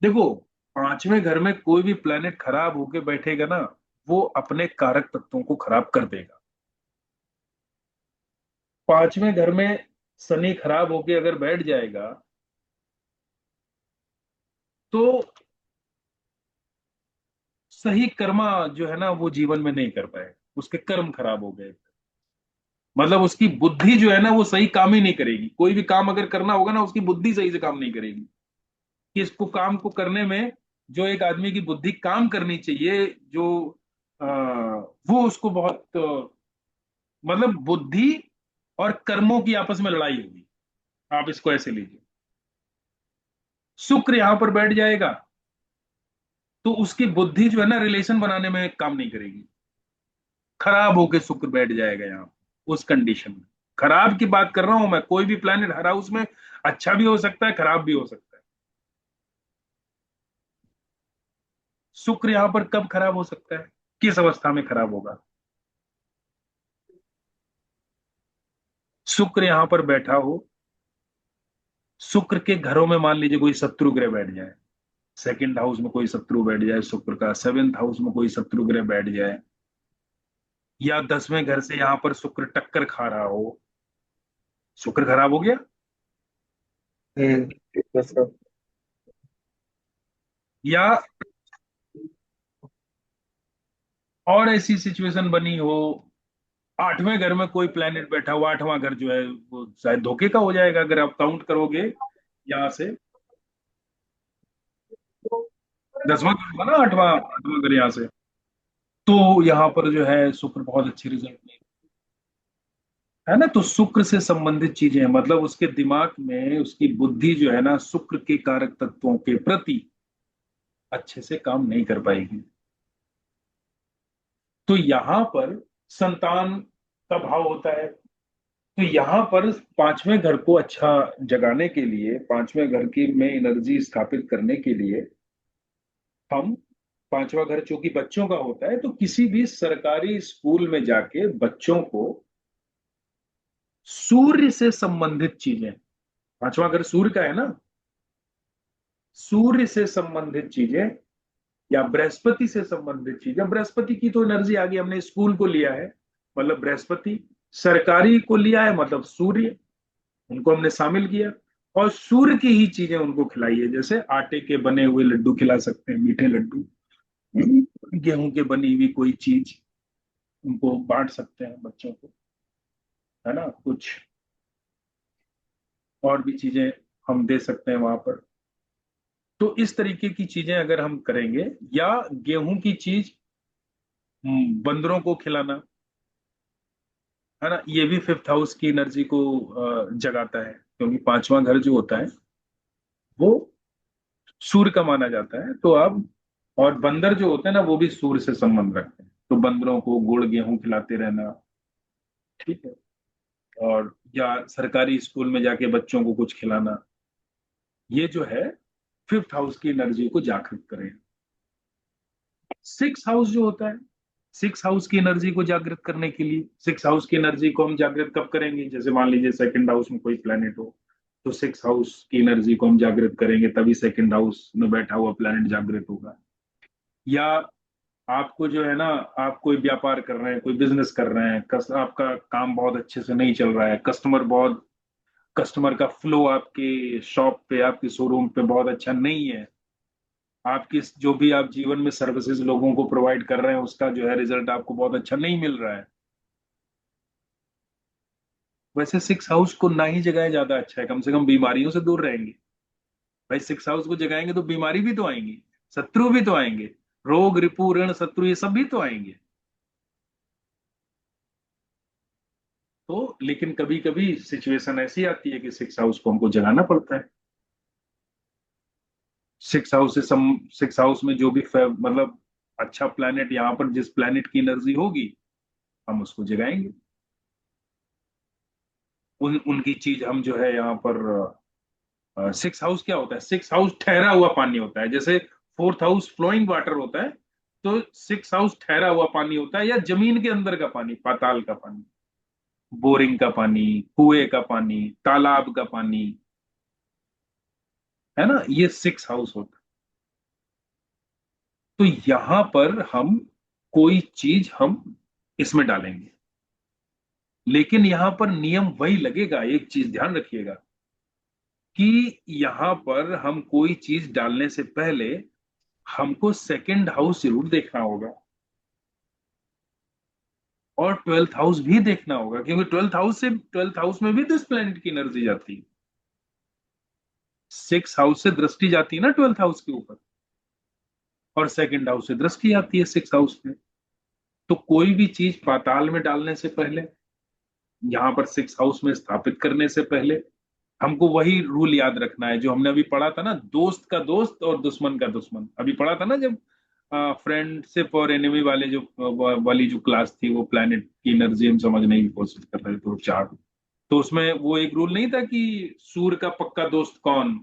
देखो, पांचवें घर में कोई भी प्लेनेट खराब होके बैठेगा ना, वो अपने कारक तत्वों को खराब कर देगा। पांचवें घर में शनि खराब होके अगर बैठ जाएगा, तो सही कर्मा जो है ना, वो जीवन में नहीं कर पाए, उसके कर्म खराब हो गए। मतलब उसकी बुद्धि जो है ना, वो सही काम ही नहीं करेगी। कोई भी काम अगर करना होगा ना, उसकी बुद्धि सही से काम नहीं करेगी। कि इसको काम को करने में जो एक आदमी की बुद्धि काम करनी चाहिए, जो वो उसको बहुत मतलब बुद्धि और कर्मों की आपस में लड़ाई होगी। आप इसको ऐसे लीजिए, शुक्र यहां पर बैठ जाएगा, तो उसकी बुद्धि जो है ना, रिलेशन बनाने में काम नहीं करेगी। खराब होके शुक्र बैठ जाएगा यहाँ, उस कंडीशन में। खराब की बात कर रहा हूं मैं, कोई भी प्लैनेट हर हाउस में अच्छा भी हो सकता है, खराब भी हो सकता है। शुक्र यहां पर कब खराब हो सकता है, किस अवस्था में खराब होगा? शुक्र यहां पर बैठा हो, शुक्र के घरों में मान लीजिए कोई शत्रु ग्रह बैठ जाए, सेकंड हाउस में कोई शत्रु बैठ जाए शुक्र का, सेवेंथ हाउस में कोई शत्रु ग्रह बैठ जाए, या 10वें घर से यहां पर शुक्र टक्कर खा रहा हो, शुक्र खराब हो गया। ठीक है सर। या और ऐसी सिचुएशन बनी हो 8वें घर में कोई प्लेनेट बैठा हुआ, 8वां घर जो है वो शायद धोखे का हो जाएगा अगर आप काउंट करोगे यहाँ से। 10वां घर होगा ना, 8वां घर यहाँ से। तो यहाँ पर जो है शुक्र बहुत अच्छे रिजल्ट नहीं है ना। तो शुक्र से संबंधित चीजें हैं, मतलब उसके दिमाग में उसकी बुद्धि जो है ना शुक्र के कारक तत्वों के प्रति अच्छे से काम नहीं कर पाएगी। तो यहाँ पर संतान का भाव होता है। तो यहाँ पर 5वें घर को अच्छा जगाने के लिए, 5वें घर की में एनर्जी स्थापित करने के लिए हम, 5वां घर चूंकि बच्चों का होता है, तो किसी भी सरकारी स्कूल में जाके बच्चों को सूर्य से संबंधित चीजें, 5वां घर सूर्य का है ना, सूर्य से संबंधित चीजें या बृहस्पति से संबंधित चीजें। बृहस्पति की तो एनर्जी आ गई, हमने स्कूल को लिया है मतलब बृहस्पति, सरकारी को लिया है मतलब सूर्य, उनको हमने शामिल किया। और सूर्य की ही चीजें उनको खिलाइए, जैसे आटे के बने हुए लड्डू खिला सकते हैं, मीठे लड्डू, गेहूं के बनी हुई कोई चीज उनको बांट सकते हैं बच्चों को, है ना। कुछ और भी चीजें हम दे सकते हैं वहां पर। तो इस तरीके की चीजें अगर हम करेंगे, या गेहूं की चीज बंदरों को खिलाना, है ना, ये भी 5th हाउस की एनर्जी को जगाता है, क्योंकि 5वां घर जो होता है वो सूर्य का माना जाता है। तो अब, और बंदर जो होते हैं ना वो भी सूर्य से संबंध रखते हैं, तो बंदरों को गुड़ गेहूं खिलाते रहना, ठीक है। और या सरकारी स्कूल में जाके बच्चों को कुछ खिलाना, ये जो है 5th हाउस की एनर्जी को जागृत करें। 6th हाउस जो होता है, 6th हाउस की एनर्जी को जागृत करने के लिए, 6th हाउस की एनर्जी को हम जागृत कब करेंगे, जैसे मान लीजिए 2nd हाउस में कोई प्लेनेट हो, तो 6th हाउस की एनर्जी को हम जागृत करेंगे, तभी 2nd हाउस में बैठा हुआ प्लेनेट जागृत होगा। या आपको जो है ना, आप कोई व्यापार कर रहे हैं, कोई बिजनेस कर रहे हैं, आपका काम बहुत अच्छे से नहीं चल रहा है, कस्टमर का फ्लो आपके शॉप पे, आपके शोरूम पे बहुत अच्छा नहीं है, आपकी जो भी आप जीवन में सर्विसेज लोगों को प्रोवाइड कर रहे हैं उसका जो है रिजल्ट आपको बहुत अच्छा नहीं मिल रहा है, वैसे 6th हाउस को ना ही जगाए ज्यादा अच्छा है, कम से कम बीमारियों से दूर रहेंगे। भाई 6th हाउस को जगाएंगे तो बीमारी भी तो आएंगी, शत्रु भी तो आएंगे, रोग रिपु ऋण शत्रु ये सब भी तो आएंगे। तो लेकिन कभी कभी सिचुएशन ऐसी आती है कि 6th हाउस को हमको जगाना पड़ता है। 6th हाउस में जो भी मतलब अच्छा प्लैनेट, यहाँ पर जिस प्लैनेट की एनर्जी होगी हम उसको जगाएंगे। उनकी चीज हम जो है यहाँ पर, 6th हाउस क्या होता है, 6th हाउस ठहरा हुआ पानी होता है, जैसे 4th हाउस फ्लोइंग वाटर होता है, तो 6th हाउस ठहरा हुआ पानी होता है, या जमीन के अंदर का पानी, पाताल का पानी, बोरिंग का पानी, कुएं का पानी, तालाब का पानी, है ना, ये 6th हाउस होता है। तो यहां पर हम कोई चीज हम इसमें डालेंगे, लेकिन यहां पर नियम वही लगेगा, एक चीज ध्यान रखिएगा कि यहां पर हम कोई चीज डालने से पहले हमको 2nd हाउस जरूर देखना होगा, और 12th हाउस भी देखना होगा, क्योंकि 12th हाउस में भी तो इस प्लेनेट की एनर्जी जाती है। 6th हाउस से दृष्टि जाती है ना 12th हाउस के ऊपर, और 2nd हाउस से दृष्टि आती है 6th हाउस में। तो कोई भी चीज पाताल में डालने से पहले, यहाँ पर 6th हाउस में स्थापित करने से पहले, हमको वही रूल याद रखना है जो हमने अभी पढ़ा था ना, दोस्त का दोस्त और दुश्मन का दुश्मन, अभी पढ़ा था ना जब फ्रेंडशिप और एनिमी वाले जो वाली जो क्लास थी, वो प्लैनेट की एनर्जी हम समझने की कोशिश कर रहे थे, वो चार। तो उसमें वो एक रूल नहीं था कि सूर्य का पक्का दोस्त कौन,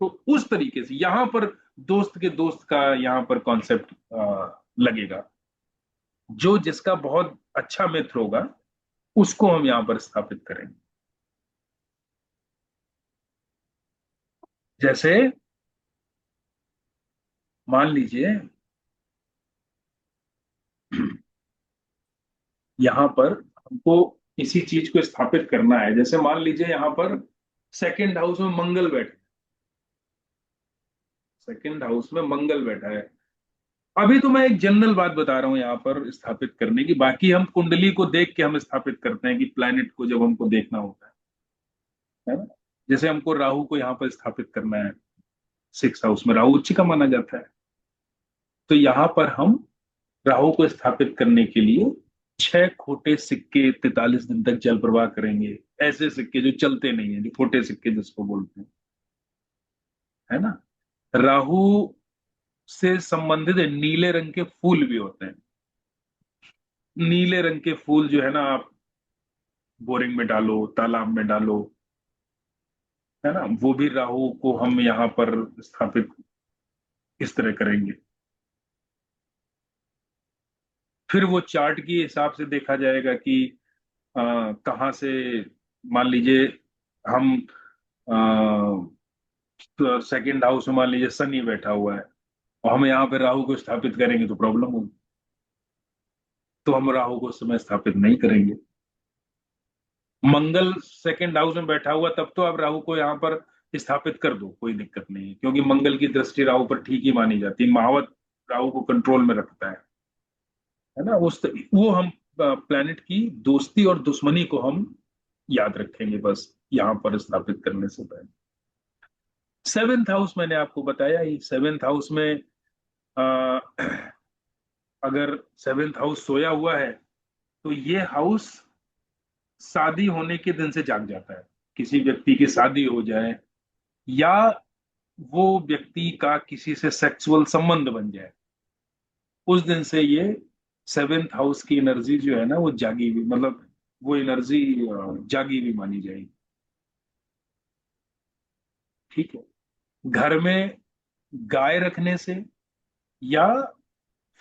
तो उस तरीके से यहाँ पर दोस्त के दोस्त का यहाँ पर कॉन्सेप्ट लगेगा, जो जिसका बहुत अच्छा मित्र होगा उसको हम यहाँ पर स्थापित करेंगे। जैसे मान लीजिए यहाँ पर हमको इसी चीज को स्थापित करना है, जैसे मान लीजिए यहाँ पर 2nd हाउस में मंगल बैठा, 2nd हाउस में मंगल बैठा है, अभी तो मैं एक जनरल बात बता रहा हूं यहां पर स्थापित करने की, बाकी हम कुंडली को देख के हम स्थापित करते हैं कि प्लैनेट को जब हमको देखना होता है ना। जैसे हमको राहु को यहाँ पर स्थापित करना है, 6 हाउस में राहु उच्च का माना जाता है, तो यहाँ पर हम राहु को स्थापित करने के लिए 6 खोटे सिक्के 43 दिन तक जल प्रवाह करेंगे। ऐसे सिक्के जो चलते नहीं है, जो खोटे सिक्के जिसको बोलते हैं, है ना। राहु से संबंधित नीले रंग के फूल भी होते हैं। नीले रंग के फूल जो है ना, आप बोरिंग में डालो, तालाब में डालो, है ना, वो भी राहु को हम यहाँ पर स्थापित इस तरह करेंगे। फिर वो चार्ट के हिसाब से देखा जाएगा कि कहाँ से, मान लीजिए हम सेकंड हाउस में मान लीजिए शनि बैठा हुआ है और हम यहाँ पे राहु को स्थापित करेंगे तो प्रॉब्लम होगी, तो हम राहु को उस समय स्थापित नहीं करेंगे। मंगल सेकंड हाउस में बैठा हुआ, तब तो आप राहु को यहाँ पर स्थापित कर दो, कोई दिक्कत नहीं है, क्योंकि मंगल की दृष्टि राहु पर ठीक ही मानी जाती है। महावत राहु को कंट्रोल में रखता है ना। वो हम प्लैनेट की दोस्ती और दुश्मनी को हम याद रखेंगे बस, यहाँ पर स्थापित करने से पहले। 7th हाउस मैंने आपको बताया ही, 7th हाउस में आ, अगर 7th हाउस सोया हुआ है तो ये हाउस शादी होने के दिन से जाग जाता है। किसी व्यक्ति की शादी हो जाए या वो व्यक्ति का किसी से सेक्सुअल संबंध बन जाए, उस दिन से ये 7th हाउस की एनर्जी जो है ना वो जागी हुई, मतलब वो एनर्जी जागी हुई मानी जाएगी। ठीक है। घर में गाय रखने से या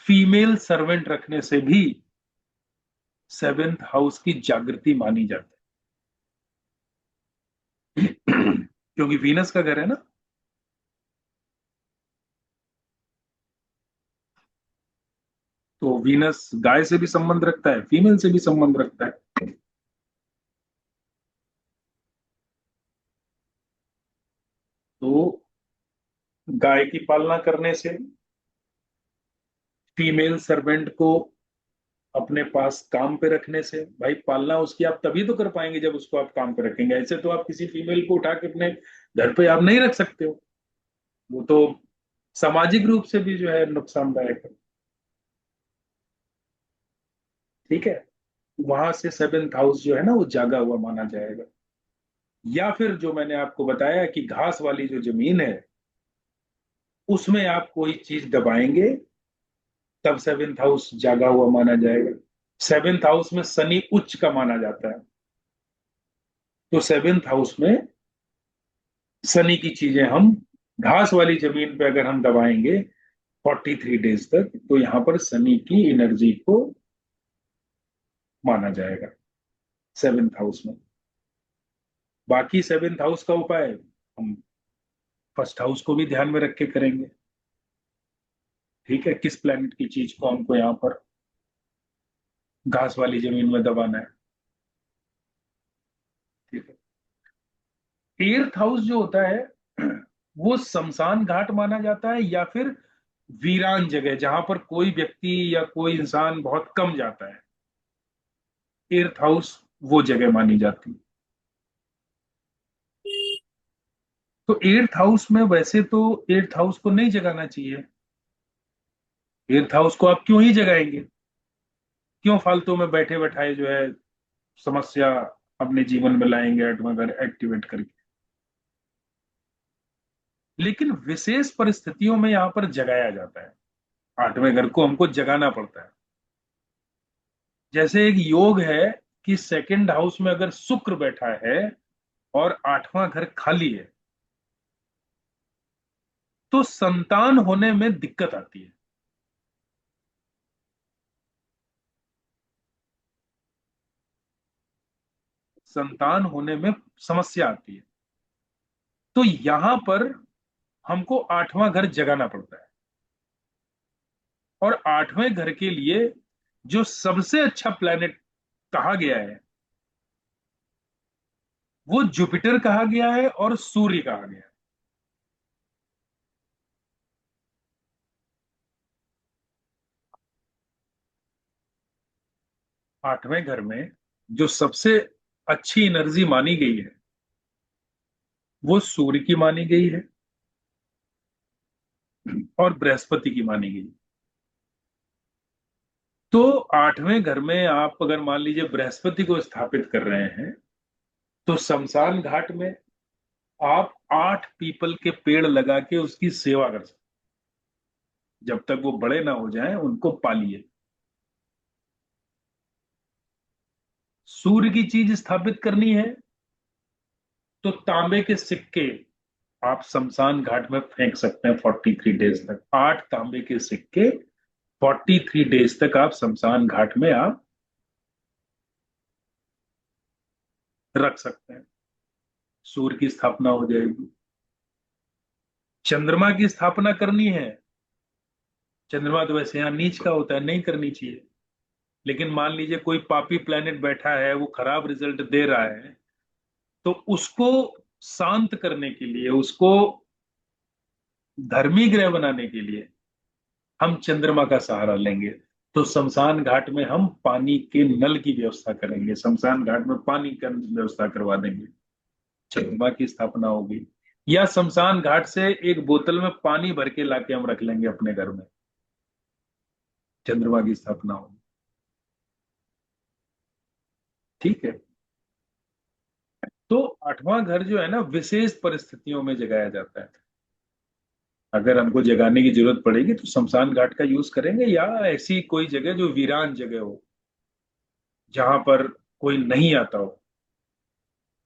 फीमेल सर्वेंट रखने से भी 7th हाउस की जागृति मानी जाती है। क्योंकि वीनस का घर है ना। तो वीनस गाय से भी संबंध रखता है, फीमेल से भी संबंध रखता है। तो गाय की पालना करने से, फीमेल सर्वेंट को अपने पास काम पे रखने से, भाई पालना उसकी आप तभी तो कर पाएंगे जब उसको आप काम पे रखेंगे। ऐसे तो आप किसी फीमेल को उठा के अपने घर पे आप नहीं रख सकते हो, वो तो सामाजिक रूप से भी जो है नुकसानदायक है। ठीक है। वहां से 7th हाउस जो है ना वो जागा हुआ माना जाएगा। या फिर जो मैंने आपको बताया कि घास वाली जो जमीन है उसमें आप कोई चीज दबाएंगे, तब 7th हाउस जागा हुआ माना जाएगा। 7th हाउस में शनि उच्च का माना जाता है, तो 7th हाउस में शनि की चीजें हम घास वाली जमीन पे अगर हम दबाएंगे 43 डेज तक, तो यहां पर शनि की एनर्जी को माना जाएगा 7th हाउस में। बाकी 7th हाउस का उपाय हम फर्स्ट हाउस को भी ध्यान में रख के करेंगे। ठीक है, किस प्लैनेट की चीज को हमको यहाँ पर घास वाली जमीन में दबाना है। ठीक है। 8th हाउस जो होता है वो शमशान घाट माना जाता है या फिर वीरान जगह जहां पर कोई व्यक्ति या कोई इंसान बहुत कम जाता है। 8th हाउस वो जगह मानी जाती है। तो 8th हाउस में वैसे तो 8th हाउस को नहीं जगाना चाहिए। 8th हाउस को आप क्यों ही जगाएंगे, क्यों फालतू में बैठे बैठाए जो है समस्या अपने जीवन में लाएंगे 8वां घर एक्टिवेट करके। लेकिन विशेष परिस्थितियों में यहां पर जगाया जाता है, 8वें घर को हमको जगाना पड़ता है। जैसे एक योग है कि 2nd हाउस में अगर शुक्र बैठा है और 8वां घर खाली है तो संतान होने में दिक्कत आती है। संतान होने में समस्या आती है। तो यहां पर हमको 8वां घर जगाना पड़ता है। और 8वें घर के लिए जो सबसे अच्छा प्लैनेट कहा गया है वो जुपिटर कहा गया है और सूर्य कहा गया है। 8वें घर में जो सबसे अच्छी एनर्जी मानी गई है वो सूर्य की मानी गई है और बृहस्पति की मानी गई है। तो 8वें घर में आप अगर मान लीजिए बृहस्पति को स्थापित कर रहे हैं तो शमशान घाट में आप 8 पीपल के पेड़ लगा के उसकी सेवा कर सकते हैं। जब तक वो बड़े ना हो जाएं उनको पालिए। सूर्य की चीज स्थापित करनी है तो तांबे के सिक्के आप शमशान घाट में फेंक सकते हैं 43 डेज तक। 8 तांबे के सिक्के 43 डेज तक आप शमशान घाट में आप रख सकते हैं। सूर्य की स्थापना हो जाएगी। चंद्रमा की स्थापना करनी है। चंद्रमा तो वैसे यहां नीच का होता है, नहीं करनी चाहिए। लेकिन मान लीजिए कोई पापी प्लेनेट बैठा है, वो खराब रिजल्ट दे रहा है, तो उसको शांत करने के लिए, उसको धर्मी ग्रह बनाने के लिए हम चंद्रमा का सहारा लेंगे। तो शमशान घाट में हम पानी के नल की व्यवस्था करेंगे, शमशान घाट में पानी का व्यवस्था करवा देंगे। चंद्रमा की स्थापना होगी। या शमशान घाट से एक बोतल में पानी भर के लाके हम रख लेंगे अपने घर में, चंद्रमा की स्थापना होगी। ठीक है। तो 8वां घर जो है ना, विशेष परिस्थितियों में जगाया जाता है। अगर हमको जगाने की जरूरत पड़ेगी तो शमशान घाट का यूज करेंगे, या ऐसी कोई जगह जो वीरान जगह हो, जहां पर कोई नहीं आता हो,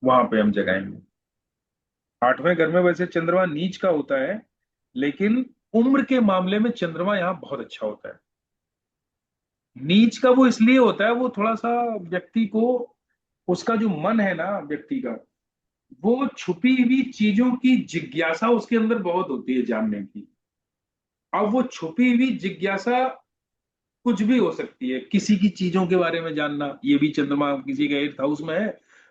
वहां पे हम जगाएंगे। 8वें घर में वैसे चंद्रमा नीच का होता है, लेकिन उम्र के मामले में चंद्रमा यहाँ बहुत अच्छा होता है। नीच का वो इसलिए होता है, वो थोड़ा सा व्यक्ति को, उसका जो मन है ना व्यक्ति का, वो छुपी हुई चीजों की जिज्ञासा उसके अंदर बहुत होती है जानने की। अब वो छुपी हुई जिज्ञासा कुछ भी हो सकती है, किसी की चीजों के बारे में जानना। ये भी चंद्रमा किसी का 8th हाउस में है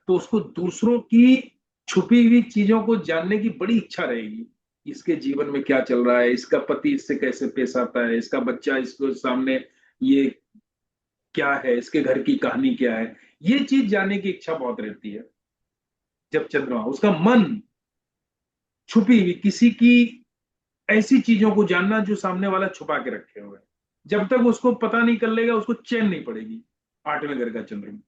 तो उसको दूसरों की छुपी हुई चीजों को जानने की बड़ी इच्छा रहेगी। इसके जीवन में क्या चल रहा है, इसका पति इससे कैसे पेश आता है, इसका बच्चा इसको सामने ये क्या है, इसके घर की कहानी क्या है, ये चीज जानने की इच्छा बहुत रहती है। जब चंद्रमा, उसका मन छुपी हुई किसी की ऐसी चीजों को जानना जो सामने वाला छुपा के रखे हुए हैं, जब तक उसको पता नहीं कर लेगा उसको चैन नहीं पड़ेगी। 8वें घर का चंद्रमा,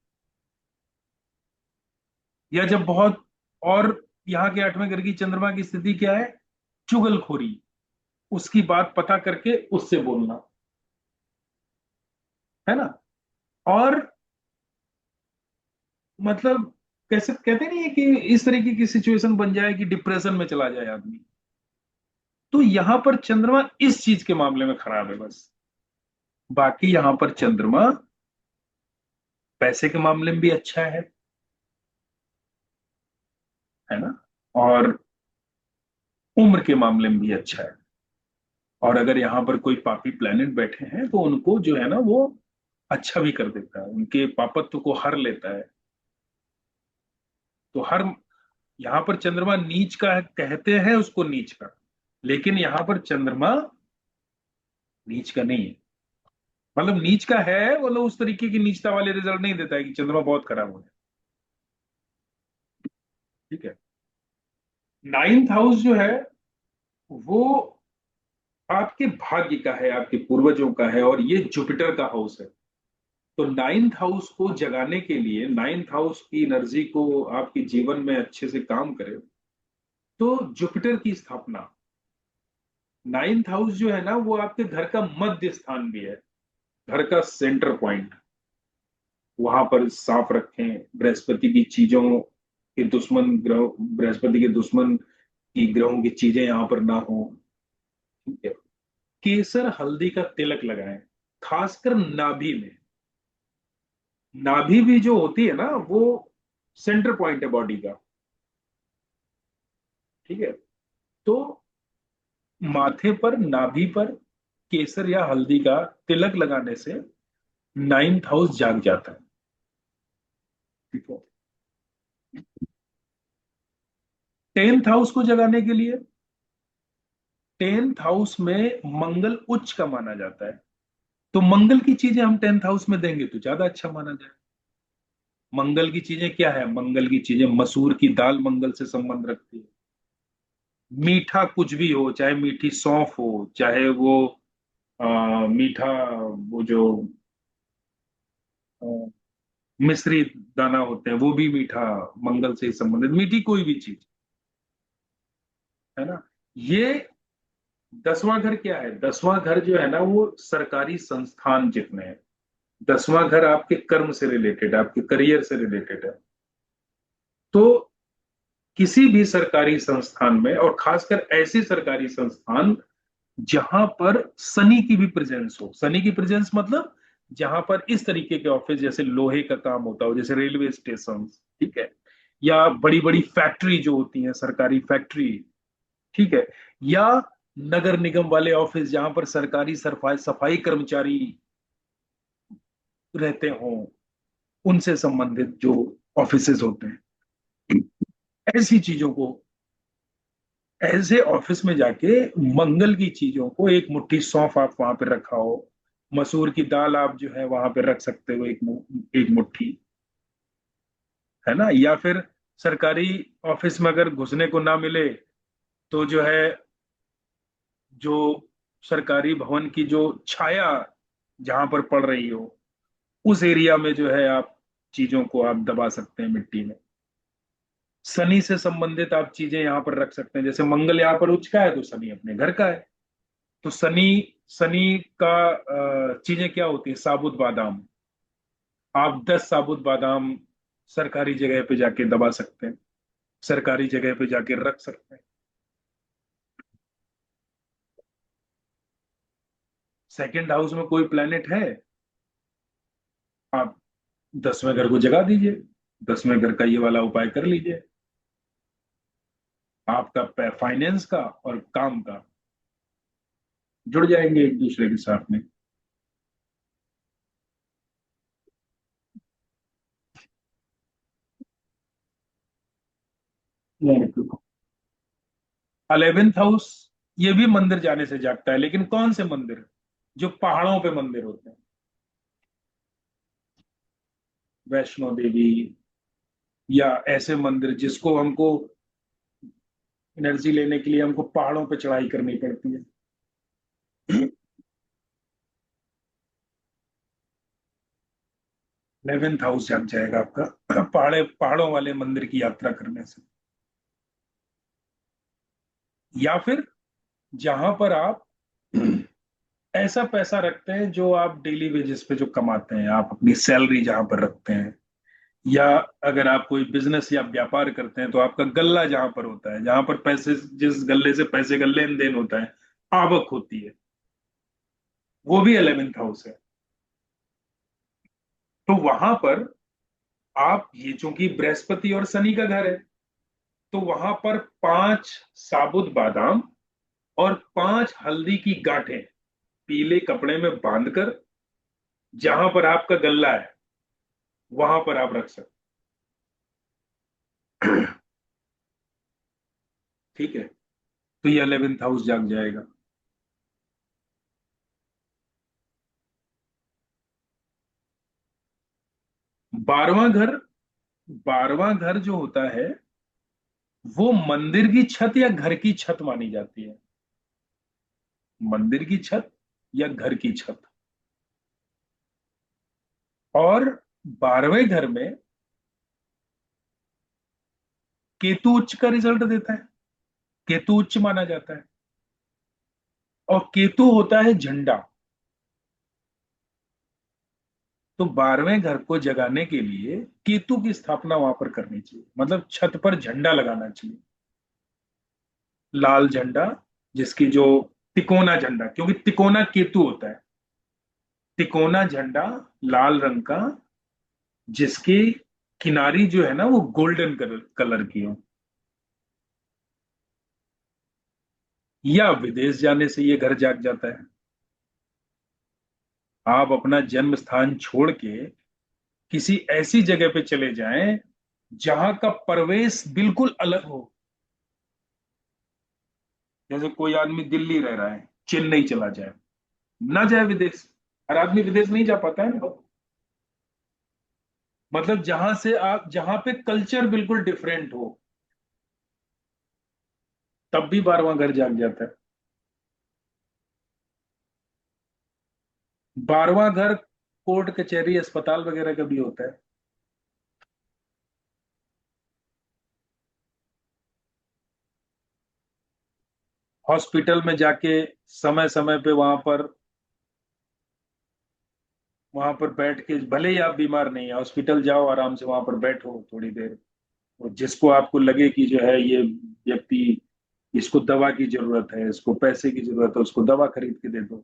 या जब बहुत, और यहाँ के 8वें घर की चंद्रमा की स्थिति क्या है, चुगलखोरी, उसकी बात पता करके उससे बोलना, है ना। और मतलब कैसे कहते नहीं है कि इस तरीके की सिचुएशन बन जाए कि डिप्रेशन में चला जाए आदमी। तो यहां पर चंद्रमा इस चीज के मामले में खराब है बस। बाकी यहां पर चंद्रमा पैसे के मामले में भी अच्छा है ना, और उम्र के मामले में भी अच्छा है। और अगर यहाँ पर कोई पापी प्लेनेट बैठे हैं तो उनको जो है ना वो अच्छा भी कर देता है, उनके पापत्व को हर लेता है। तो हर, यहाँ पर चंद्रमा नीच का है, कहते हैं उसको नीच का, लेकिन यहाँ पर चंद्रमा नीच का नहीं है। मतलब नीच का है, मतलब उस तरीके की नीचता वाले रिजल्ट नहीं देता है कि चंद्रमा बहुत खराब हो जाए। ठीक है। 9th हाउस जो है वो आपके भाग्य का है, आपके पूर्वजों का है, और ये जुपिटर का हाउस है। तो 9th हाउस को जगाने के लिए, 9th हाउस की एनर्जी को आपके जीवन में अच्छे से काम करे, तो जुपिटर की स्थापना, 9th हाउस जो है ना वो आपके घर का मध्य स्थान भी है, घर का सेंटर पॉइंट। वहां पर साफ रखें, बृहस्पति की चीजों के दुश्मन ग्रह, बृहस्पति के दुश्मन की ग्रहों की चीजें यहां पर ना हो। ठीक है। केसर हल्दी का तिलक लगाएं, खासकर नाभि में। नाभि भी जो होती है ना वो सेंटर पॉइंट है बॉडी का। ठीक है। तो माथे पर, नाभि पर केसर या हल्दी का तिलक लगाने से 9th हाउस जाग जाता है। ठीक है। 10th हाउस को जगाने के लिए, 10th हाउस में मंगल उच्च का माना जाता है। तो मंगल की चीजें हम 10th हाउस में देंगे तो ज्यादा अच्छा माना जाए। मंगल की चीजें क्या है? मंगल की चीजें, मसूर की दाल मंगल से संबंध रखती है। मीठा कुछ भी हो, चाहे मीठी सौंफ हो, चाहे वो मीठा, वो जो अ, मिश्री दाना होते हैं वो भी मीठा, मंगल से ही संबंधित मीठी कोई भी चीज, है ना। ये 10वां घर क्या है? 10वां घर जो है ना वो सरकारी संस्थान जितने हैं। 10वां घर आपके कर्म से रिलेटेड है, आपके करियर से रिलेटेड है। तो किसी भी सरकारी संस्थान में, और खासकर ऐसे सरकारी संस्थान जहां पर शनि की भी प्रेजेंस हो। शनि की प्रेजेंस मतलब जहां पर इस तरीके के ऑफिस, जैसे लोहे का काम होता हो, जैसे रेलवे स्टेशन, ठीक है, या बड़ी बड़ी फैक्ट्री जो होती हैं, सरकारी फैक्ट्री, ठीक है, या नगर निगम वाले ऑफिस जहां पर सरकारी सफाई सफाई कर्मचारी रहते हों, उनसे संबंधित जो ऑफिसेज होते हैं, ऐसी चीजों को, ऐसे ऑफिस में जाके मंगल की चीजों को, एक मुट्ठी सौंफ आप वहां पे रखा हो, मसूर की दाल आप जो है वहां पे रख सकते हो, एक मुट्ठी, है ना। या फिर सरकारी ऑफिस में अगर घुसने को ना मिले तो जो है, जो सरकारी भवन की जो छाया जहां पर पड़ रही हो, उस एरिया में जो है आप चीजों को आप दबा सकते हैं मिट्टी में। शनि से संबंधित आप चीजें यहां पर रख सकते हैं, जैसे मंगल यहां पर उच्च का है तो शनि अपने घर का है। तो शनि, शनि का चीजें क्या होती है? साबुत बादाम। आप 10 साबुत बादाम सरकारी जगह पे जाके दबा सकते हैं, सरकारी जगह पे जाके रख सकते हैं। सेकंड हाउस में कोई प्लेनेट है, आप 10वें घर को जगा दीजिए, 10वें घर का ये वाला उपाय कर लीजिए, आपका फाइनेंस का और काम का जुड़ जाएंगे एक दूसरे के साथ में। ये 11th हाउस, ये भी मंदिर जाने से जागता है, लेकिन कौन से मंदिर? जो पहाड़ों पे मंदिर होते हैं, वैष्णो देवी, या ऐसे मंदिर जिसको हमको एनर्जी लेने के लिए हमको पहाड़ों पे चढ़ाई करनी पड़ती है। 11th हाउस जाग जाएगा आपका पहाड़ों वाले मंदिर की यात्रा करने से। या फिर जहां पर आप ऐसा पैसा रखते हैं जो आप डेली वेजेस पे जो कमाते हैं, आप अपनी सैलरी जहां पर रखते हैं, या अगर आप कोई बिजनेस या व्यापार करते हैं तो आपका गल्ला जहां पर होता है, जहां पर पैसे, जिस गल्ले से पैसे का लेन देन होता है, आवक होती है, वो भी 11th हाउस है। तो वहां पर आप, ये चूंकि बृहस्पति और शनि का घर है, तो वहां पर 5 साबुत बादाम और 5 हल्दी की गांठें पीले कपड़े में बांधकर जहां पर आपका गल्ला है वहां पर आप रख सकते। ठीक है, तो ये 11th हाउस जाग जाएगा। बारहवां घर, 12वां घर जो होता है वो मंदिर की छत या घर की छत मानी जाती है। मंदिर की छत या घर की छत। और 12वें घर में केतु उच्च का रिजल्ट देता है, केतु उच्च माना जाता है। और केतु होता है झंडा। तो 12वें घर को जगाने के लिए केतु की स्थापना वहां पर करनी चाहिए, मतलब छत पर झंडा लगाना चाहिए, लाल झंडा, जिसकी जो तिकोना झंडा, क्योंकि तिकोना केतु होता है, तिकोना झंडा लाल रंग का, जिसकी किनारी जो है ना वो गोल्डन कलर की हो। या विदेश जाने से ये घर जाग जाता है। आप अपना जन्म स्थान छोड़ के किसी ऐसी जगह पे चले जाएं जहां का प्रवेश बिल्कुल अलग हो। जैसे कोई आदमी दिल्ली रह रहा है, चेन्नई चला जाए, ना जाए विदेश, हर आदमी विदेश नहीं जा पाता है ना। मतलब जहां पे कल्चर बिल्कुल डिफरेंट हो, तब भी 12वां घर जाग जाता है। 12वां घर कोर्ट कचहरी अस्पताल वगैरह का भी होता है। हॉस्पिटल में जाके समय समय पे वहां पर बैठ के, भले ही आप बीमार नहीं है, हॉस्पिटल जाओ, आराम से वहां पर बैठो थोड़ी देर, और जिसको आपको लगे कि जो है ये व्यक्ति, इसको दवा की जरूरत है, इसको पैसे की जरूरत है, उसको दवा खरीद के दे दो।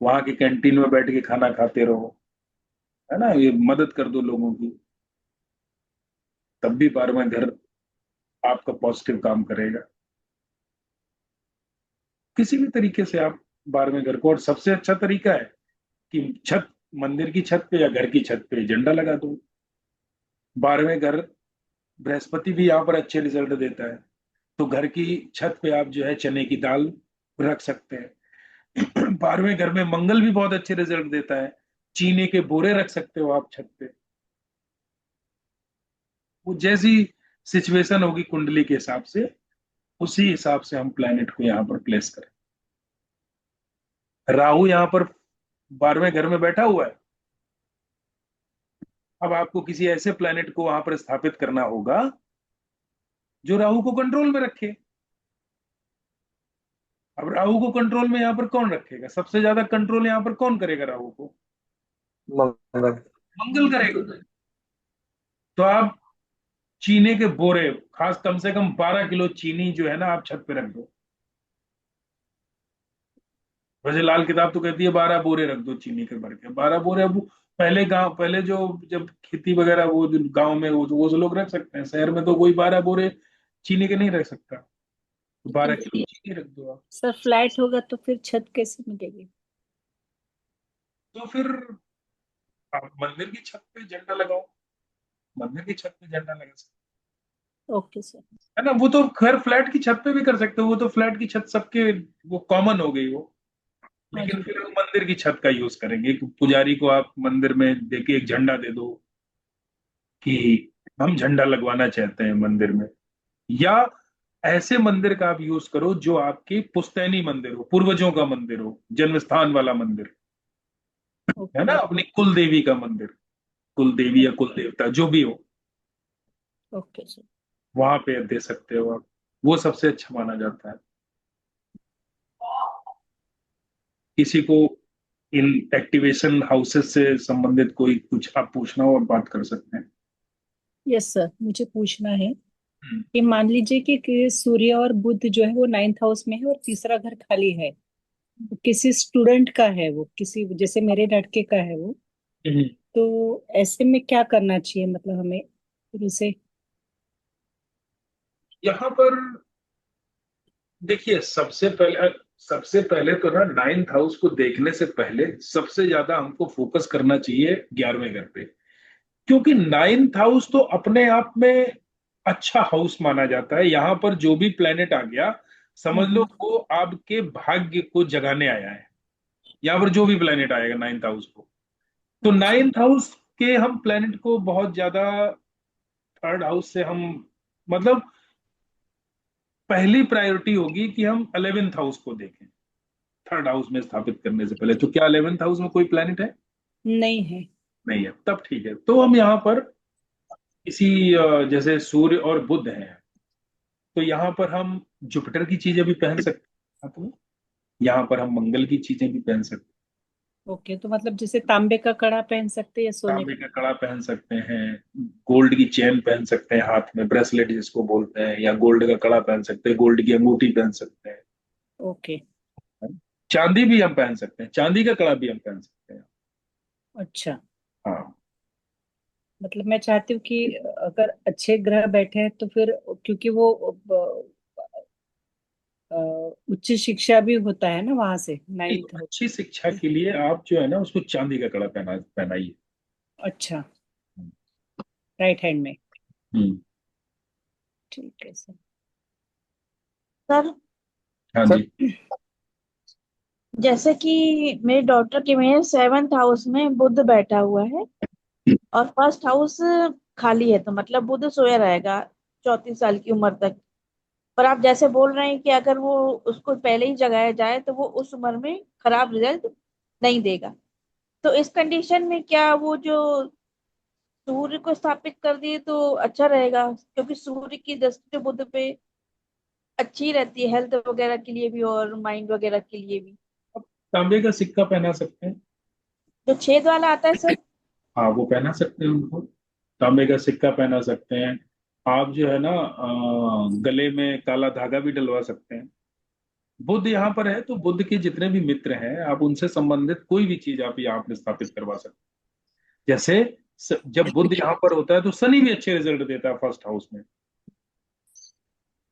वहां की कैंटीन में बैठ के खाना खाते रहो, है ना, ये मदद कर दो लोगों की। तब भी 12वां घर आपका पॉजिटिव काम करेगा। किसी भी तरीके से आप 12वें घर को, और सबसे अच्छा तरीका है कि छत, मंदिर की छत पे या घर की छत पे झंडा लगा दो। 12वें घर, बृहस्पति भी यहाँ पर अच्छे रिजल्ट देता है, तो घर की छत पे आप जो है चने की दाल रख सकते हैं। 12वें घर में मंगल भी बहुत अच्छे रिजल्ट देता है, चीनी के बोरे रख सकते हो आप छत पे। वो जैसी सिचुएशन होगी कुंडली के हिसाब से, उसी हिसाब से हम प्लेनेट को यहाँ पर प्लेस करें। राहु यहाँ पर 12वें घर में बैठा हुआ है। अब आपको किसी ऐसे प्लेनेट को वहां पर स्थापित करना होगा जो राहु को कंट्रोल में रखे। अब राहु को कंट्रोल में यहाँ पर कौन रखेगा? सबसे ज्यादा कंट्रोल यहाँ पर कौन करेगा राहु को? मंगल। मंगल करेगा। तो आप चीनी के बोरे, खास कम से कम 12 किलो चीनी जो है ना, आप छत पे रख दो। वैसे लाल किताब तो कहती है 12 बोरे रख दो चीनी के भर के, 12 बोरे। अब पहले जो, जब खेती वगैरह वो गांव में वो जो लोग रख सकते हैं, शहर में तो कोई 12 बोरे चीनी के नहीं रख सकता। तो 12 किलो चीनी रख दो आप। सर फ्लैट होगा तो फिर छत कैसे मिलेगी? तो फिर आप मंदिर की छत पे झंडा लगाओ, मंदिर की छत पे झंडा लगा सकते ओके सर। है ना। वो तो खैर फ्लैट की छत पे भी कर सकते हो, वो तो फ्लैट की छत सबके, वो कॉमन हो गई वो। हाँ लेकिन जी। फिर हम मंदिर की छत का यूज करेंगे। एक पुजारी को आप मंदिर में देके एक झंडा दे दो कि हम झंडा लगवाना चाहते हैं मंदिर में। या ऐसे मंदिर का आप यूज करो जो आपके पुश्तैनी मंदिर हो, पूर्वजों का मंदिर हो, जन्म स्थान वाला मंदिर, है ना, ओके। अपनी कुल देवी का मंदिर, कुल देवी या कुल देवता जो भी हो, ओके सर। वहां पे दे सकते हो आप। वो सबसे अच्छा माना जाता है। किसी को इन एक्टिवेशन हाउसेस से संबंधित कोई कुछ आप पूछना हो, आप बात कर सकते हैं। यस सर, मुझे पूछना है हम्म। कि मान लीजिए कि सूर्य और बुध जो है वो 9th हाउस में है और तीसरा घर खाली है, किसी स्टूडेंट का है, वो किसी जैसे मेरे लड़के का है वो, हम्म। तो ऐसे में क्या करना चाहिए, मतलब हमें शुरू से? यहाँ पर देखिए, सबसे पहले तो ना 9th हाउस को देखने से पहले सबसे ज्यादा हमको फोकस करना चाहिए 11वें घर पे। क्योंकि 9th हाउस तो अपने आप में अच्छा हाउस माना जाता है। यहाँ पर जो भी प्लेनेट आ गया, समझ लो हम्म। वो आपके भाग्य को जगाने आया है। यहाँ पर जो भी प्लेनेट आएगा 9th हाउस को, तो अच्छा। 9th हाउस के हम प्लेनेट को बहुत ज्यादा, 3rd हाउस से हम, मतलब पहली प्रायोरिटी होगी कि हम 11th हाउस को देखें 3rd हाउस में स्थापित करने से पहले। तो क्या 11th हाउस में कोई प्लेनेट है? नहीं है। नहीं है, तब ठीक है। तो हम यहाँ पर किसी जैसे सूर्य और बुध हैं, तो यहाँ पर हम जुपिटर की चीजें भी पहन सकते हैं हाथ में। यहाँ पर हम मंगल की चीजें भी पहन सकते हैं। ओके, तो मतलब जैसे तांबे का कड़ा पहन सकते हैं या सोने तांबे का? का कड़ा पहन सकते हैं, गोल्ड की चेन पहन सकते हैं हाथ में, ब्रेसलेट जिसको बोलते हैं, या गोल्ड का कड़ा पहन सकते हैं, गोल्ड की अंगूठी पहन सकते हैं। ओके। चांदी भी हम पहन सकते हैं, चांदी का कड़ा भी हम पहन सकते हैं। अच्छा, हाँ। मतलब मैं चाहती हूँ कि अगर अच्छे ग्रह बैठे हैं तो फिर, क्योंकि वो अ, उच्च शिक्षा भी होता है ना वहां से, नहीं, 9th हाउस। अच्छी शिक्षा के लिए आप जो है ना उसको चांदी का कड़ा पहनाइए। अच्छा, राइट हैंड में। हम्म। ठीक है सर। सर हाँ सर जी। जैसे कि मेरे डॉटर के में 7th हाउस में बुध बैठा हुआ है और 1st हाउस खाली है, तो मतलब बुध सोया रहेगा 34 साल की उम्र तक। पर आप जैसे बोल रहे हैं कि अगर वो उसको पहले ही जगाया जाए तो वो उस उम्र में खराब रिजल्ट नहीं देगा। तो इस कंडीशन में क्या वो जो सूर्य को स्थापित कर दिए तो अच्छा रहेगा, क्योंकि सूर्य की दृष्टि जो बुध पे अच्छी रहती है हेल्थ वगैरह के लिए भी और माइंड वगैरह के लिए भी। तांबे का सिक्का पहना सकते हैं। जो छेद वाला आता है सर। हाँ, वो पहना सकते हैं उनको। तांबे का सिक्का पहना सकते हैं। आप जो है ना गले में काला धागा भी डलवा सकते हैं। बुध यहाँ पर है तो बुध के जितने भी मित्र हैं आप उनसे संबंधित कोई भी चीज आप यहाँ पर स्थापित करवा सकते हैं। जैसे जब बुध यहाँ पर होता है तो शनि भी अच्छे रिजल्ट देता है 1st हाउस में।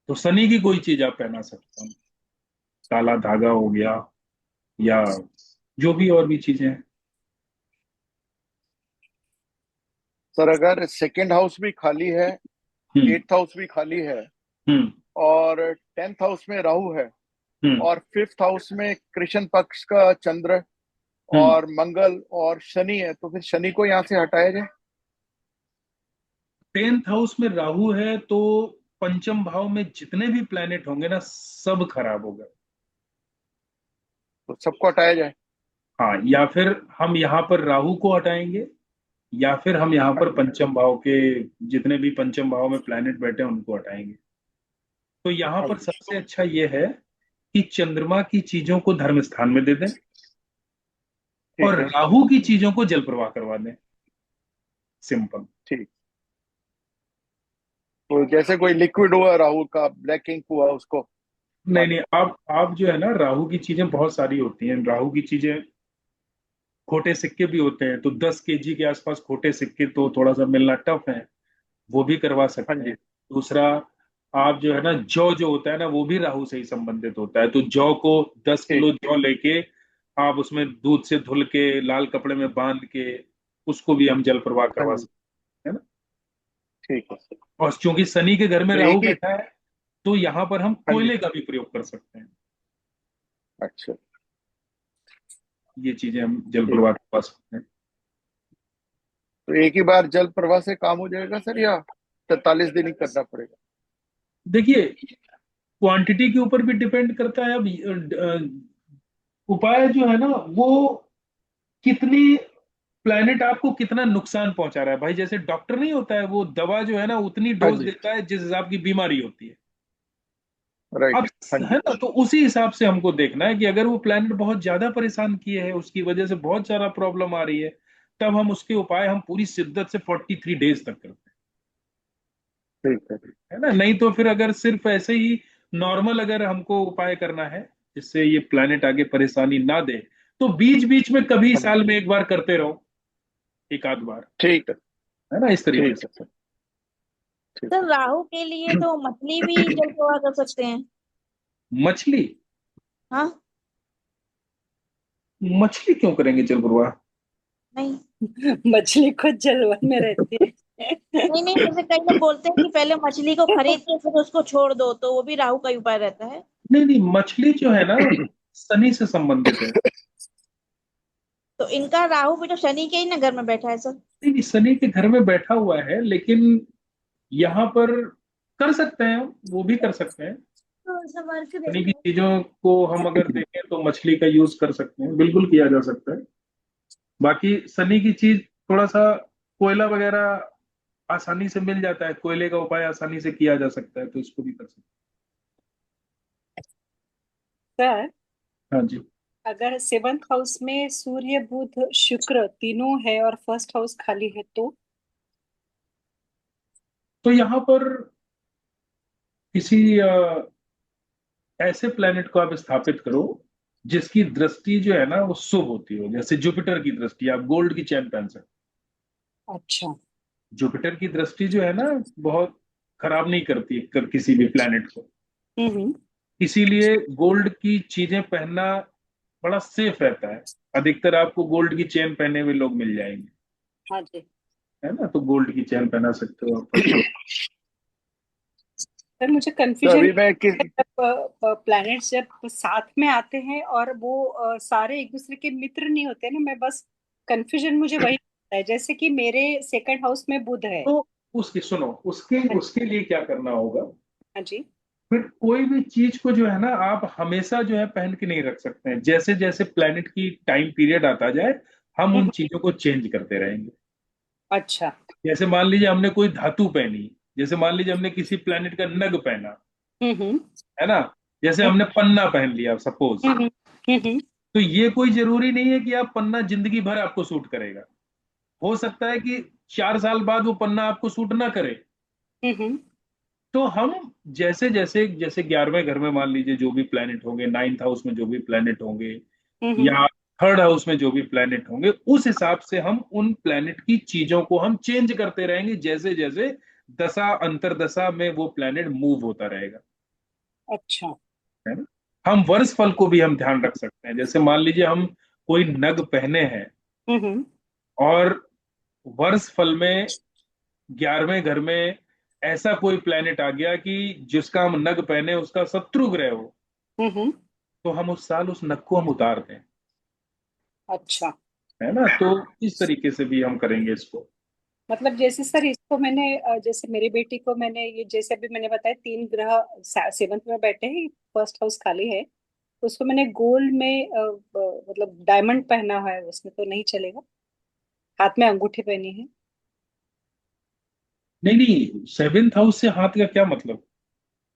तो शनि की कोई चीज आप पहना सकते हैं। काला धागा हो गया या जो भी और भी चीजें हैं। सर अगर सेकंड हाउस भी खाली है, हम्म। 8th हाउस भी खाली है हम्म। और 10th हाउस में राहु है हम्म। और 5th हाउस में कृष्ण पक्ष का चंद्र हम्म। और मंगल और शनि है, तो फिर शनि को यहाँ से हटाया जाए। 10th हाउस में राहु है तो पंचम भाव में जितने भी प्लैनेट होंगे ना सब खराब हो गए। तो सबको हटाया जाए। हाँ, या फिर हम यहाँ पर राहु को हटाएंगे या फिर हम यहाँ हाँ पर जी। पंचम भाव के जितने भी पंचम भाव में प्लैनेट बैठे हैं उनको हटाएंगे। तो यहाँ हाँ पर जी। सबसे अच्छा ये है कि चंद्रमा की चीजों को धर्म स्थान में दे दें और ठीक है। राहु की चीजों को जल प्रवाह करवा दें। सिंपल। ठीक। तो जैसे कोई लिक्विड हुआ राहु का, ब्लैक इंक हुआ, उसको नहीं मान नहीं, लो। आप जो है ना राहु की चीजें बहुत सारी होती हैं। राहु की चीजें खोटे सिक्के भी होते हैं, तो 10 kg के आसपास खोटे सिक्के तो थोड़ा सा मिलना टफ है, वो भी करवा हाँ सकते हैं। जी। दूसरा, आप जो है ना जौ जो होता है ना वो भी राहु से ही संबंधित होता है, तो जौ को 10 किलो ठीक। जौ लेके आप उसमें दूध से धुल के लाल कपड़े में बांध के उसको भी हम जल प्रवाह हाँ करवा जी। सकते हैं, है ना। ठीक है। और चूंकि शनि के घर में तो राहु एक ही। बैठा है तो यहाँ पर हम हाँ जी। कोयले का भी प्रयोग कर सकते हैं। अच्छा। ये चीजें हम जल ठीक। प्रवाह करवा सकते हैं। तो एक ही बार जल प्रवाह से काम हो जाएगा सर, या 43 दिन ही करना पड़ेगा? देखिए, क्वांटिटी के ऊपर भी डिपेंड करता है। अब उपाय जो है ना वो कितनी प्लेनेट आपको कितना नुकसान पहुंचा रहा है। भाई जैसे डॉक्टर नहीं होता है, वो दवा जो है ना उतनी हाँ डोज जी। देता है जिस हिसाब की बीमारी होती है। अब राइट। हाँ है जी। ना, तो उसी हिसाब से हमको देखना है कि अगर वो प्लेनेट बहुत ज्यादा परेशान किए है, उसकी वजह से बहुत सारा प्रॉब्लम आ रही है, तब हम उसके उपाय हम पूरी शिद्दत से 43 डेज तक करते ठीक है। हैं, है ना। नहीं तो फिर अगर सिर्फ ऐसे ही नॉर्मल अगर हमको उपाय करना है जिससे ये प्लेनेट आगे परेशानी ना दे, तो बीच बीच में कभी हाँ जी। साल में एक बार करते रहो, एक आध बार, ठीक है। है ना, इस तरीके ठीक से। है सर। ठीक सर राहु के लिए है। तो मछली भी जल प्रवाह कर सकते हैं। मछली? हाँ। मछली क्यों करेंगे जल प्रवाह? नहीं मछली खुद जलवन में रहती है। नहीं नहीं, जैसे कई लोग बोलते हैं कि पहले मछली को खरीद के फिर उसको छोड़ दो, तो वो भी राहु का ही उपाय रहता है। नहीं नहीं, मछली जो है ना शनि से संबंधित है। तो इनका राहु भी तो शनि के ही ना घर में बैठा है सर। नहीं नहीं, शनि के घर में बैठा हुआ है, लेकिन यहाँ पर कर सकते हैं, वो भी कर सकते हैं। शनि की चीजों को हम अगर देखें तो मछली का यूज कर सकते हैं, बिल्कुल किया जा सकता है। बाकी शनि की चीज थोड़ा सा कोयला वगैरह आसानी से मिल जाता है, कोयले का उपाय आसानी से किया जा सकता है, तो इसको भी कर सकते सर, हैं। हाँ जी। अगर 7th हाउस में सूर्य बुध शुक्र तीनों है और 1st हाउस खाली है तो यहाँ पर किसी ऐसे प्लेनेट को आप स्थापित करो जिसकी दृष्टि जो है ना वो शुभ होती हो। जैसे जुपिटर की दृष्टि, आप गोल्ड की चैन पहन सकते अच्छा। हैं। जुपिटर की दृष्टि जो है ना बहुत खराब नहीं करती किसी भी प्लेनेट को। हम्म। इसीलिए गोल्ड की चीजें पहनना बड़ा सेफ रहता है। अधिकतर आपको गोल्ड की चेन पहने हुए लोग मिल जाएंगे, हाँ जी। है ना, तो गोल्ड की चेन पहना सकते हो आप। सर मुझे तो कंफ्यूजन अभी मैं किस प्लैनेट्स जब साथ में आते हैं और वो सारे एक दूसरे के मित्र नहीं होते ना, मैं बस कंफ्यूजन मुझे वही होता है। जैसे कि मेरे सेकंड हाउस में बुध है। तो उसकी सुनो, उसके हाँ उसके लिए क्या करना होगा। हाँ जी। फिर कोई भी चीज को जो है ना, आप हमेशा जो है पहन के नहीं रख सकते हैं। जैसे जैसे प्लेनेट की टाइम पीरियड आता जाए, हम उन हम्म, चीजों को चेंज करते रहेंगे। अच्छा। जैसे मान लीजिए हमने कोई धातु पहनी, जैसे मान लीजिए हमने किसी प्लेनेट का नग पहना, हम्म। है ना, जैसे हमने पन्ना पहन लिया सपोज। हम्म। हम्म। तो ये कोई जरूरी नहीं है कि आप पन्ना जिंदगी भर आपको सूट करेगा। हो सकता है कि 4 साल बाद वो पन्ना आपको सूट ना करे। हम्म। तो हम जैसे जैसे जैसे 11वें घर में मान लीजिए जो भी प्लेनेट होंगे, 9th हाउस में जो भी प्लेनेट होंगे, हम्म। या 3rd हाउस में जो भी प्लेनेट होंगे, उस हिसाब से हम उन प्लेनेट की चीजों को हम चेंज करते रहेंगे, जैसे जैसे दशा अंतरदशा में वो प्लेनेट मूव होता रहेगा। अच्छा। है ना। हम वर्ष फल को भी हम ध्यान रख सकते हैं। जैसे मान लीजिए हम कोई नग पहने हैं, हम्म। और वर्ष फल में 11वें घर में ऐसा कोई प्लेनेट आ गया कि जिसका हम नग पहने उसका शत्रु ग्रह हो, हम्म। तो हम उस साल उस नग को हम उतार दें। अच्छा। है ना। तो इस तरीके से भी हम करेंगे इसको। मतलब जैसे सर इसको मैंने जैसे मेरी बेटी को मैंने ये जैसे अभी मैंने बताया 3 ग्रह सेवंथ में बैठे हैं, फर्स्ट हाउस खाली है, तो उसको मैंने गोल्ड में मतलब डायमंड पहना हुआ है, उसमें तो नहीं चलेगा? हाथ में अंगूठी पहनी है। नहीं नहीं, 7th हाउस से हाथ का क्या मतलब।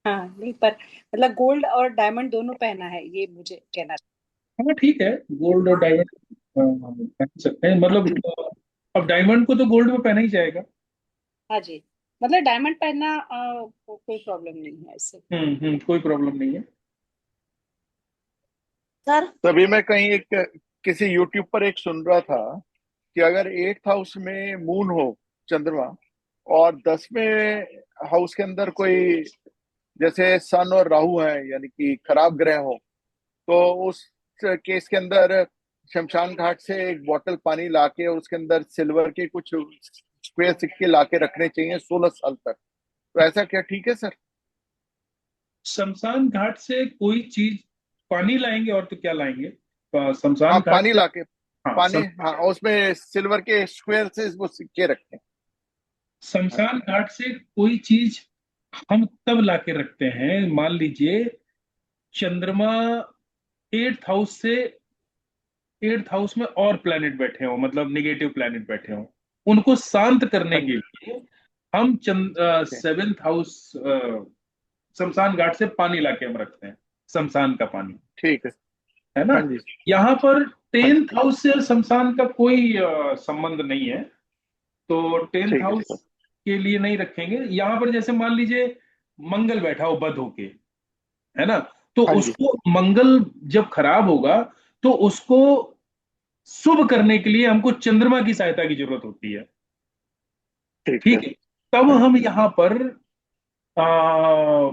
हाँ नहीं, पर मतलब गोल्ड और डायमंड दोनों पहना है, ये मुझे कहना था। हाँ ठीक है, गोल्ड और डायमंड पहन सकते हैं, मतलब अब डायमंड को तो गोल्ड में पहना ही जाएगा। हाँ जी। मतलब डायमंड पहनना कोई प्रॉब्लम नहीं है ऐसे। कोई प्रॉब्लम नहीं है। सर। तभी मैं कहीं एक किसी यूट्यूब पर एक सुन रहा था कि अगर 8th हाउस में मून हो, चंद्रमा, और 10वें हाउस के अंदर कोई जैसे सन और राहु है, यानी कि खराब ग्रह हो, तो उस केस के अंदर शमशान घाट से एक बोतल पानी लाके और उसके अंदर सिल्वर के कुछ स्क्वायर सिक्के लाके रखने चाहिए 16 साल तक। तो ऐसा क्या ठीक है सर? शमशान घाट से कोई चीज, पानी लाएंगे और तो क्या लाएंगे। हाँ, शमशान घाट पानी से। लाके, हाँ पानी, हाँ, और उसमें सिल्वर के स्क्वायर से वो सिक्के रखते हैं। शमशान घाट से कोई चीज हम तब लाके रखते हैं, मान लीजिए चंद्रमा 8th हाउस में और प्लेनेट बैठे हो, मतलब निगेटिव प्लेनेट बैठे हो, उनको शांत करने हाँ के जी। लिए हम 7th हाउस शमशान घाट से पानी लाके हम रखते हैं, शमशान का पानी। ठीक है। है ना। हाँ जी। यहाँ पर हाँ 10th जी। हाउस से शमशान का कोई संबंध नहीं है। तो टेंथ ठीक है हाउस सर। के लिए नहीं रखेंगे। यहाँ पर जैसे मान लीजिए मंगल बैठा हो बध होके, है ना, तो हाँ जी। उसको मंगल जब खराब होगा, तो उसको शुभ करने के लिए हमको चंद्रमा की सहायता की जरूरत होती है। ठीक है। ठीक है। तब हाँ जी। हम यहाँ पर आ,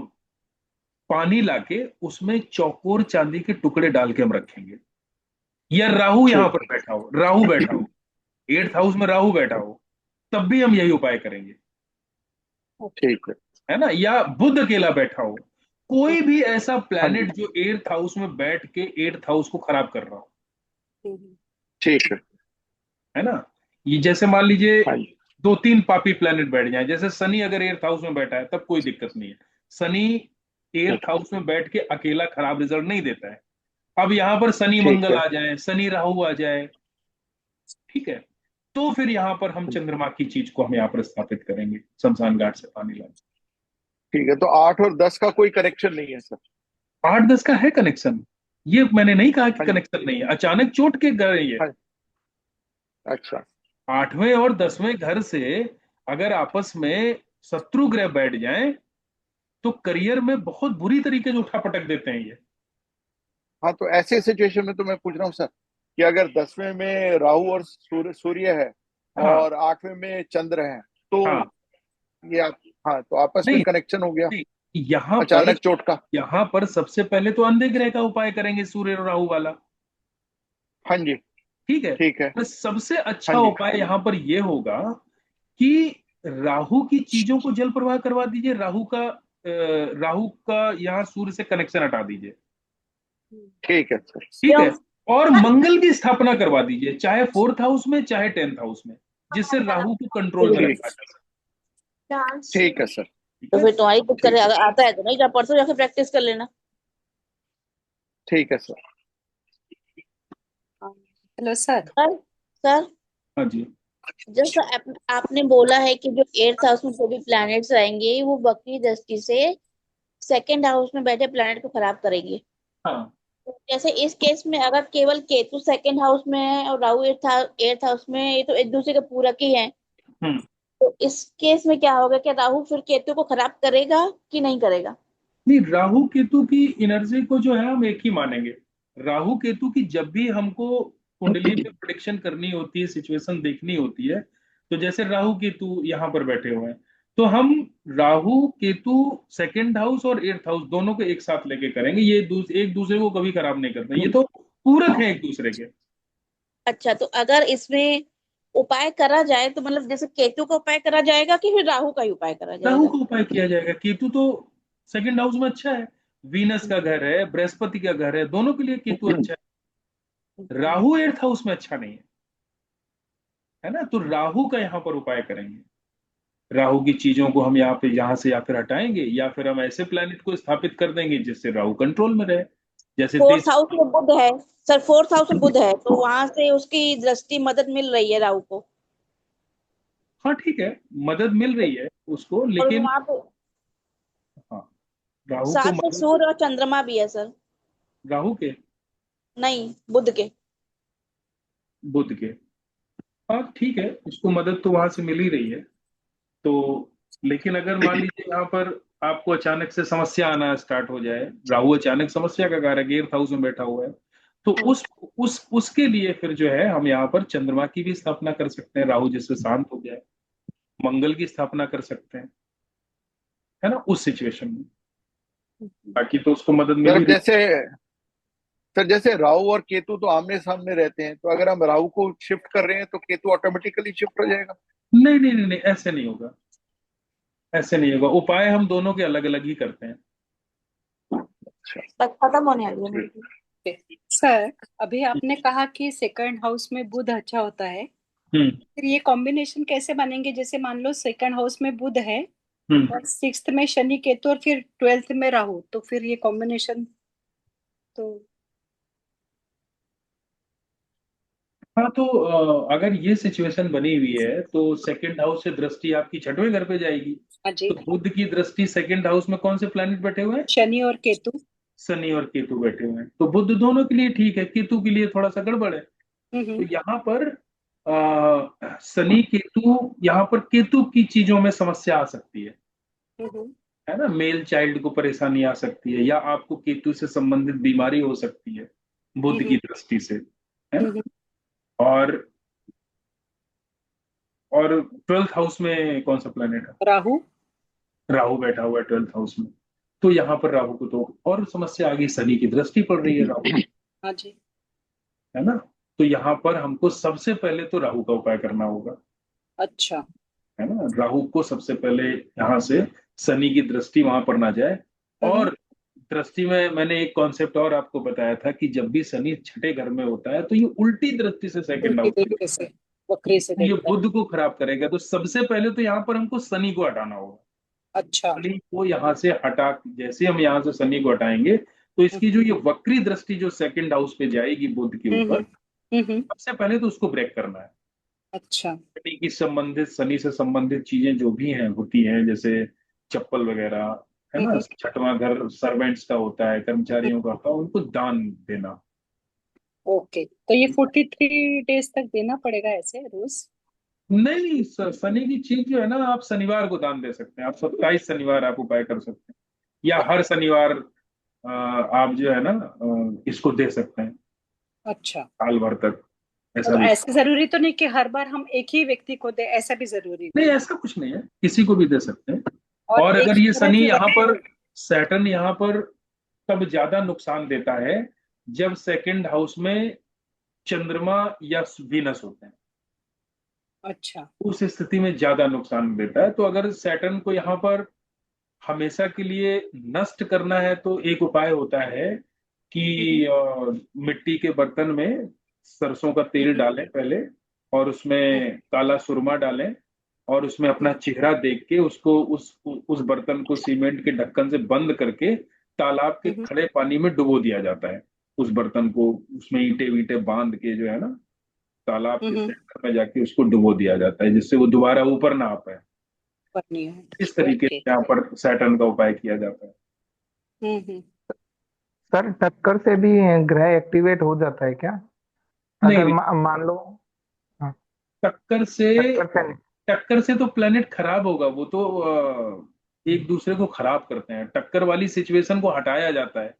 पानी लाके उसमें चौकोर चांदी के टुकड़े डाल के हम रखेंगे। या राहु यहाँ ठीक पर बैठा हो, राहु बैठा हो, 8th हाउस में राहु बैठा हो, तब भी हम यही उपाय करेंगे। ठीक है। है ना। या बुध अकेला बैठा हो, कोई भी ऐसा हाँ जी। प्लेनेट जो 8th हाउस में बैठ के 8th हाउस को खराब कर रहा हो। हम्म। ठीक है। है ना। ये जैसे मान लीजिए हाँ जी। 2-3 पापी प्लेनेट बैठ जाए, जैसे शनि अगर 8th हाउस में बैठा है तब कोई दिक्कत नहीं है। शनि ठीक। 8th हाउस में बैठ के अकेला खराब रिजल्ट नहीं देता है। अब यहाँ पर शनि ठीक मंगल है। आ जाए, शनि राहु आ जाए, ठीक है, तो फिर यहाँ पर हम हाँ जी। चंद्रमा की चीज को हम यहाँ पर स्थापित करेंगे, शमशान घाट से पानी लाएंगे। ठीक है, तो 8 और 10 का कोई कनेक्शन नहीं है सर? 8-10 का है कनेक्शन। ये मैंने नहीं कहा कि हाँ जी। कनेक्शन नहीं है, अचानक चोट के गए ये। हाँ। अच्छा। 8वें और 10वें घर से अगर आपस में शत्रु ग्रह बैठ जाएं, तो करियर में बहुत बुरी तरीके से उठा पटक देते हैं ये। हाँ, तो ऐसे सिचुएशन में तो मैं पूछ रहा हूँ सर कि अगर 10वें में राहु और सूर्य है हाँ और 8वें में चंद्र है, तो हाँ। ये आप, हाँ, तो आपस में नहीं कनेक्शन हो गया नहीं, यहाँ पर अचानक चोट का। यहाँ पर सबसे पहले तो अंधे ग्रह का उपाय करेंगे, सूर्य और राहु वाला। हाँ जी। ठीक है। ठीक है। पर सबसे हाँ अच्छा जी। उपाय यहाँ पर यह होगा कि राहु की चीजों को जल प्रवाह करवा दीजिए। राहु का राहु का यहाँ सूर्य से कनेक्शन हटा दीजिए, ठीक है सर। ठीक क्यों? है। और मंगल की स्थापना करवा दीजिए, चाहे 4th हाउस में चाहे 10th हाउस में, जिससे राहु को कंट्रोल में ठीक, रखा जा सके। ठीक है सर। ठीक तो है, फिर तुम्हारी दिक्कत ठीक है, है, अगर आता है तो नहीं, जा परसों जाके प्रैक्टिस कर लेना। ठीक है sir. Hello sir. Sir sir हाँ जी। जैसा आपने बोला है कि जो 8th हाउस में जो भी प्लैनेट्स आएंगे वो वक्री दृष्टि से 2nd हाउस में बैठे प्लैनेट को खराब करेंगे। हाँ, तो जैसे इस केस में अगर केवल केतु 2nd हाउस में है और राहु 8th हाउस में, ये तो एक दूसरे के पूरक ही है। हम्म। तो इस केस में क्या होगा, क्या राहु फिर केतु को खराब करेगा कि नहीं करेगा? नहीं, राहु केतु की एनर्जी को जो है हम एक ही मानेंगे। राहु केतु की जब भी हमको कुंडली पे प्रेडिक्शन करनी होती है, सिचुएशन देखनी होती है, तो जैसे राहु केतु यहाँ पर बैठे हुए हैं, तो हम राहु केतु 2nd हाउस और 8th हाउस दोनों को एक साथ लेके करेंगे। ये एक दूसरे को कभी खराब नहीं करते, ये तो पूरक है एक दूसरे के। अच्छा, तो अगर इसमें उपाय करा जाए तो मतलब जैसे केतु का उपाय करा जाएगा कि फिर राहु का ही उपाय करा राहु जाएगा? का उपाय किया जाएगा। केतु तो 2nd हाउस में अच्छा है, वीनस का घर है, बृहस्पति का घर है, दोनों के लिए केतु अच्छा है। राहु 8th हाउस में अच्छा नहीं है ना, तो राहु का यहाँ पर उपाय करेंगे। राहु की चीजों को हम यहाँ से या फिर हटाएंगे, या फिर हम ऐसे प्लैनेट को स्थापित कर देंगे जिससे राहु कंट्रोल में रहे, जैसे देश। 4th हाउस में बुध है सर, 4th हाउस में बुध है, तो वहां से उसकी दृष्टि मदद मिल रही है राहु को। हाँ ठीक है, मदद मिल रही है उसको, और लेकिन वहां पे हाँ, राहु को साथ में मदद। सूर्य और चंद्रमा भी है सर। राहु के, नहीं, बुध के। बुध के। हाँ ठीक है, उसको मदद तो वहां से मिल ही रही है। तो लेकिन अगर मान लीजिए यहाँ पर आपको अचानक से समस्या आना स्टार्ट हो जाए, राहु अचानक समस्या का कारक 8th हाउस में बैठा हुआ है, तो उस उसके लिए फिर जो है हम यहाँ पर चंद्रमा की भी स्थापना कर सकते हैं, राहु जिससे शांत हो जाए। मंगल की स्थापना कर सकते हैं, है ना, उस सिचुएशन में। बाकी तो उसको मदद मिल ही सर रही। जैसे राहु और केतु तो आमने सामने रहते हैं, तो अगर हम राहु को शिफ्ट कर रहे हैं तो केतु ऑटोमेटिकली शिफ्ट हो जाएगा। नहीं नहीं नहीं नहीं, ऐसे नहीं होगा, ऐसे नहीं होगा। उपाय हम दोनों के अलग अलग ही करते हैं। अच्छा, बस खत्म होने वाली है मेरी। सर अभी आपने कहा कि 2nd हाउस में बुध अच्छा होता है, हम्म। फिर ये कॉम्बिनेशन कैसे बनेंगे? जैसे मान लो 2nd हाउस में बुध है हम्म। और 6th में शनि केतु और फिर 12th में राहु, तो फिर ये कॉम्बिनेशन तो हाँ तो अगर ये सिचुएशन बनी हुई है तो 2nd हाउस से दृष्टि आपकी 6वें घर पे जाएगी। हाँ जी, तो बुध की दृष्टि 2nd हाउस में कौन से प्लैनेट बैठे हुए हैं? शनि और केतु। शनि और केतु बैठे हुए हैं। तो बुध दोनों के लिए ठीक है, केतु के लिए थोड़ा सा गड़बड़ है। तो हम्म यहाँ पर शनि केतु, यहाँ पर केतु की चीजों में समस्या आ सकती हम्म है ना, मेल चाइल्ड को परेशानी आ सकती है, या आपको केतु से संबंधित बीमारी हो सकती है बुध की हम्म दृष्टि से, है ना। हम्म और 12th हाउस में कौन सा प्लेनेट है? राहु। राहु बैठा हुआ है 12th हाउस में। तो यहाँ पर राहु को तो और समस्या आ गई, शनि की दृष्टि पड़ रही है राहु, हाँ जी। है ना। तो यहाँ पर हमको सबसे पहले तो राहु का उपाय करना होगा, अच्छा। है ना। राहु को सबसे पहले यहाँ से शनि की दृष्टि वहां पर ना जाए। हम्म और दृष्टि में मैंने एक कॉन्सेप्ट और आपको बताया था कि जब भी शनि 6ठे घर में होता है तो ये उल्टी दृष्टि से 2nd उल्टी हाउस में तरीके देखता से, है, वक्री से तो ये देखता है। बुध को खराब करेगा। तो सबसे पहले तो यहाँ पर हमको शनि को हटाना होगा। अच्छा। शनि को यहाँ से हटा, जैसे हम यहाँ से शनि को हटाएंगे तो इसकी जो ये वक्री दृष्टि जो 2nd हाउस पे जाएगी बुध के ऊपर, हम्म। सबसे पहले तो उसको ब्रेक करना है। अच्छा। शनि से संबंधित चीजें जो भी हैं होती हैं, जैसे चप्पल वगैरह, है ना। हम्म 6वां घर सर्वेंट्स का होता है, कर्मचारियों का होता है, उनको दान देना। ओके, तो ये 43 डेज तक देना पड़ेगा ऐसे रोज? नहीं, शनि की चीज जो है ना, आप शनिवार को दान दे सकते हैं। आप 27 शनिवार आप उपाय कर सकते हैं, या हर शनिवार आप जो है ना इसको दे सकते हैं अच्छा, साल भर तक, ऐसा तो भी। ऐसे जरूरी तो नहीं कि हर बार हम एक ही व्यक्ति को दे, ऐसा भी जरूरी नहीं, नहीं? ऐसा कुछ नहीं है, किसी को भी दे सकते हैं। और और एक अगर ही ये तरह शनि की यहाँ पर, वस्तु? सैटर्न यहाँ पर तब ज्यादा नुकसान देता है जब 2nd हाउस में चंद्रमा या वीनस होते हैं, अच्छा। उस स्थिति में ज्यादा नुकसान देता है। तो अगर सैटर्न को यहाँ पर हमेशा के लिए नष्ट करना है तो एक उपाय होता है कि मिट्टी के बर्तन में सरसों का तेल डालें पहले, और उसमें काला सुरमा डालें, और उसमें अपना चेहरा देख के उसको उस बर्तन को सीमेंट के ढक्कन से बंद करके तालाब के खड़े पानी में डुबो दिया जाता है। उस बर्तन को उसमें ईंटे वींटे बांध के जो है ना, तालाब के सेंटर में जाके उसको डुबो दिया जाता है, जिससे वो दोबारा ऊपर ना आ पाए। इस तरीके ओके। से यहाँ पर सैटर्न का उपाय किया जाता है। हम्म। सर टक्कर से भी ग्रह एक्टिवेट हो जाता है क्या? नहीं अगर नहीं, मान लो। हाँ, टक्कर से टक्कर से नहीं। टक्कर से तो प्लेनेट खराब होगा, वो तो एक दूसरे को खराब करते हैं। टक्कर वाली सिचुएशन को हटाया जाता है,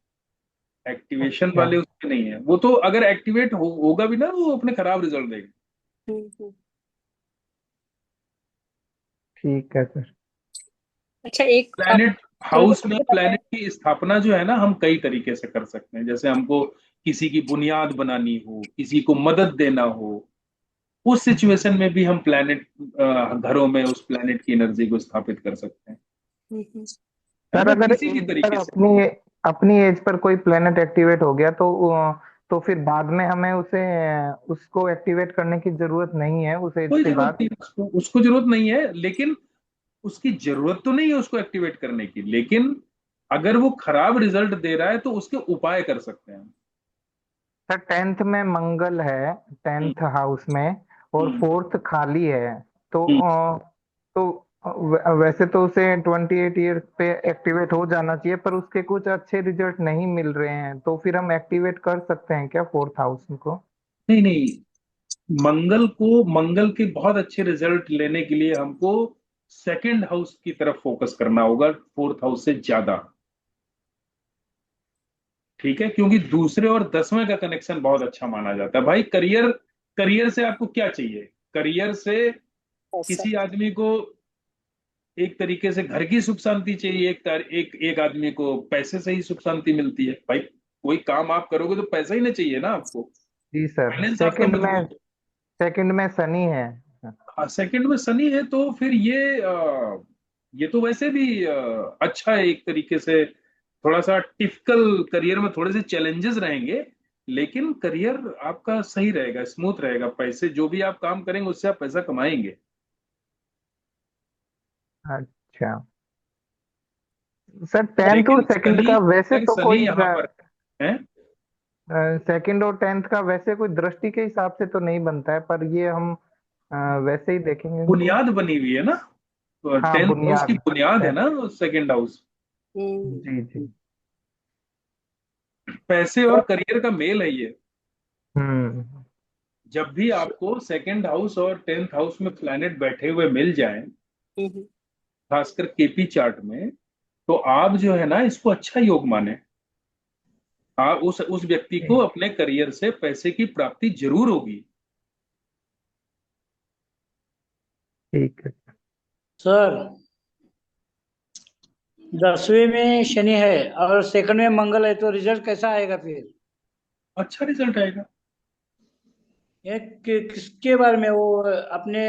एक्टिवेशन अच्छा, वाले उसमें नहीं है। वो तो अगर एक्टिवेट होगा भी ना, वो अपने खराब रिजल्ट देगा। हम्म। ठीक है सर। अच्छा, एक आप प्लैनेट थोड़ा हाउस सा में ये बताएं। प्लैनेट की स्थापना जो है ना, हम कई तरीके से कर सकते हैं। जैसे हमको किसी की बुनियाद बनानी हो, किसी को मदद देना हो, उस सिचुएशन में भी हम प्लैनेट, घरों में उस प्लैनेट की एनर्जी को स्थापित कर सकते हैं, हम्म। है सर ना, अगर किसी भी एक बार तरीके से। अपनी अपनी एज पर कोई प्लेनेट एक्टिवेट हो गया तो फिर बाद में हमें उसे उसको एक्टिवेट करने की जरूरत नहीं है उस एज कोई के जरूरत बाद। नहीं है उसको, उसको जरूरत नहीं है, लेकिन उसकी जरूरत तो नहीं है उसको एक्टिवेट करने की, लेकिन अगर वो खराब रिजल्ट दे रहा है तो उसके उपाय कर सकते हैं हम। सर 10th में मंगल है, हम्म, 10th हाउस में, और हम्म, 4th खाली है। तो हम्म। वैसे तो उसे 28 ईयर्स पे एक्टिवेट हो जाना चाहिए, पर उसके कुछ अच्छे रिजल्ट नहीं मिल रहे हैं, तो फिर हम एक्टिवेट कर सकते हैं क्या 4th हाउस को? नहीं नहीं, मंगल के बहुत अच्छे रिजल्ट लेने के लिए हमको सेकंड हाउस की तरफ फोकस करना होगा, फोर्थ हाउस से ज्यादा। ठीक है, क्योंकि दूसरे और 10वें का कनेक्शन बहुत अच्छा माना जाता है भाई। करियर, करियर से आपको क्या चाहिए? करियर से ऐसा। किसी आदमी को एक तरीके से घर की सुख शांति चाहिए, एक आदमी को पैसे से ही सुख शांति मिलती है भाई। कोई काम आप करोगे तो पैसा ही ना चाहिए ना आपको, जी सर। फाइनेंस आपका सेकंड में मजबूत सेकंड में शनि है। हो। सेकंड में शनि है तो फिर ये तो वैसे भी अच्छा है एक तरीके से। थोड़ा सा टिपिकल करियर में थोड़े से चैलेंजेस रहेंगे, लेकिन करियर आपका सही रहेगा, स्मूथ रहेगा। पैसे जो भी आप काम करेंगे उससे आप पैसा कमाएंगे। अच्छा सर, 10th और लेकिन सेकंड शनि, का वैसे अगर तो शनि कोई यहाँ पर है, सेकंड और 10th का वैसे कोई दृष्टि के हिसाब से तो नहीं बनता है, पर ये हम वैसे ही देखेंगे इनको। बुनियाद बनी हुई है ना, हाँ, 10th हाउस की बुनियाद। बुनियाद है ना सेकंड हाउस। हम्म। जी जी। पैसे और करियर का मेल है ये। हम्म। जब भी आपको सेकंड हाउस और 10th हाउस में प्लैनेट बैठे हुए मिल जाएं, हम्म। खासकर केपी चार्ट में, तो आप जो है ना इसको अच्छा योग माने। आप उस व्यक्ति को अपने करियर से पैसे की प्राप्ति जरूर होगी। ठीक है। सर 10वें में शनि है और सेकंड में मंगल है, तो रिजल्ट कैसा आएगा फिर? अच्छा रिजल्ट आएगा। ये किसके बारे में, वो अपने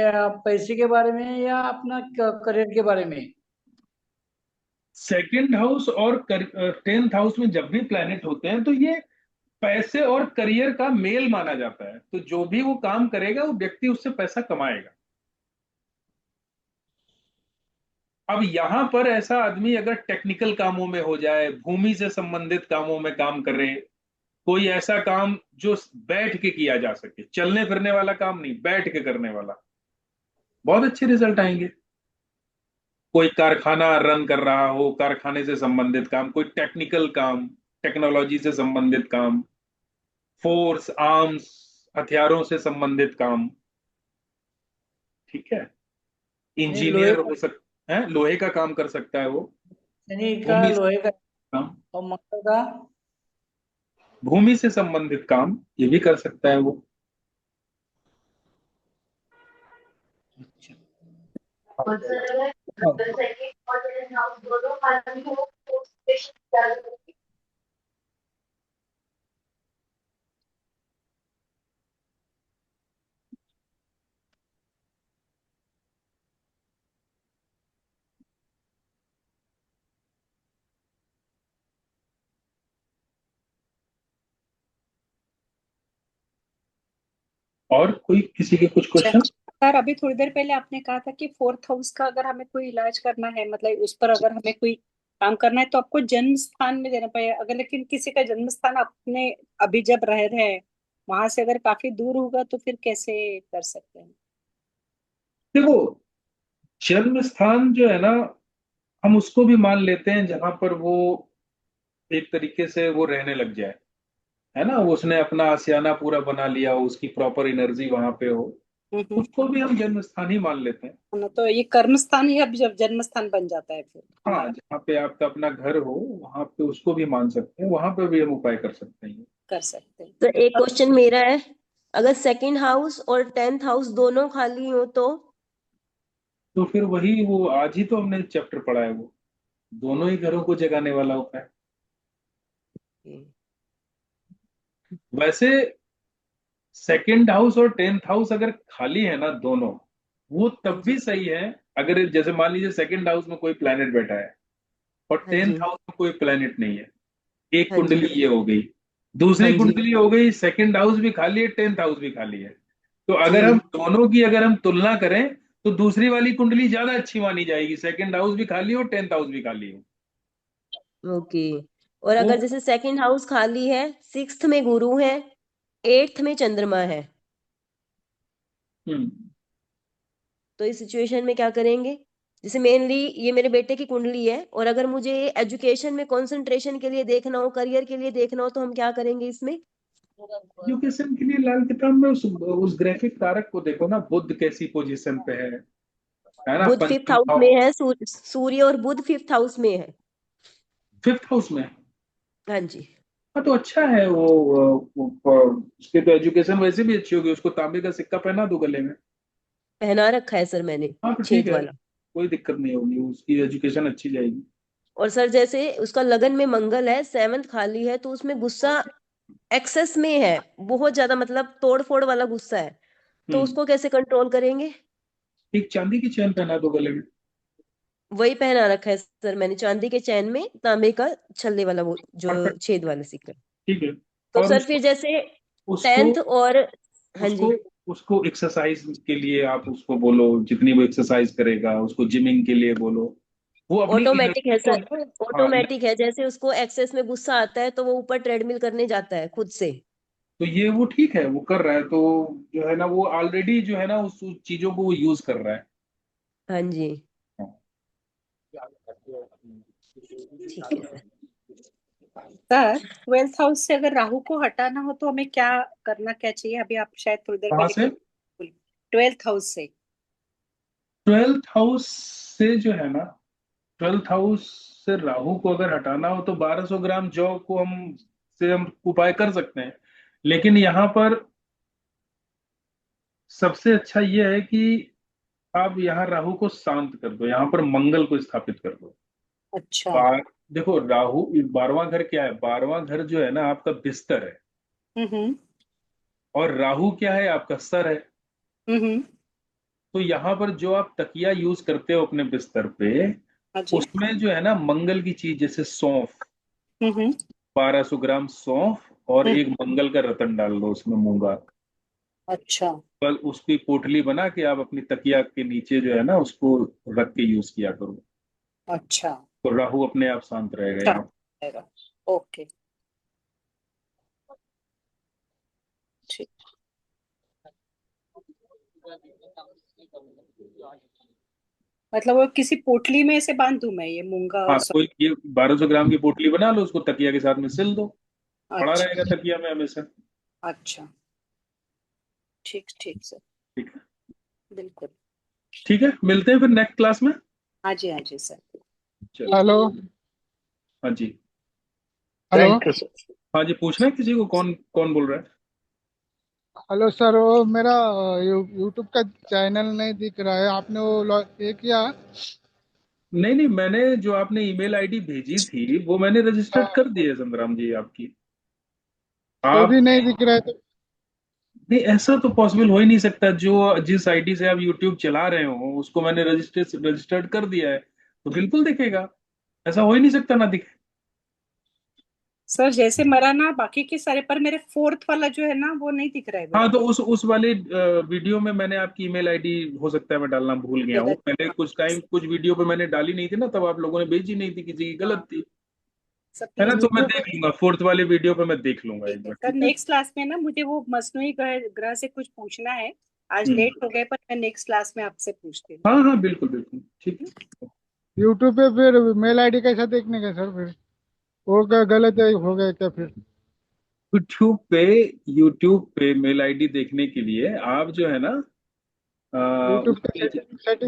पैसे के बारे में या अपना करियर के बारे में? सेकंड हाउस और 10th हाउस में जब भी प्लैनेट होते हैं तो ये पैसे और करियर का मेल माना जाता है। तो जो भी वो काम करेगा वो व्यक्ति उससे पैसा कमाएगा। अब यहां पर ऐसा आदमी अगर टेक्निकल कामों में हो जाए, भूमि से संबंधित कामों में काम करे, कोई ऐसा काम जो बैठ के किया जा सके, चलने फिरने वाला काम नहीं, बैठ के करने वाला, बहुत अच्छे रिजल्ट आएंगे। कोई कारखाना रन कर रहा हो, कारखाने से संबंधित काम, कोई टेक्निकल काम, टेक्नोलॉजी से संबंधित काम, फोर्स आर्म्स, हथियारों से संबंधित काम, ठीक है, यानी लोहे इंजीनियर हो सकता है, लोहे का काम कर सकता है वो, शनि का भूमि से लोहे का काम, और मंगल का? भूमि से संबंधित काम ये भी कर सकता है वो। अच्छा। और कोई किसी के कुछ अच्छा क्वेश्चन? सर, अभी थोड़ी देर पहले आपने कहा था कि फोर्थ हाउस का अगर हमें कोई इलाज करना है, मतलब उस पर अगर हमें कोई काम करना है तो आपको जन्म स्थान में देना पड़ेगा। अगर लेकिन किसी का जन्म स्थान अपने अभी जब रह रहे हैं वहां से अगर काफी दूर होगा तो फिर कैसे कर सकते हैं? देखो, जन्म स्थान जो है ना, हम उसको भी मान लेते हैं जहां पर वो एक तरीके से वो रहने लग जाए, है ना, उसने अपना आशियाना पूरा बना लिया हो, उसकी प्रॉपर एनर्जी वहां पे हो, हम्म। उसको भी हम जन्म स्थान ही मान लेते हैं। ना तो ये कर्म स्थान ही अब जब जन्म स्थान बन जाता है फिर हाँ, हमारा। जहाँ पे आपका अपना घर हो वहां पे उसको भी मान सकते हैं, वहां पे भी हम उपाय कर सकते हैं। कर सकते हैं। तो एक क्वेश्चन मेरा है, अगर सेकंड हाउस और 10th हाउस दोनों खाली हो तो फिर वही, वो आज ही तो हमने चैप्टर पढ़ा है, वो दोनों ही घरों को जगाने वाला होता है। वैसे सेकंड हाउस और 10th हाउस अगर खाली है ना दोनों, वो हाँ तब जी। भी सही है। अगर जैसे मान लीजिए सेकंड हाउस में कोई प्लैनेट बैठा है और हाँ 10th जी। हाउस में कोई प्लैनेट नहीं है, एक हाँ जी। कुंडली ये हो गई, हाँ दूसरी जी। कुंडली हो गई, सेकंड हाउस भी खाली है, 10th हाउस भी खाली है। तो अगर हम जी। दोनों की अगर हम तुलना करें तो दूसरी वाली कुंडली ज्यादा अच्छी मानी जाएगी, सेकंड हाउस भी खाली हो, 10th हाउस भी खाली हो। ओके। और वो अगर जैसे सेकंड हाउस खाली है, 6th में गुरु है, 8th में चंद्रमा है, हम्म तो इस सिचुएशन में क्या करेंगे? जैसे मेनली ये मेरे बेटे की कुंडली है, और अगर मुझे एजुकेशन में कंसंट्रेशन के लिए देखना हो, करियर के लिए देखना हो, तो हम क्या करेंगे इसमें? एजुकेशन के लिए लाल किताब में उस ग्राफिक कारक को देखो ना, बुध कैसी पोजीशन पे है ना, बुध 5th पंचम हाउस भाव, में है, सूर्य और बुध 5th हाउस में है। 5th हाउस में। हाँ जी। हाँ तो अच्छा है उसके तो एजुकेशन वैसे भी अच्छी होगी, उसको तांबे का सिक्का पहना दो गले में। पहना रखा है सर मैंने, हाँ तो ठीक छेद है, वाला। कोई दिक्कत नहीं होगी, उसकी एजुकेशन अच्छी जाएगी। और सर जैसे उसका लगन में मंगल है, 7th खाली है, तो उसमें गुस्सा एक्सेस में है, बहुत ज्यादा, मतलब तोड़ फोड़ वाला गुस्सा है, तो हम्म उसको कैसे कंट्रोल करेंगे? एक चांदी की चेन पहना दो गले में। वही पहना रखा है सर मैंने, चांदी के चैन में तांबे का छल्ले वाला, वो जो परफेक्ट, छेद वाला सिक्का। ठीक है। तो और सर फिर जैसे उसको 10th और, हाँ उसको जी, उसको एक्सरसाइज के लिए आप उसको बोलो, जितनी वो एक्सरसाइज करेगा उसको जिमिंग के लिए बोलो, वो अपनी ऑटोमेटिक है एनर्जी को सर, ना, हाँ, ऑटोमेटिक है। जैसे उसको एक्सेस में गुस्सा आता है तो वो ऊपर ट्रेडमिल करने जाता है खुद से। तो ये वो ठीक है, वो कर रहा है तो जो है ना, वो ऑलरेडी जो है ना उस चीजों को वो यूज कर रहा है। हाँ जी। हाँ। ठीक है सर। सर, 12th हाउस से अगर राहु को हटाना हो तो हमें क्या करना, क्या चाहिए? अभी आप शायद थोड़ी देर कहाँ पहले से? 12th हाउस से। 12th हाउस से जो है ना, 12th हाउस से राहु को अगर हटाना हो तो 1200 ग्राम जौ को हम उपाय कर सकते हैं। लेकिन यहाँ पर सबसे अच्छा ये है कि आप यहाँ राहु को शांत कर दो, यहाँ पर मंगल को स्थापित कर दो। अच्छा। बार देखो, राहु 12वां घर क्या है? 12वां घर जो है ना आपका बिस्तर है, हम्म। और राहु क्या है? आपका सर है। हम्म। तो यहाँ पर जो आप तकिया यूज करते हो अपने बिस्तर पे, हाँ जी। उसमें जो है ना मंगल की चीज, जैसे सौंफ, हम्म। 1200 ग्राम सौंफ और हम्म। एक मंगल का रतन डाल दो उसमें, मूंगा। अच्छा। कल उसकी पोटली बना के आप अपनी तकिया के नीचे जो है ना उसको रख के यूज किया करो, अच्छा। तो राहु अपने आप शांत रहेगा अच्छा यहाँ। रहेगा। ओके। ठीक। मतलब वो किसी पोटली में से बांध दूं मैं ये मूंगा और हाँ, सब? कोई ये 1200 ग्राम की पोटली बना लो, उसको तकिया के साथ में सिल दो, पड़ा अच्छा। रहेगा तकिया में हमेशा। अच्छा। ठीक ठीक सर। ठीक है। बिल्कुल। ठीक है, मिलते हैं फिर नेक्स्ट क्लास में। हाँ जी, हाँ जी सर। चलो। हेलो। हाँ जी। हेलो। Thank you sir. हाँ जी, पूछना है किसी को, कौन कौन बोल रहा है? हेलो सर, वो मेरा यूट्यूब का चैनल नहीं दिख रहा है, आपने वो ये किया? नहीं नहीं, मैंने जो आपने ईमेल आईडी भेजी थी वो मैंने रजिस्टर्ड हाँ, कर दी है संग्राम जी आपकी। तो आप, भी नहीं दिख रहा है तो? नहीं, ऐसा तो पॉसिबल हो ही नहीं सकता, जो जिस आईडी से आप यूट्यूब चला रहे हो उसको मैंने रजिस्टर्ड कर दिया है, तो बिल्कुल दिखेगा। ऐसा हो ही नहीं सकता ना दिखे। सर जैसे मरा ना बाकी के सारे, पर मेरे फोर्थ वाला जो है ना वो नहीं दिख रहा है मेरा। हाँ, तो उस वाले वीडियो में मैंने आपकी ईमेल आईडी हो सकता है मैं डालना भूल गया हूँ। पहले कुछ वीडियो पे मैंने डाली नहीं थी ना, तब आप लोगों ने भेजी नहीं थी, किसी की गलत थी, सर है ना। प्लीज तो मैं देख लूंगा, फोर्थ वाले वीडियो पे मैं देख लूंगा एक बार, सर, ठीक है। नेक्स्ट क्लास में ना मुझे वो मसनूई ग्रह से कुछ पूछना है। आज हम्म। लेट हो गए, पर मैं नेक्स्ट क्लास में आपसे पूछती हूँ। हाँ हाँ, बिल्कुल बिल्कुल, ठीक है। यूट्यूब पे फिर मेल आईडी कैसा देखने का सर? फिर वो क्या गलत है, हो गया क्या फिर? यूट्यूब पे मेल आईडी देखने के लिए आप जो है ना, यूट्यूब उसके का सेटिंग